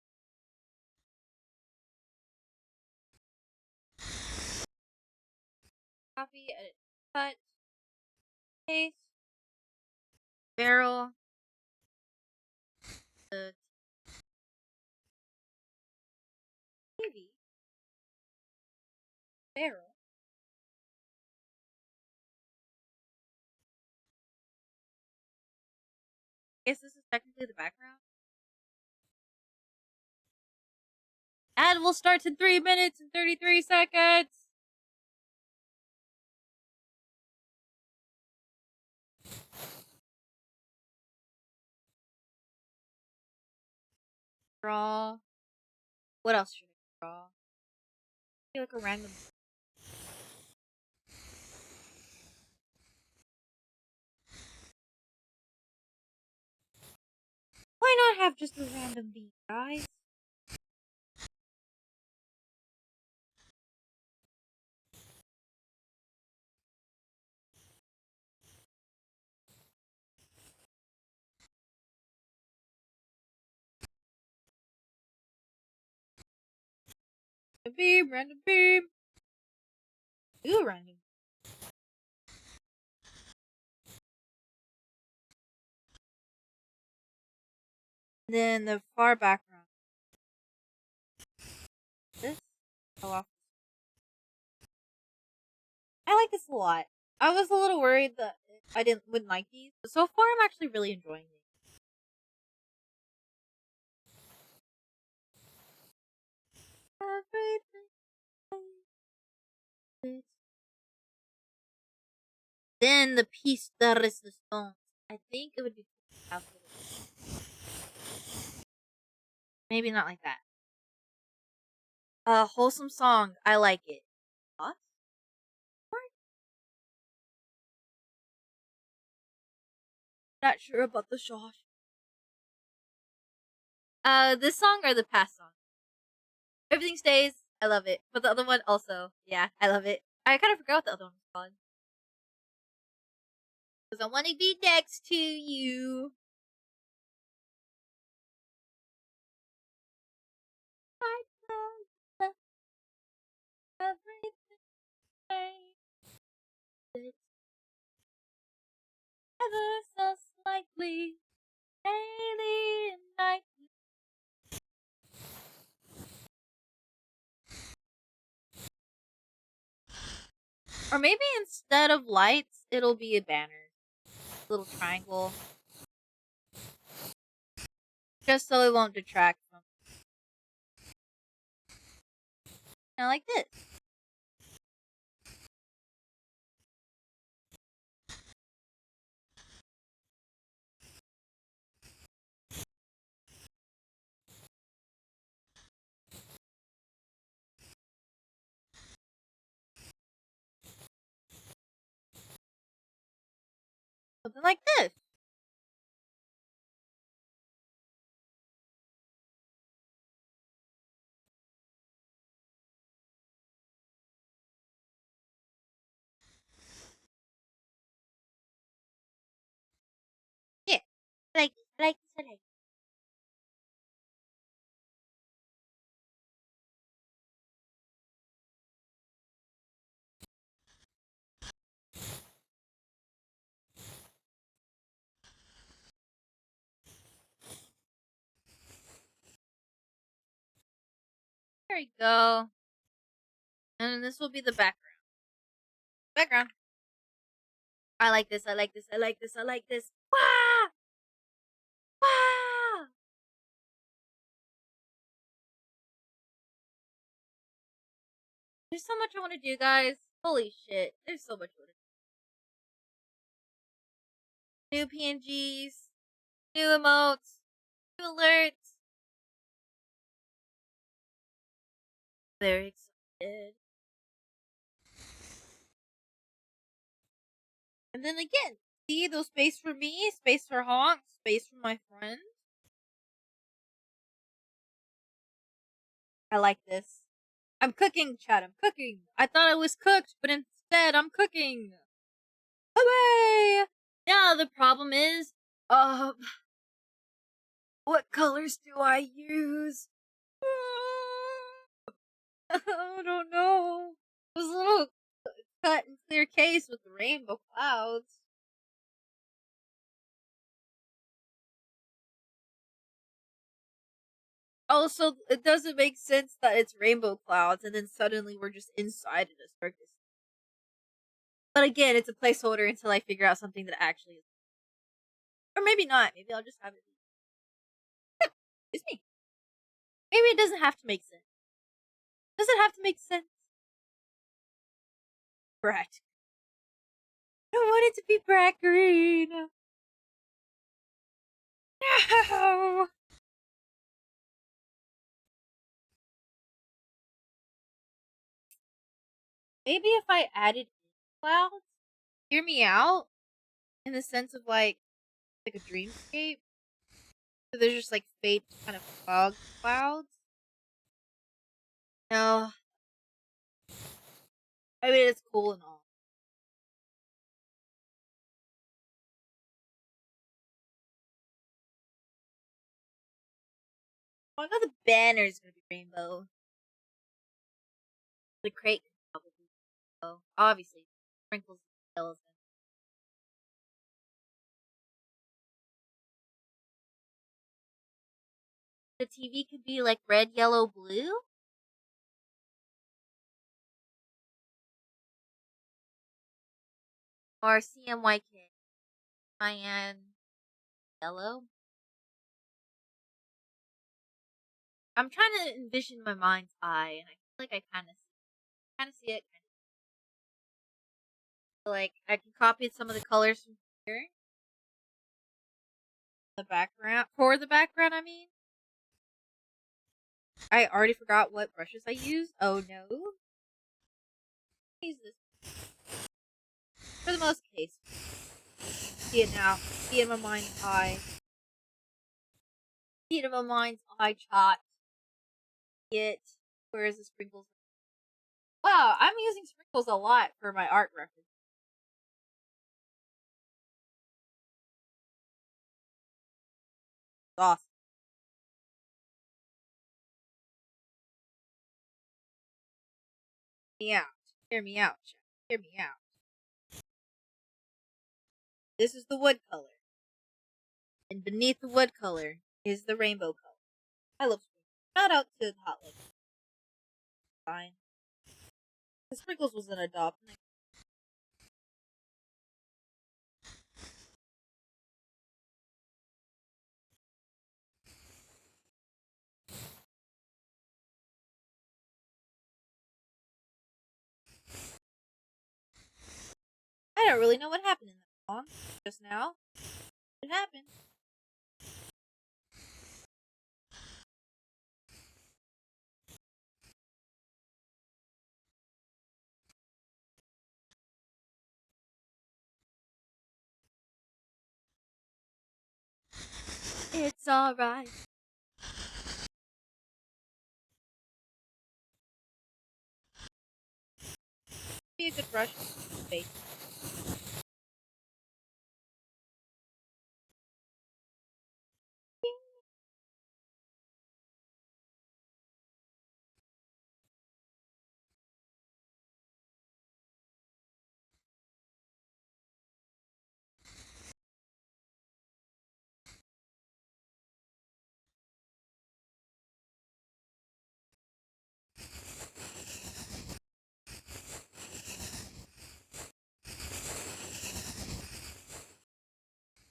copy, edit, cut, paste, barrel, the TV, barrel. Guess this is technically the background. Ad will start in 3 minutes and 33 seconds. Draw. What else should I draw? Maybe like a random. Why not have just a random beat, guys? A beam, random beam. Ooh, random. And then the far background. This. Oh, off. I like this a lot. I was a little worried that I wouldn't like these, but so far I'm actually really enjoying these. Then the piece de resistance. I think it would be cool to have maybe not like that. A wholesome song. I like it. Thoughts? Not sure about the sauce. This song or the past song? Everything stays. I love it. But the other one also. Yeah, I love it. I kind of forgot what the other one was called. Because I want to be next to you. I love everything. Ever so slightly. Daily and nightly. Or maybe instead of lights, it'll be a banner. Little triangle. Just so it won't detract from. Like this. Something like this. Yeah. I like this, I like. There we go. And this will be the background. Background. I like this, I like this, I like this, I like this. Wah! Wah! There's so much I want to do, guys. Holy shit. There's so much I want to do. New PNGs, new emotes, new alerts. Very excited. And then again, see those space for me, space for Honk, space for my friends. I like this. I'm cooking, chat. I'm cooking. I thought I was cooked, but instead I'm cooking. Hooray! Now the problem is, what colors do I use? I don't know. It was a little cut and clear case with the rainbow clouds. Also, it doesn't make sense that it's rainbow clouds and then suddenly we're just inside of a circus. But again, it's a placeholder until I figure out something that actually is. Or maybe not. Maybe I'll just have it. It's me. Maybe it doesn't have to make sense. Does it have to make sense? Bright. I don't want it to be bright green. No. Maybe if I added clouds, hear me out, in the sense of like a dreamscape. So there's just like fake kind of fog clouds. No, I mean it's cool and all. Oh, I know the banner is gonna be rainbow. The crate can probably be rainbow. Obviously, sprinkles and yellows. The TV could be like red, yellow, blue. Or CMYK. Cyan, yellow. I'm trying to envision my mind's eye, and I feel like I kind of see it. Like I can copy some of the colors from here. The background for the background. I mean, I already forgot what brushes I used. Oh no, use this for the most case. See it now. See it in my mind's eye. See it in my mind's eye. Chat. See it. Where is the sprinkles? Wow, I'm using sprinkles a lot for my art reference. Awesome. Hear me out. Hear me out, chat. Hear me out. This is the wood color. And beneath the wood color is the rainbow color. I love sprinkles. Shout out to the Hot Lake. Fine. The sprinkles was an adopt. I don't really know what happened in that song just now. It happened. It's alright. Be a good brush. Face.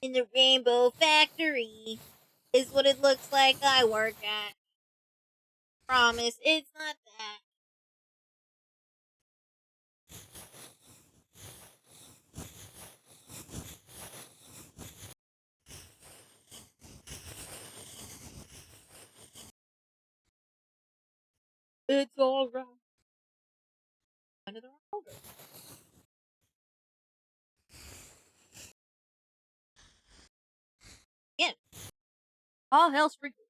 In the Rainbow Factory is what it looks like I work at. Promise it's not that. It's alright. Another older. Again. All hell sprinkles.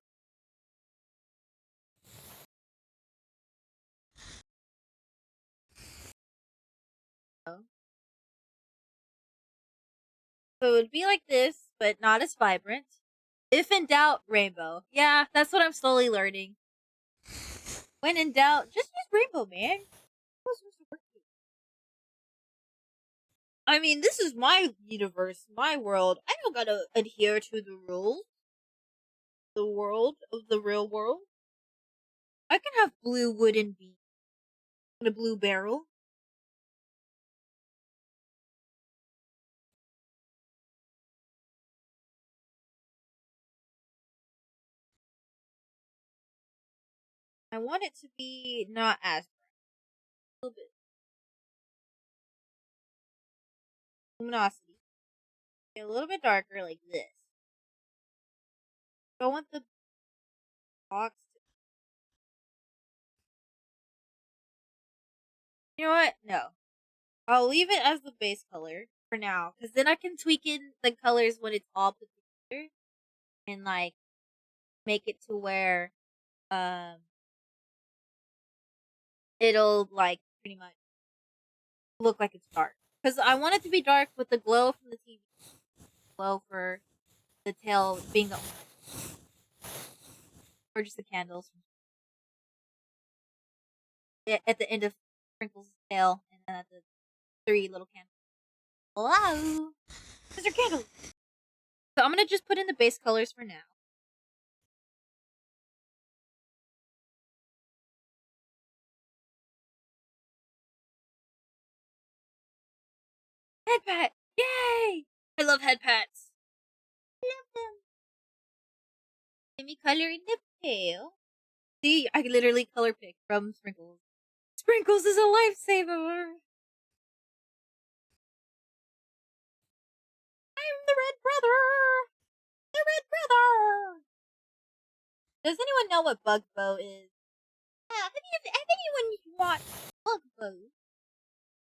So it would be like this, but not as vibrant. If in doubt, rainbow. Yeah, that's what I'm slowly learning. When in doubt, just use rainbow, man. I mean, this is my universe, my world. I don't gotta adhere to the rules. The world of the real world. I can have blue wooden beams and a blue barrel. I want it to be not as bright. A little bit luminosity. A little bit darker like this. Don't want the box to... You know what? No. I'll leave it as the base color for now, because then I can tweak in the colors when it's all put together and like make it to where um it'll like pretty much look like it's dark. Because I want it to be dark with the glow from the TV, glow for the tail being the or just the candles at the end of Sprinkle's tail, and then at the 3 little candles. Hello, these are candles. So I'm gonna just put in the base colors for now. Head pat! Yay! I love head pats. Love them. Let me color in the tail. See, I literally color pick from Sprinkles. Sprinkles is a lifesaver. I'm the red brother. The red brother. Does anyone know what Bug Bow is? Have anyone watched Bug Bow?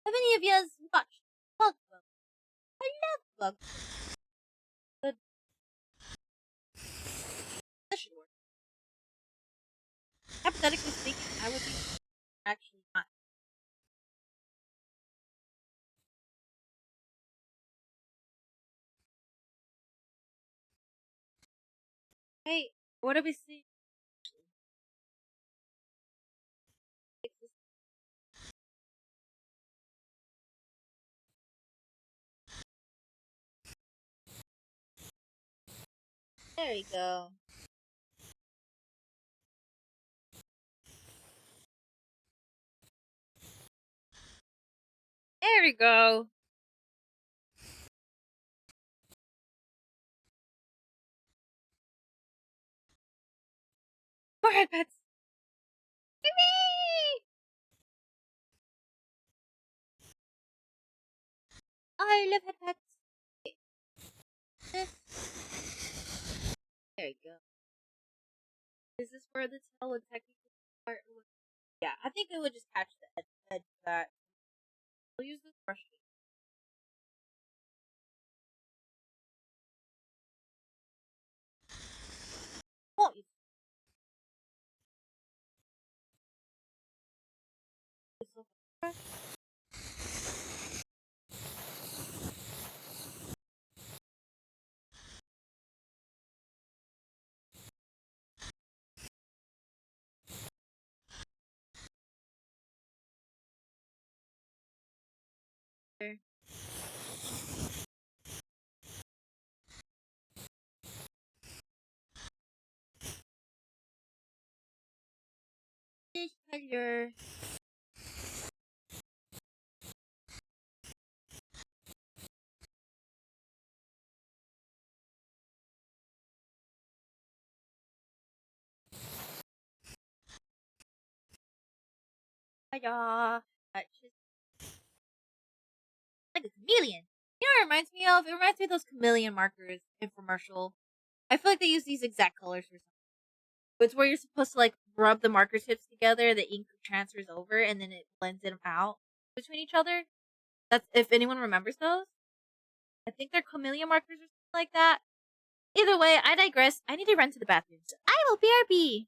Have any of you watched Bug Bow? I love Bug Bow. This should work. Hypothetically speaking, I would be actually not. Hey, what do we see? There we go. There we go. More head pets. Yippee! I love head pets. There you go. Is this where the tail would technically start? Yeah, I think it would just catch the edge of that. We'll use this brush. Won't use this little brush. This color. Hiya. Just like a chameleon. You know what it reminds me of? It reminds me of those chameleon markers infomercial. I feel like they use these exact colors for something. But it's where you're supposed to like rub the marker tips together, the ink transfers over, and then it blends them out between each other. That's if anyone remembers those. I think they're camellia markers or something like that. Either way, I digress. I need to run to the bathroom, so I will BRB.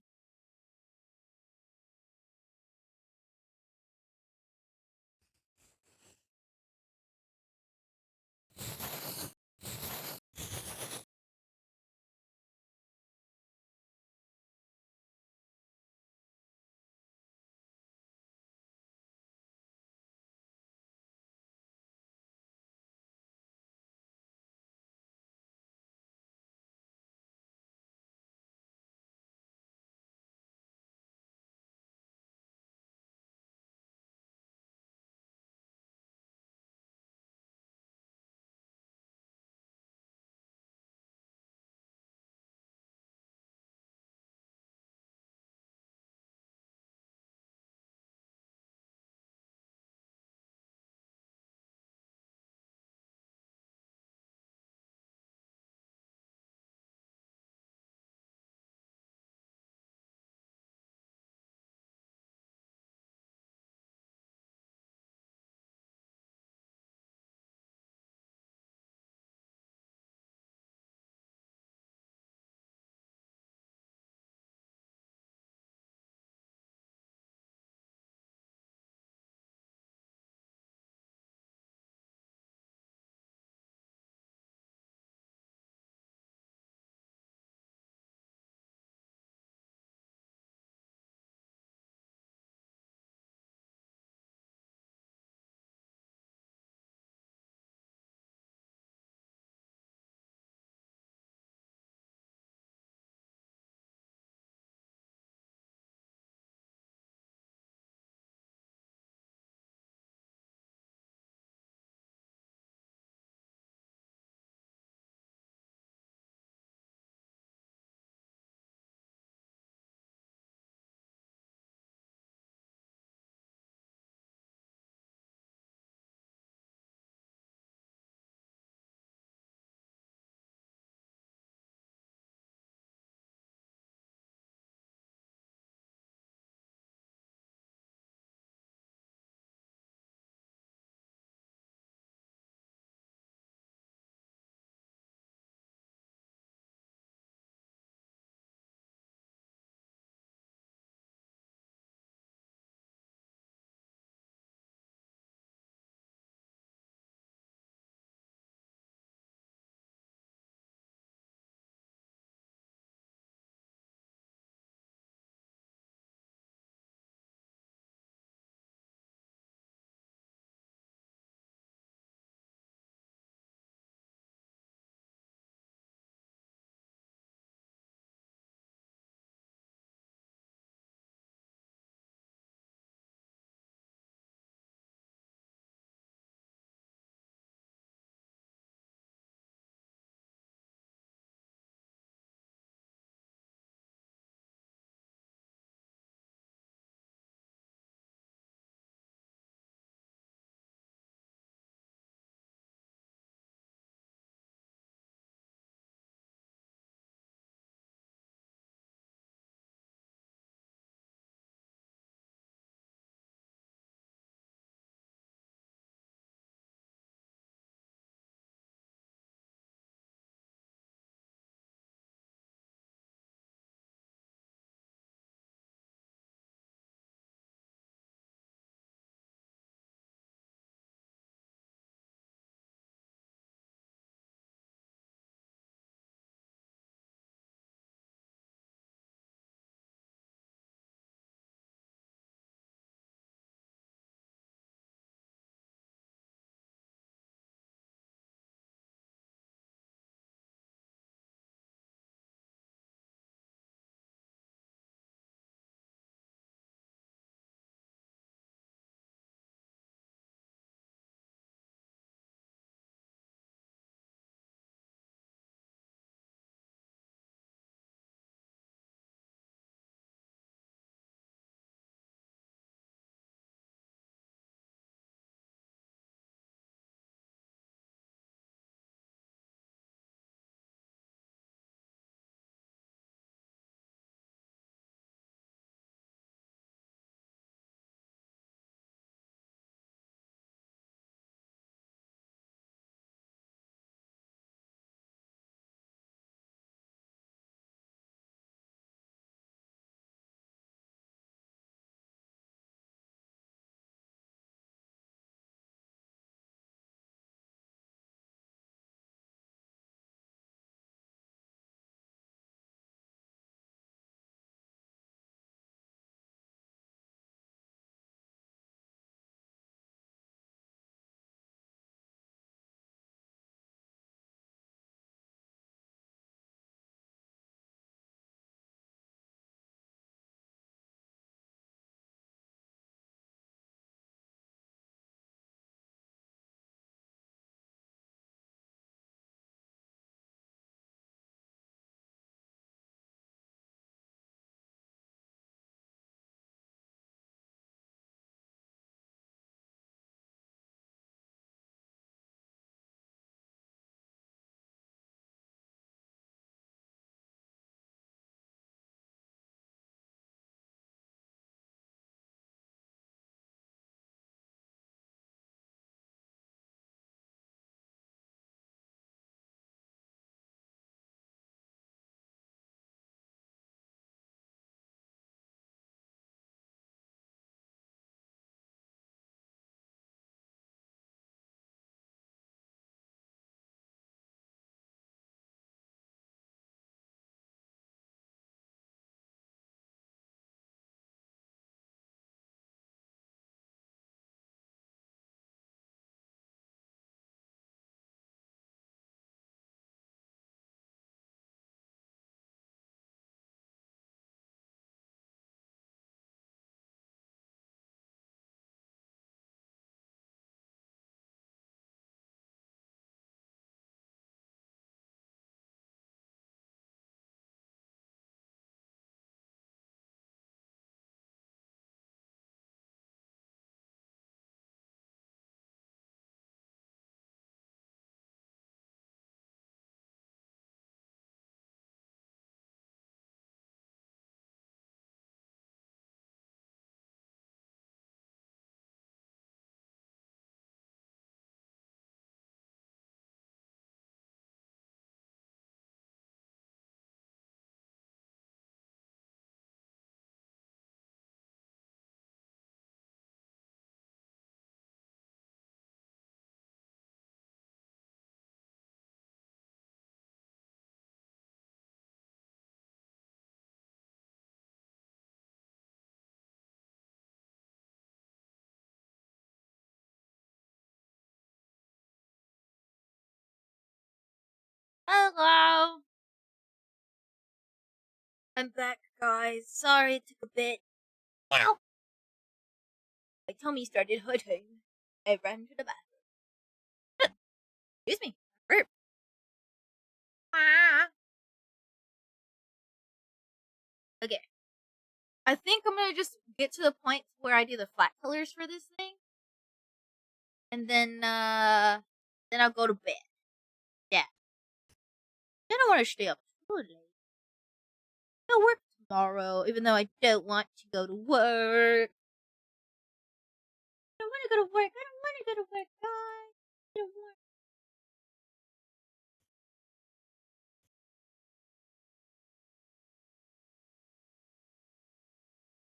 I'm back, guys. Sorry it took a bit. Ow! My tummy started hurting. I ran to the bathroom. Excuse me. Burp. Ah. Okay. I think I'm gonna just get to the point where I do the flat colors for this thing. And then I'll go to bed. Yeah. I don't want to stay up too late. I'll work tomorrow, even though I don't want to go to work. I don't want to go to work. I don't want to go to work, guys. I don't want.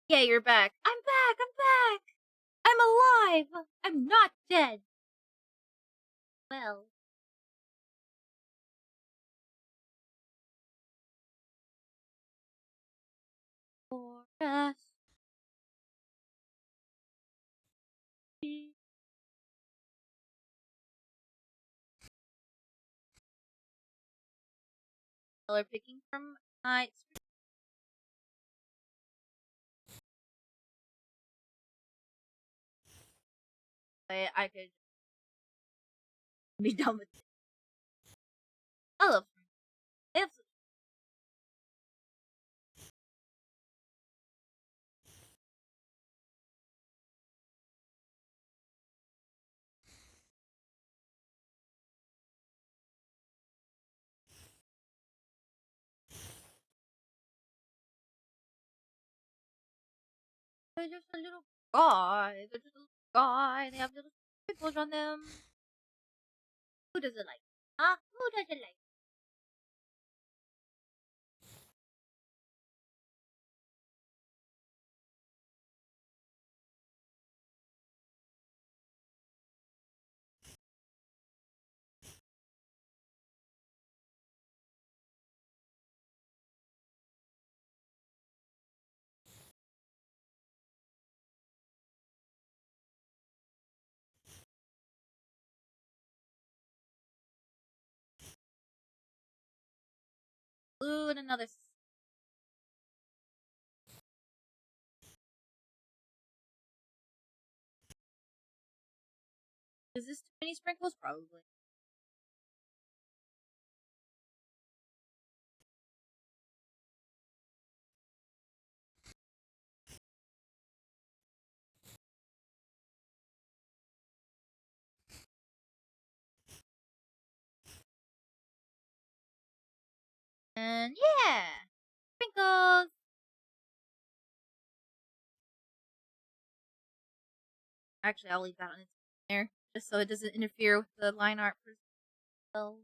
Yeah, you're back. I'm back. I'm back. I'm alive. I'm not dead. Well. For us. Color picking from my. I could be done with it. I love them. Absolutely. They're just a little guy. They're just a little guy. They have little sprinkles on them. Who does it like? Huh? Who does it like? Blue and another. Is this too many sprinkles? Probably. And yeah, sprinkles. Actually, I'll leave that on its there just so it doesn't interfere with the line art for spells.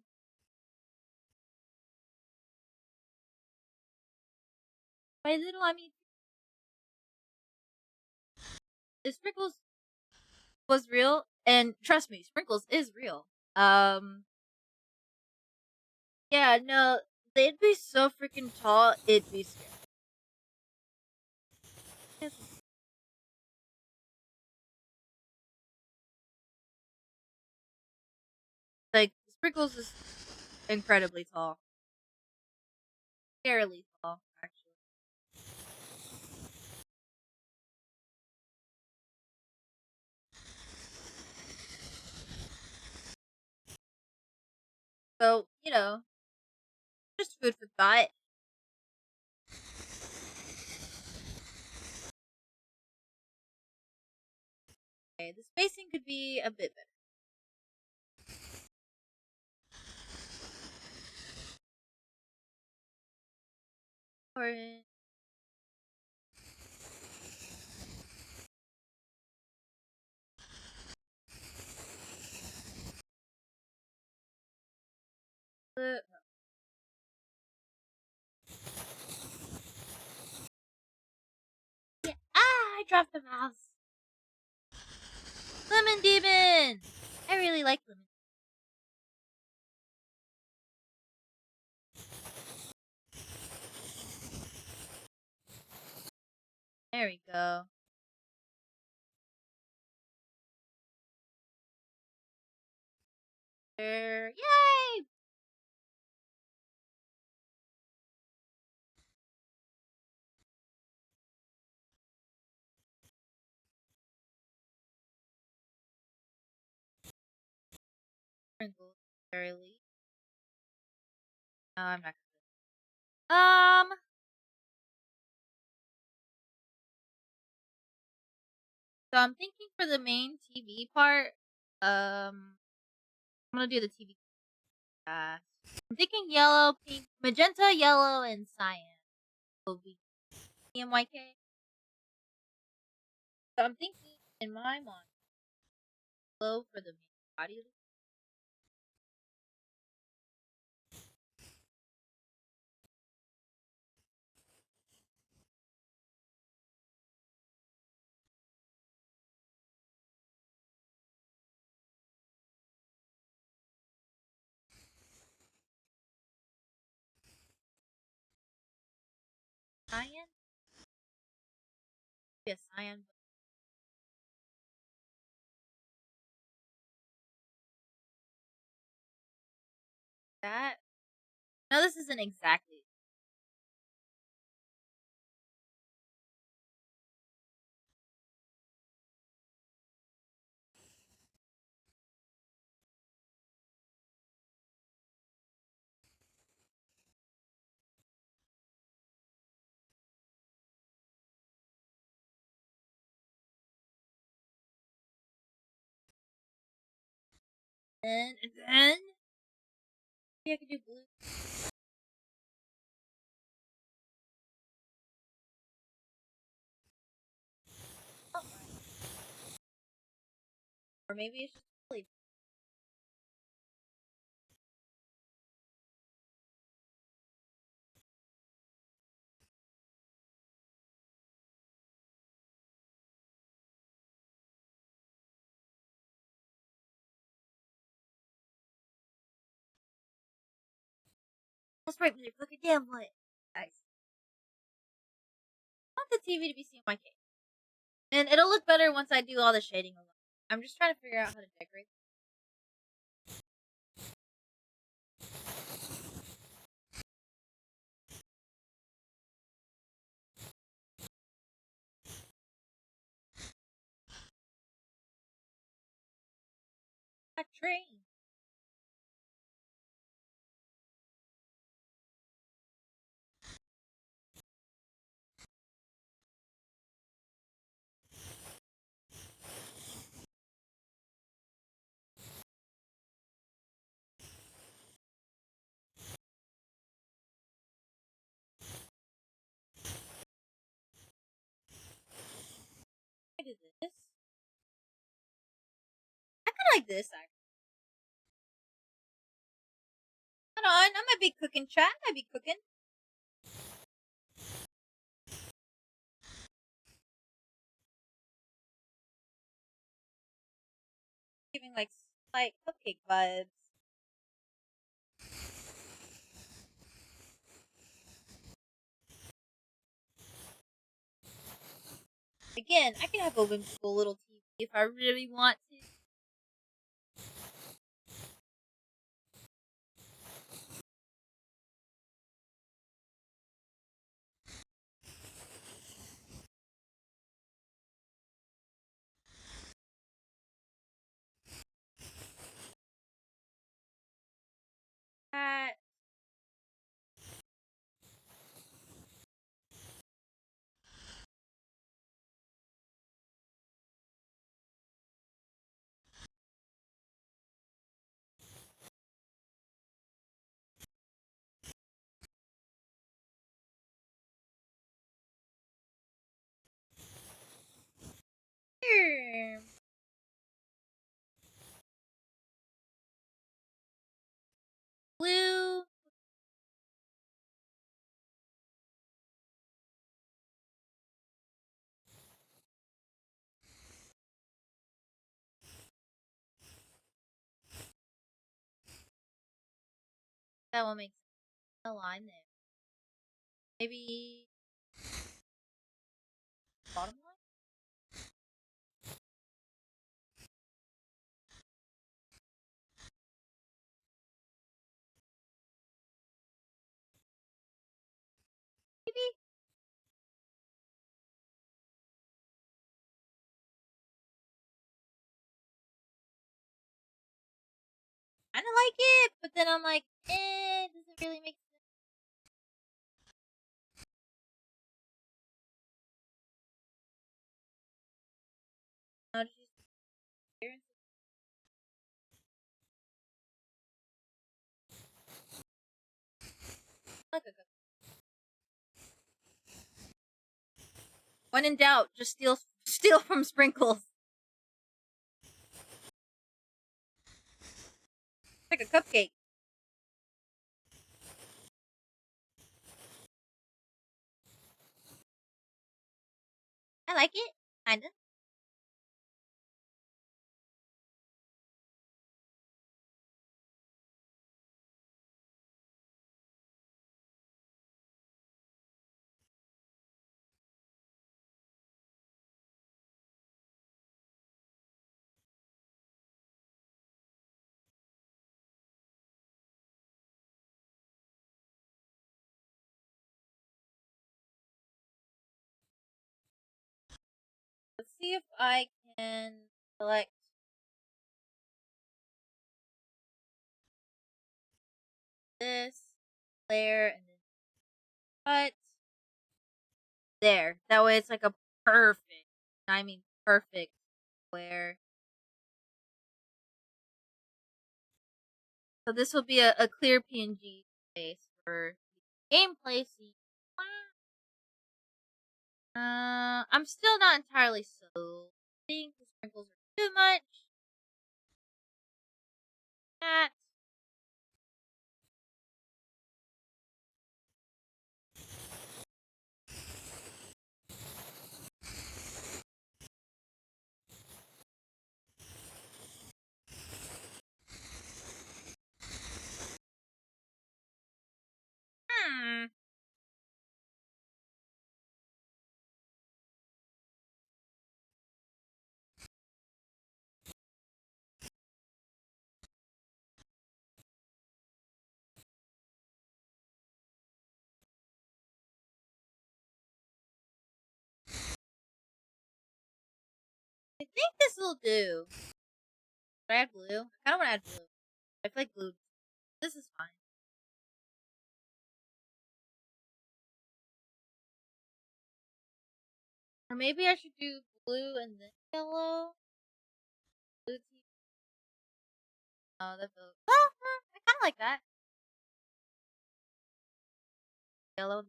By little, I mean the sprinkles was real, and trust me, sprinkles is real. Yeah, no, they'd be so freaking tall, it'd be scary. Like sprinkles is incredibly tall, scarily tall, actually. So just food for thought. Okay, the spacing could be a bit better. Or the yeah, I dropped the mouse. Lemon Demon! I really like lemon. There we go. There. Yay! Sprinkles fairly. No, I'm not gonna. So I'm thinking for the main TV part, I'm gonna do the TV. I'm thinking yellow, pink, magenta, yellow, and cyan will be CMYK. So I'm thinking in my mind, yellow for the main body. Cyan? Yes, cyan. That? No, this isn't exactly. And then maybe I could do blue. Oh, or maybe it's just really. Let's break music. Look at damn what. Nice. I want the TV to be CMYK. And it'll look better once I do all the shading alone. I'm just trying to figure out how to decorate. A train. I do this. I kind of like this actually. Hold on, I might be cooking, chat. I might be cooking. Giving like slight cupcake vibes. Again, I can have a whimsical little TV if I really want to. Uh, here. Blue. That will make sense. A line there. Maybe bottom line? Maybe? kind of like it, but then I'm like, does it really make sense? No, just experience like a when in doubt, just steal from Sprinkles. Like a cupcake. I like it, kinda. Let's see if I can select this layer and then cut. There. That way it's like a perfect, I mean perfect square. So this will be a clear PNG space for gameplay scene. I'm still not entirely sold. I think the sprinkles are too much. That. Hmm. I think this will do. Should I add blue? I kind of want to add blue. I feel like blue. This is fine. Or maybe I should do blue and then yellow. Blue tea. Oh, that's blue. Well, I kind of like that. Yellow.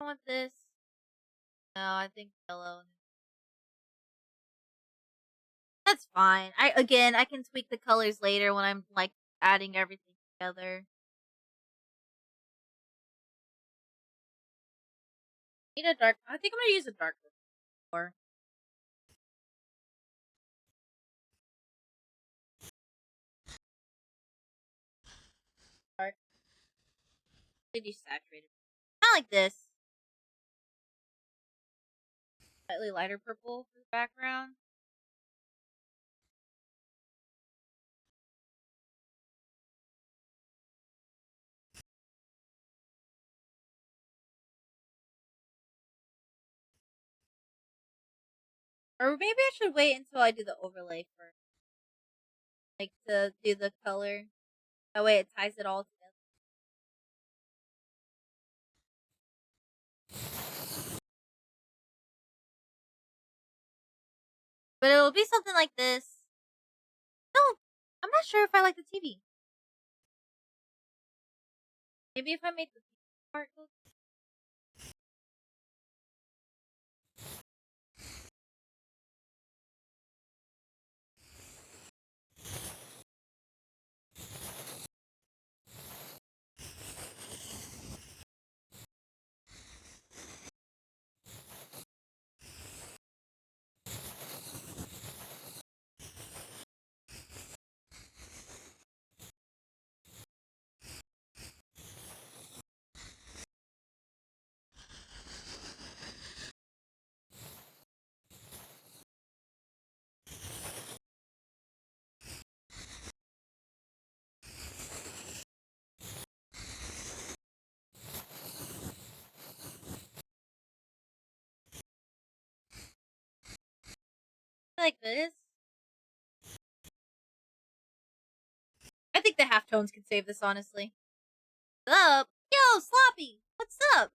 I want this. No, I think yellow. That's fine. I can tweak the colors later when I'm like adding everything together. Need a dark. I think I'm gonna use a dark color. Dark. Maybe saturated. I like this. Slightly lighter purple for the background. Or maybe I should wait until I do the overlay first. Like to do the color. That way it ties it all together. But it'll be something like this. No, I'm not sure if I like the TV. Maybe if I make the part go like this. I think the halftones can save this, honestly. What's up? Yo, Sloppy! What's up?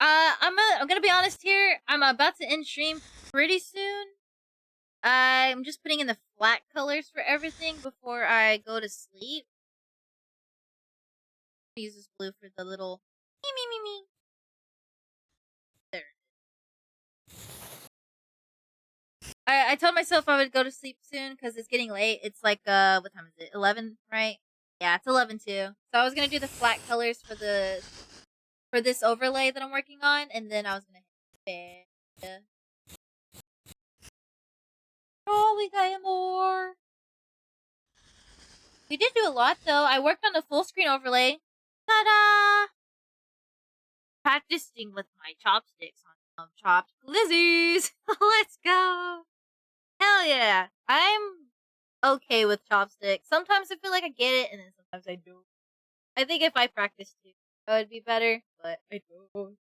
I'm gonna be honest here. I'm about to end stream pretty soon. I'm just putting in the flat colors for everything before I go to sleep. Use this blue for the little me. There. I told myself I would go to sleep soon because it's getting late. It's like what time is it? 11, right? Yeah, it's 11 too. So I was gonna do the flat colors for this overlay that I'm working on, and then I was gonna hit bed. Oh, we got more. We did do a lot though. I worked on a full screen overlay. Ta-da! Practicing with my chopsticks on some chopped glizzies. Let's go. Hell yeah. I'm okay with chopsticks. Sometimes I feel like I get it, and then sometimes I don't. I think if I practiced too, that would be better, but I don't.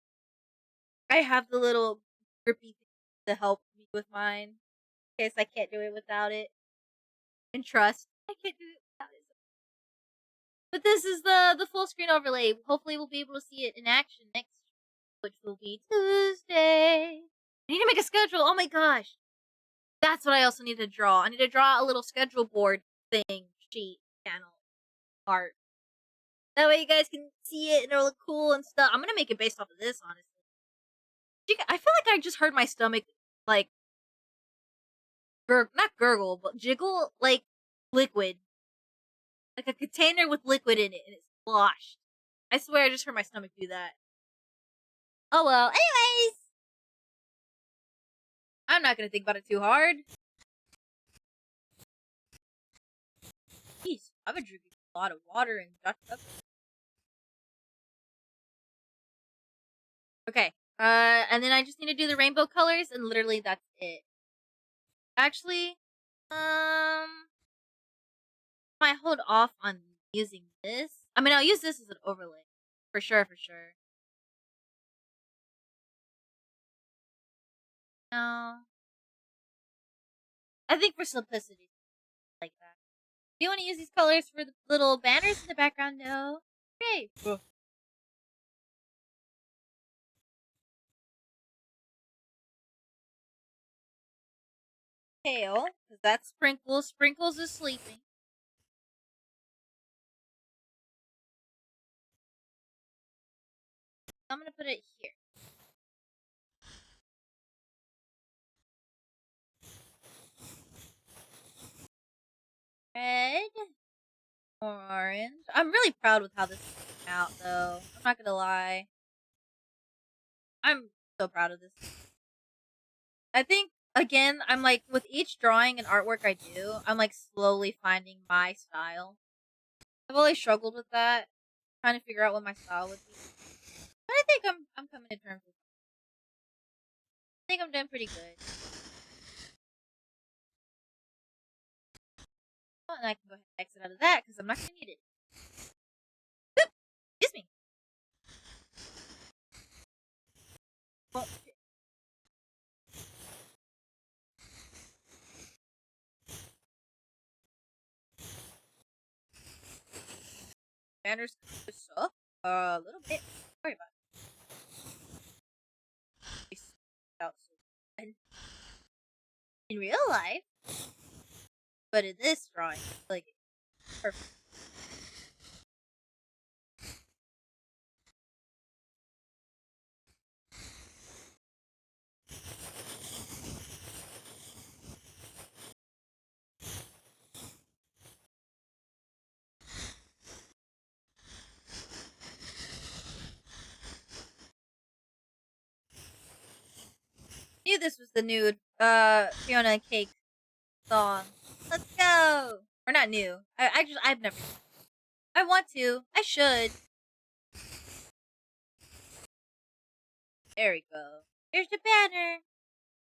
I have the little grippy thing to help me with mine, in case I can't do it without it. And trust, I can't do it without it. But this is the full screen overlay. Hopefully we'll be able to see it in action next, which will be Tuesday. I need to make a schedule. Oh my gosh. That's what I also need to draw. I need to draw a little schedule board thing, sheet, panel, art. That way you guys can see it and it'll look cool and stuff. I'm gonna make it based off of this, honestly. I feel like I just heard my stomach, like, not gurgle, but jiggle, like, liquid. Like a container with liquid in it, and it's sloshed. I swear I just heard my stomach do that. Oh well, anyways! I'm not gonna think about it too hard. Jeez, I've been drinking a lot of water and Dr. Pepper. Okay, and then I just need to do the rainbow colors, and literally that's it. Actually, might hold off on using this. I mean, I'll use this as an overlay. For sure, for sure. No. I think for simplicity, like that. Do you want to use these colors for the little banners in the background? No. Okay. Tail, because that's Sprinkles. Sprinkles is sleeping. I'm gonna put it here. Red, orange. I'm really proud with how this came out, though. I'm not gonna lie. I'm so proud of this. I think, again, I'm like, with each drawing and artwork I do, I'm like slowly finding my style. I've always struggled with that, trying to figure out what my style would be. But I think I'm coming to terms with it. I think I'm doing pretty good. Oh, and I can go ahead and exit out of that because I'm not gonna need it. Oop! Excuse me. Well, banners suck a little bit. Sorry about it. Out so in real life, but in this drawing, like perfect. Knew this was the new Fiona and Cake song. Let's go. Or not new. I've never. I want to. I should. There we go. Here's the banner.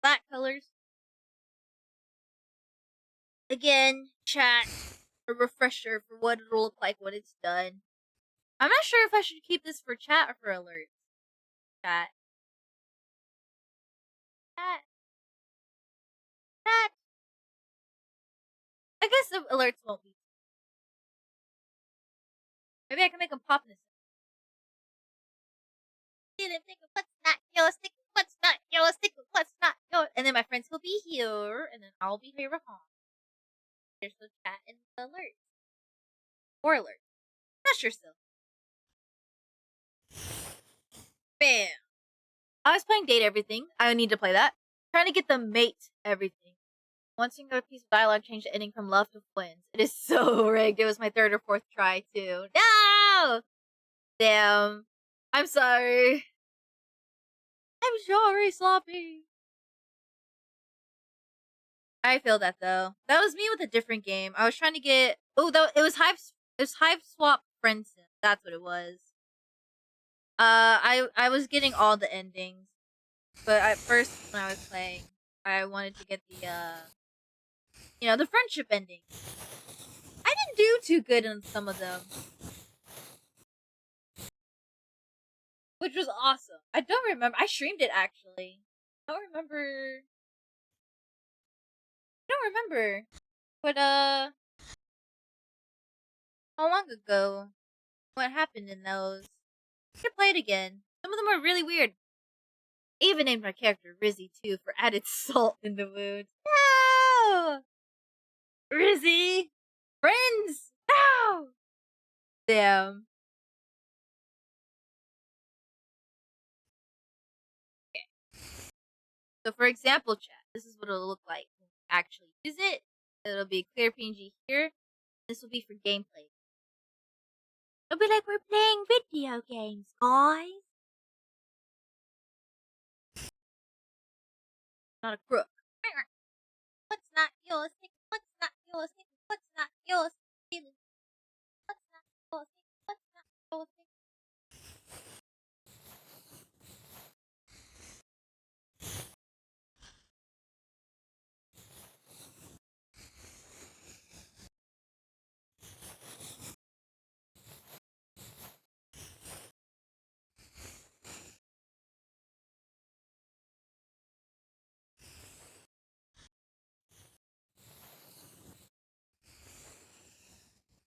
Black colors. Again, chat. A refresher for what it'll look like when it's done. I'm not sure if I should keep this for chat or for alerts. Chat. I guess the alerts won't be. Maybe I can make them pop in a second. Didn't think of what's not yours, think of what's not yours, think of what's not yours. And then my friends will be here, and then I'll be here with home. There's the chat and the alerts. Or alerts. Not sure still. Bam. I was playing Date Everything. I need to play that. Trying to get the mate everything. One single piece of dialogue changed the ending from love to twins. It is so rigged. It was my third or fourth try, too. No! Damn. I'm sorry. I'm sorry, Sloppy. I feel that, though. That was me with a different game. I was trying to get... Oh, it was Hive Swap Friend Sim. That's what it was. I was getting all the endings. But at first, when I was playing, I wanted to get the, the friendship ending. I didn't do too good in some of them. Which was awesome. I don't remember. I streamed it, actually. I don't remember. But, how long ago? What happened in those? I should play it again. Some of them are really weird. I even named my character Rizzy, too, for added salt in the wound. No! Rizzy! Friends! No! Damn. So for example, chat, this is what it'll look like when we actually use it. It'll be clear PNG here. This will be for gameplay. It'll be like we're playing video games, guys. Not a crook. What's not yours? What's not yours? What's not yours? What's not yours? What's not yours?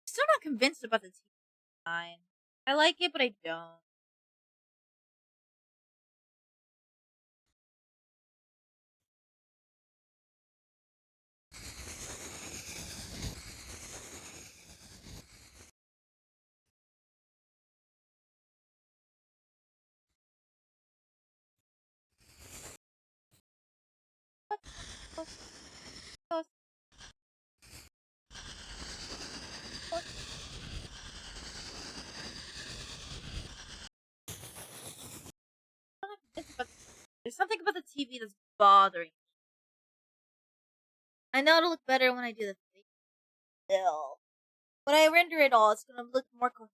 Still not convinced about the TV design. I like it, but I don't. There's something about the TV that's bothering me. I know it'll look better when I do the still. When I render it all, it's gonna look more cool.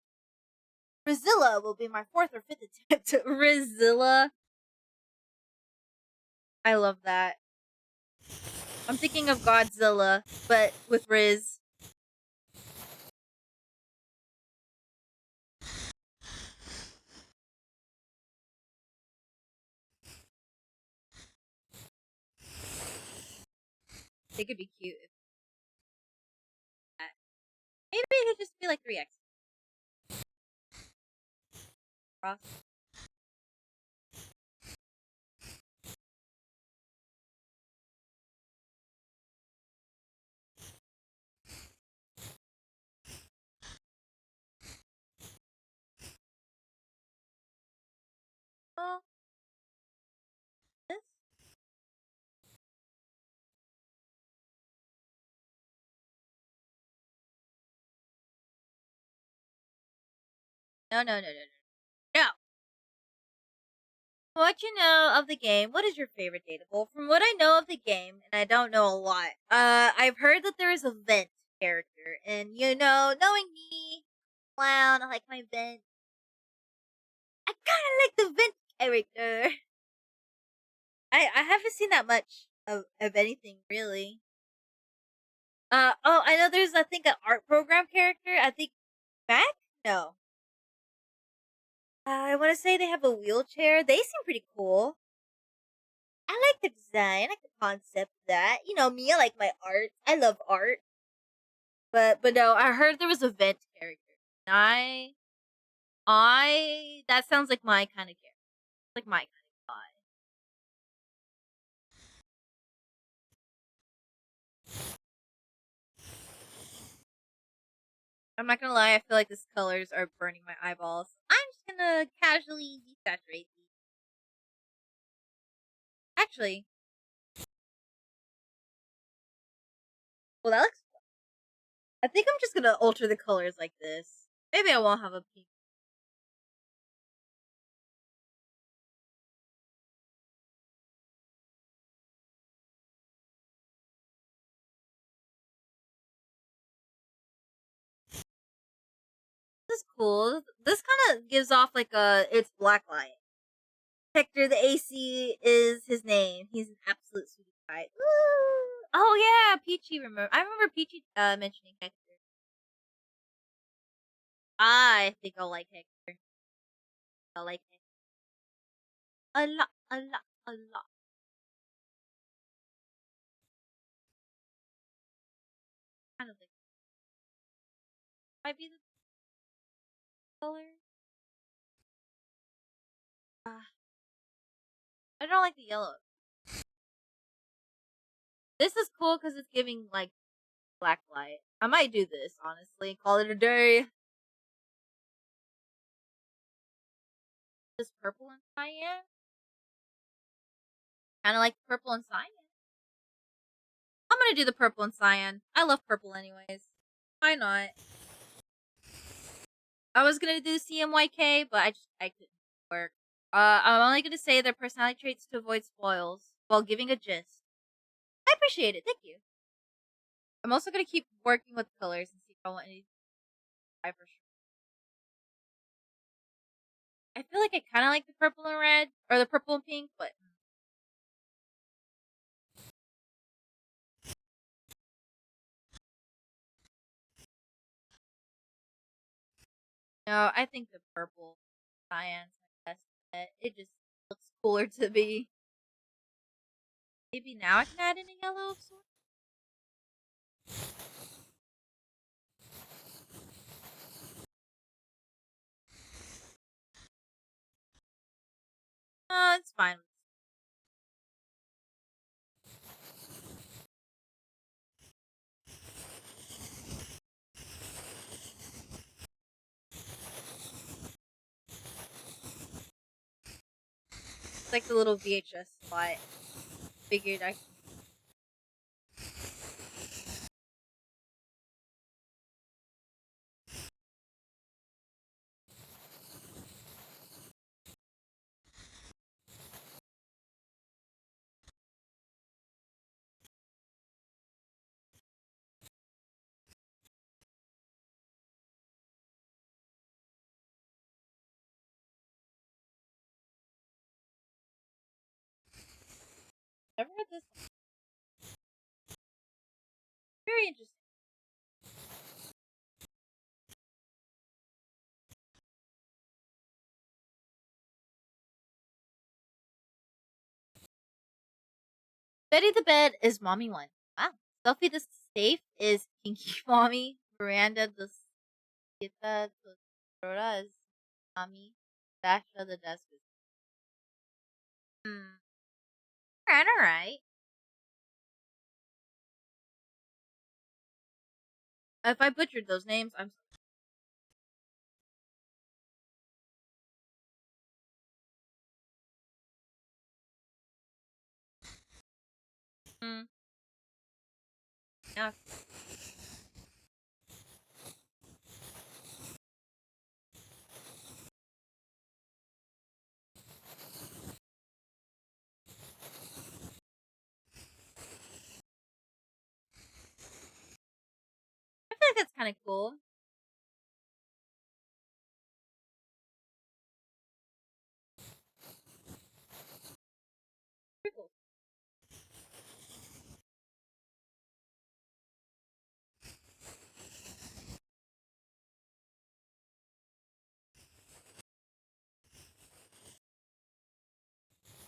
Rizilla will be my fourth or fifth attempt. Rizilla. I love that. I'm thinking of Godzilla, but with Riz. They could be cute. Maybe it could just be like 3x. Cross. Oh. This? No. No! What you know of the game, what is your favorite datable? From what I know of the game, and I don't know a lot, I've heard that there is a vent character, and knowing me, clown, I like my vent. I kinda like the vent character. I haven't seen that much of anything, really. I know there's, I think, an art program character, I think, Mac? No. I want to say they have a wheelchair. They seem pretty cool. I like the design. I like the concept of that. You know me, I like my art. I love art. But no, I heard there was a vent character. And I that sounds like my kind of character. Like my kind of guy. I'm not gonna lie, I feel like these colors are burning my eyeballs. I'm just gonna casually desaturate these. Actually, well that looks fun. I think I'm just gonna alter the colors like this. Maybe I won't have a pink. This is cool. This kind of gives off like a it's blacklight. Hector the AC is his name. He's an absolute sweetie pie. Ooh. Oh yeah, Peachy. I remember Peachy mentioning Hector. I think I'll like Hector. I like Hector a lot, a lot, a lot. Kind of like might be the color. I don't like the yellow. This is cool because it's giving like black light. I might do this honestly. Call it a day. This purple and cyan. Kind of like purple and cyan. I'm gonna do the purple and cyan. I love purple anyways. Why not? I was gonna do CMYK, but I couldn't work. I'm only gonna say their personality traits to avoid spoils while giving a gist. I appreciate it. Thank you. I'm also gonna keep working with colors and see if I want any for sure. I feel like I kind of like the purple and red or the purple and pink, but no, I think the purple cyan's my best bet. It just looks cooler to me. Maybe now I can add in a yellow of sorts. It's fine. It's like the little VHS slot. Figured I. Never heard this one. Very interesting. Betty the Bed is Mommy 1. Wow. Sophie the Safe is Pinky Mommy. Miranda the Skita the Rhoda is Mommy. Dasha the Desk is. Hmm. Alright, alright. If I butchered those names, I'm sorry. Hmm. Yeah. I feel like that's kind of cool. Pretty cool.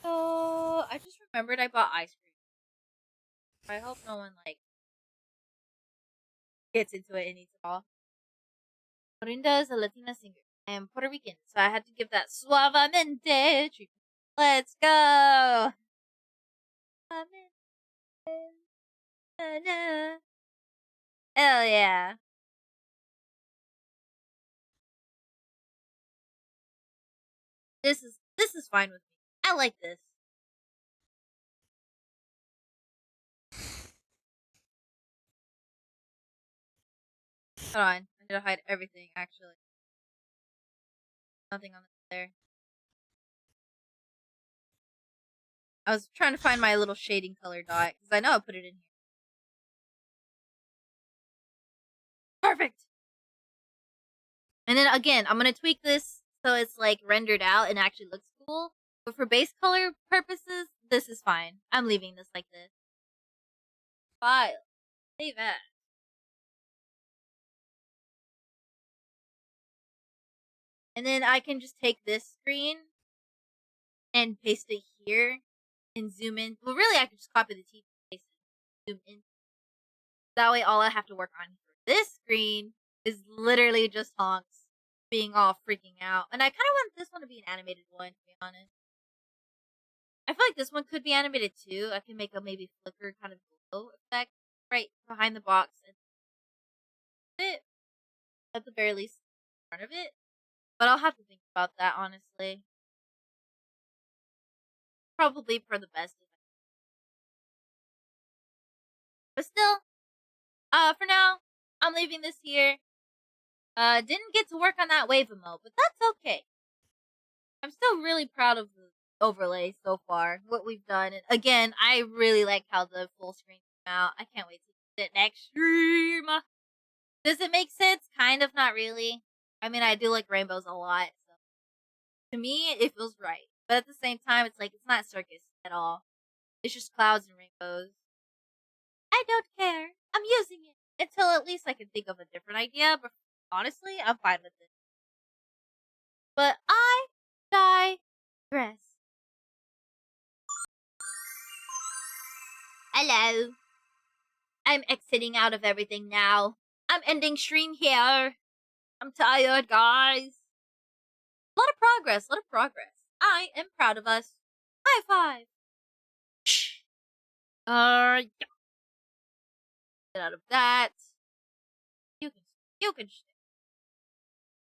So I just remembered I bought ice cream. I hope no one like gets into it and eats it all. Florinda is a Latina singer. I am Puerto Rican, so I had to give that suavemente treatment. Let's go! Hell yeah. This is fine with me. I like this. Hold on. I need to hide everything, actually. Nothing on there. I was trying to find my little shading color dot, because I know I put it in here. Perfect! And then again, I'm gonna tweak this so it's like rendered out and actually looks cool. But for base color purposes, this is fine. I'm leaving this like this. File. Save as. And then I can just take this screen and paste it here and zoom in. Well, really, I could just copy the TV, paste it, zoom in. That way, all I have to work on for this screen is literally just honks being all freaking out. And I kind of want this one to be an animated one, to be honest. I feel like this one could be animated too. I can make a maybe flicker kind of glow effect right behind the box and it at the very least in front of it. But I'll have to think about that, honestly. Probably for the best. But still, for now, I'm leaving this here. Didn't get to work on that wave emote, but that's okay. I'm still really proud of the overlay so far, what we've done. And again, I really like how the full screen came out. I can't wait to use it next stream. Does it make sense? Kind of, not really. I mean, I do like rainbows a lot, so to me, it feels right. But at the same time, it's like, it's not circus at all. It's just clouds and rainbows. I don't care. I'm using it until at least I can think of a different idea, but honestly, I'm fine with it. But I digress. Hello. I'm exiting out of everything now. I'm ending stream here. I'm tired, guys. A lot of progress, I am proud of us. High five. Shh. Yeah. Get out of that. You can stay.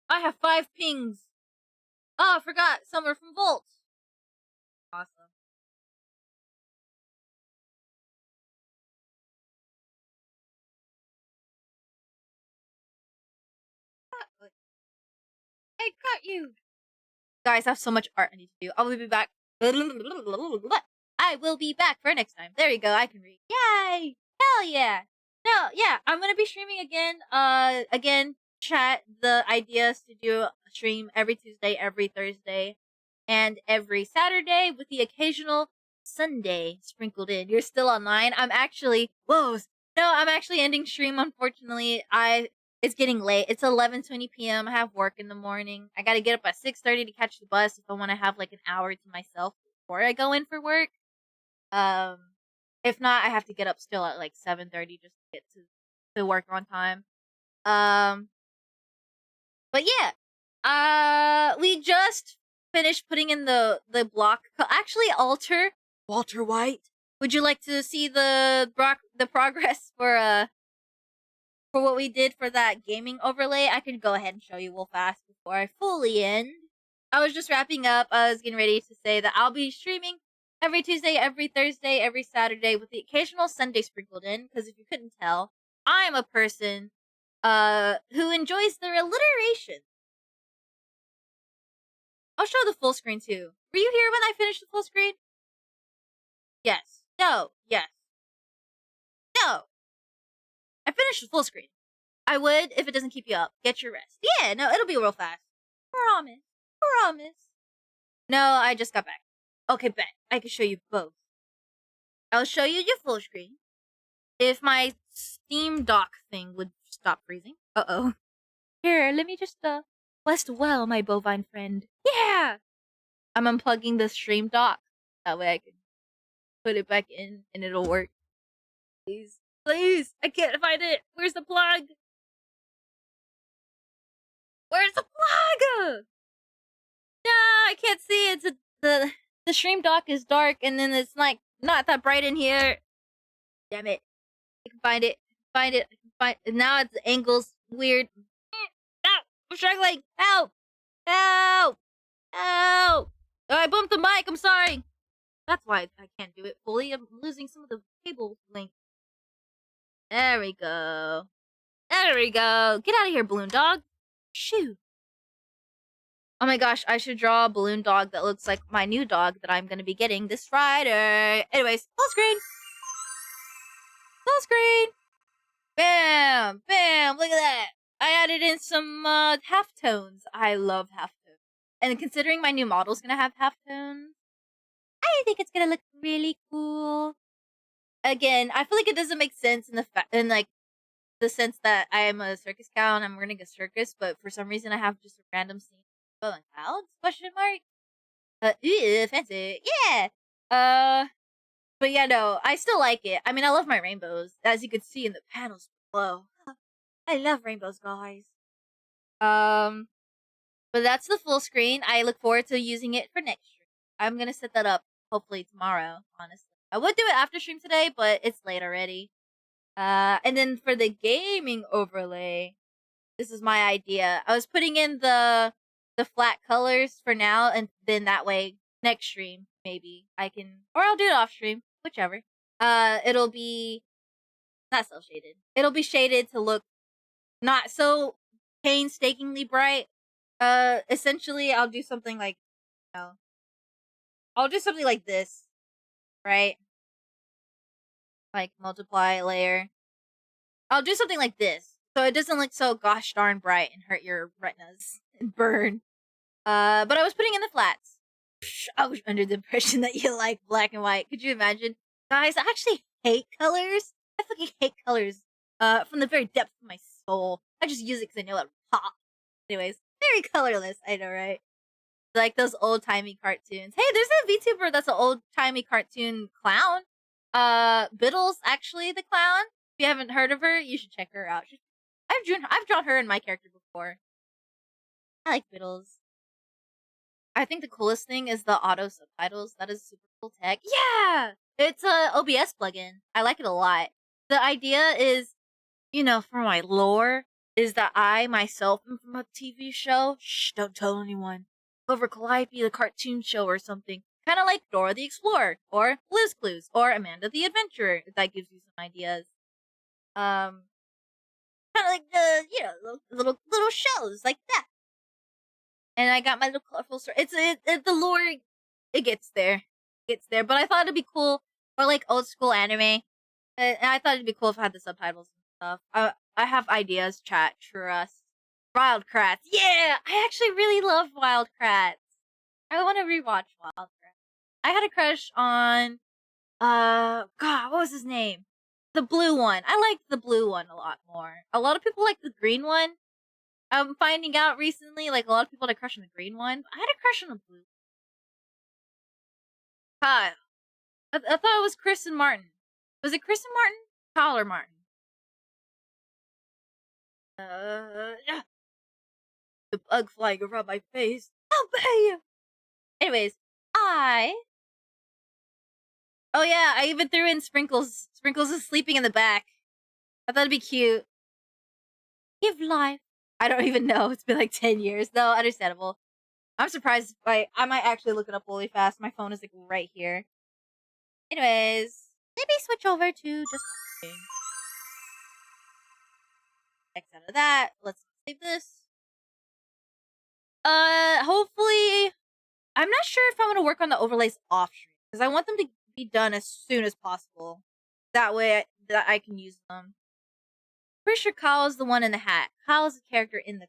I have 5 pings. Oh, I forgot. Some are from Volt. Awesome. I got you. Guys, I have so much art I need to do. I will be back. I will be back for next time. There you go. I can read. Yay! Hell yeah! No, yeah. I'm gonna be streaming again. Again, chat the ideas to do a stream every Tuesday, every Thursday, and every Saturday with the occasional Sunday sprinkled in. You're still online. I'm actually I'm actually ending stream. Unfortunately, it's getting late. It's 11:20 p.m. I have work in the morning. I gotta get up at 6:30 to catch the bus if I want to have like an hour to myself before I go in for work. If not, I have to get up still at like 7:30 just to get to work on time. But yeah, we just finished putting in the block. Actually, Walter White. Would you like to see the progress for what we did for that gaming overlay? I can go ahead and show you real fast before I fully end. I was just wrapping up. I was getting ready to say that I'll be streaming every Tuesday, every Thursday, every Saturday with the occasional Sunday sprinkled in. Because if you couldn't tell, I am a person who enjoys their alliteration. I'll show the full screen too. Were you here when I finished the full screen? Yes. No. Yes. No. I finished the full screen. I would if it doesn't keep you up. Get your rest. Yeah, no, it'll be real fast. Promise. Promise. No, I just got back. Okay, bet. I can show you both. I'll show you your full screen. If my Steam dock thing would stop freezing. Uh-oh. Here, let me just, rest well, my bovine friend. Yeah! I'm unplugging the stream dock. That way I can put it back in and it'll work. Please. Please! I can't find it! Where's the plug? Where's the flag? No, I can't see. The stream dock is dark, and then it's like not that bright in here. Damn it! I can find it. Find it. I can find. And now it's the angles weird. No, I'm struggling. Help! Help! Help! Oh, I bumped the mic. I'm sorry. That's why I can't do it fully. I'm losing some of the cable length. There we go. There we go. Get out of here, balloon dog. Shoo. Oh my gosh, I should draw a balloon dog that looks like my new dog that I'm gonna be getting this Friday. Anyways, full screen. Full screen. Bam. Bam. Look at that. I added in some halftones. I love halftones. And considering my new model's gonna have halftones, I think it's gonna look really cool. Again, I feel like it doesn't make sense in like the sense that I am a circus cow and I'm running a circus, but for some reason I have just a random scene. Oh, and clouds? Question mark. Ew, fancy. Yeah. But yeah, no, I still like it. I mean, I love my rainbows, as you can see in the panels below. I love rainbows, guys. Um, but that's the full screen. I look forward to using it for next stream. I'm gonna set that up hopefully tomorrow. Honestly, I would do it after stream today, but it's late already. And then for the gaming overlay, this is my idea. I was putting in the flat colors for now, and then that way next stream maybe I can, or I'll do it off stream, whichever. It'll be not self shaded. It'll be shaded to look not so painstakingly bright. Essentially, I'll do something like, you know, I'll do something like this, right? Like multiply layer. I'll do something like this, so it doesn't look so gosh darn bright and hurt your retinas and burn. But I was putting in the flats. I was under the impression that you like black and white. Could you imagine? Guys, I actually hate colors. I fucking hate colors. From the very depth of my soul. I just use it because I know it'll pop. Anyways, very colorless, I know, right? Like those old timey cartoons. Hey, there's a VTuber that's an old timey cartoon clown. Biddles, actually, the clown. If you haven't heard of her, you should check her out. I've drawn her in my character before. I like Biddles. I think the coolest thing is the auto subtitles. That is super cool tech. Yeah! It's a OBS plugin. I like it a lot. The idea is, you know, for my lore, is that I myself am from a TV show. Shh, don't tell anyone. Over Calliope, the cartoon show or something. Kind of like Dora the Explorer, or Blue's Clues, or Amanda the Adventurer, if that gives you some ideas. Um, kind of like the, you know, little shows like that. And I got my little colorful story. The lore, it gets there, But I thought it'd be cool for like old school anime, and I thought it'd be cool if I had the subtitles and stuff. I have ideas, chat. Trust. Wild Kratts, yeah! I actually really love Wild Kratts. I want to rewatch Wild Kratts. I had a crush on, God, what was his name? The blue one. I liked the blue one a lot more. A lot of people like the green one. I'm finding out recently, like, a lot of people had a crush on the green one. I had a crush on the blue. Kyle. I thought it was Chris and Martin. Was it Chris and Martin? Kyle or Martin? Yeah. The bug flying around my face. Oh, anyways, oh yeah, I even threw in Sprinkles. Sprinkles is sleeping in the back. I thought it'd be cute. Give life. I don't even know. It's been like 10 years. No, understandable. I'm surprised. I might actually look it up really fast. My phone is like right here. Anyways, maybe switch over to just X out of that. Let's save this. Hopefully, I'm not sure if I'm gonna work on the overlays off stream because I want them to be done as soon as possible. That way, that I can use them. Pretty sure Kyle is the one in the hat. Kyle is the character in the. I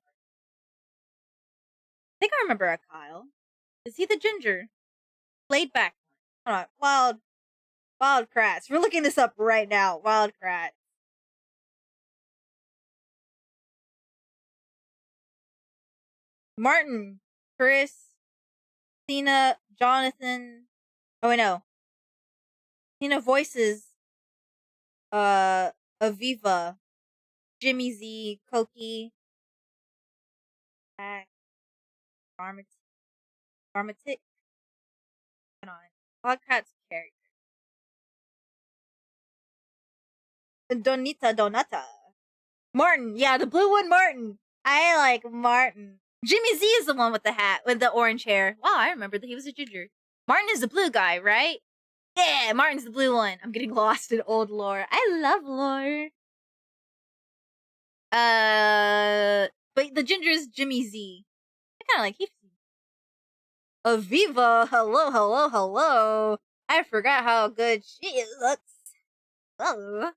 think I remember a Kyle. Is he the ginger? Laid back one. Hold on. Wild Kratts. We're looking this up right now. Wild Kratts. Martin, Chris, Cena, Jonathan. Oh, I know. Cena voices. Aviva, Jimmy Z, Koki. Pharmatic. Pharmatic. Hold on. Podcast's character. Donata. Martin. Yeah, the blue one, Martin. I like Martin. Jimmy Z is the one with the hat, with the orange hair. Wow, I remember that he was a ginger. Martin is the blue guy, right? Yeah, Martin's the blue one. I'm getting lost in old lore. I love lore. But the ginger is Jimmy Z. I kind of like he. Aviva, hello, hello, hello. I forgot how good she looks. Oh.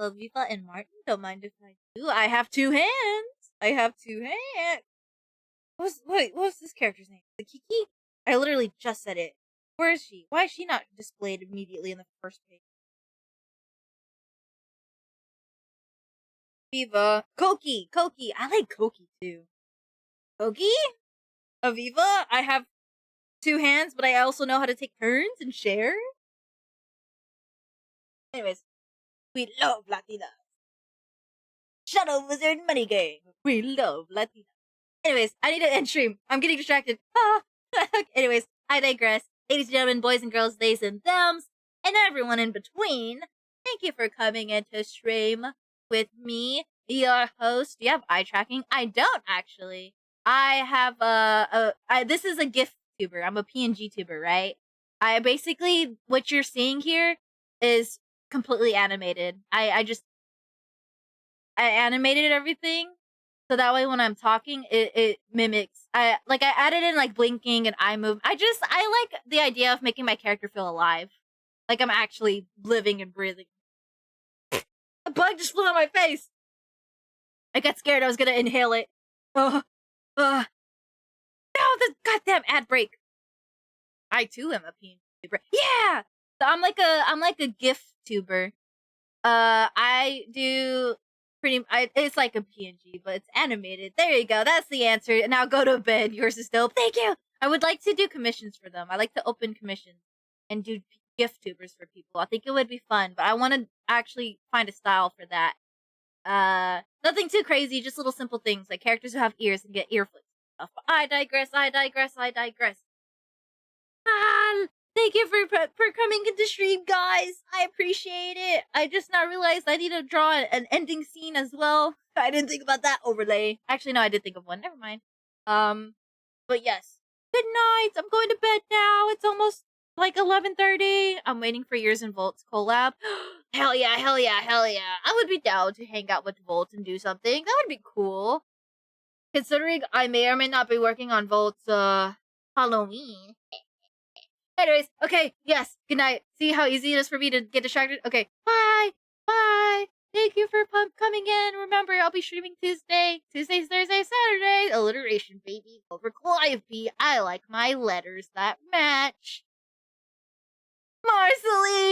Aviva and Martin, don't mind if I do. I have two hands. I have two hands. What's this character's name? The Kiki? I literally just said it. Where is she? Why is she not displayed immediately in the first page? Aviva. Koki. I like Koki too. Koki? Aviva? I have two hands, but I also know how to take turns and share. Anyways, we love Latina. Shadow Wizard Money Game. We love Latina. Anyways, I need to end stream. I'm getting distracted. Ah. Anyways, I digress. Ladies and gentlemen, boys and girls, theys and thems, and everyone in between, thank you for coming into stream with me, your host. Do you have eye tracking? I don't, actually. I have this is a GIF tuber. I'm a PNG tuber, right? I basically, what you're seeing here is completely animated. I animated everything so that way when I'm talking it mimics. I added in like blinking and eye move. I like the idea of making my character feel alive, like I'm actually living and breathing. A bug just flew on my face. I got scared. I was gonna inhale it. No, the goddamn ad break. I too am a PNG tuber. Yeah, so I'm like a GIF tuber. I do it's like a PNG, but it's animated. There you go. That's the answer. Now go to bed. Yours is dope. Thank you. I would like to do commissions for them. I like to open commissions and do gift tubers for people. I think it would be fun, but I want to actually find a style for that. Nothing too crazy, just little simple things like characters who have ears and get ear flicks and stuff. But I digress. Thank you for coming into stream, guys. I appreciate it. I just now realized I need to draw an ending scene as well. I didn't think about that overlay. Actually, no, I did think of one. Never mind. But yes. Good night. I'm going to bed now. It's almost like 11:30. I'm waiting for Years and Volts collab. Hell yeah. I would be down to hang out with Volt and do something. That would be cool. Considering I may or may not be working on Volt's Halloween. Anyways, okay, yes, good night. See how easy it is for me to get distracted? Okay, bye. Thank you for coming in. Remember, I'll be streaming Tuesdays, Thursdays, Saturdays. Alliteration, baby. Over Clive B. I like my letters that match. Marceline!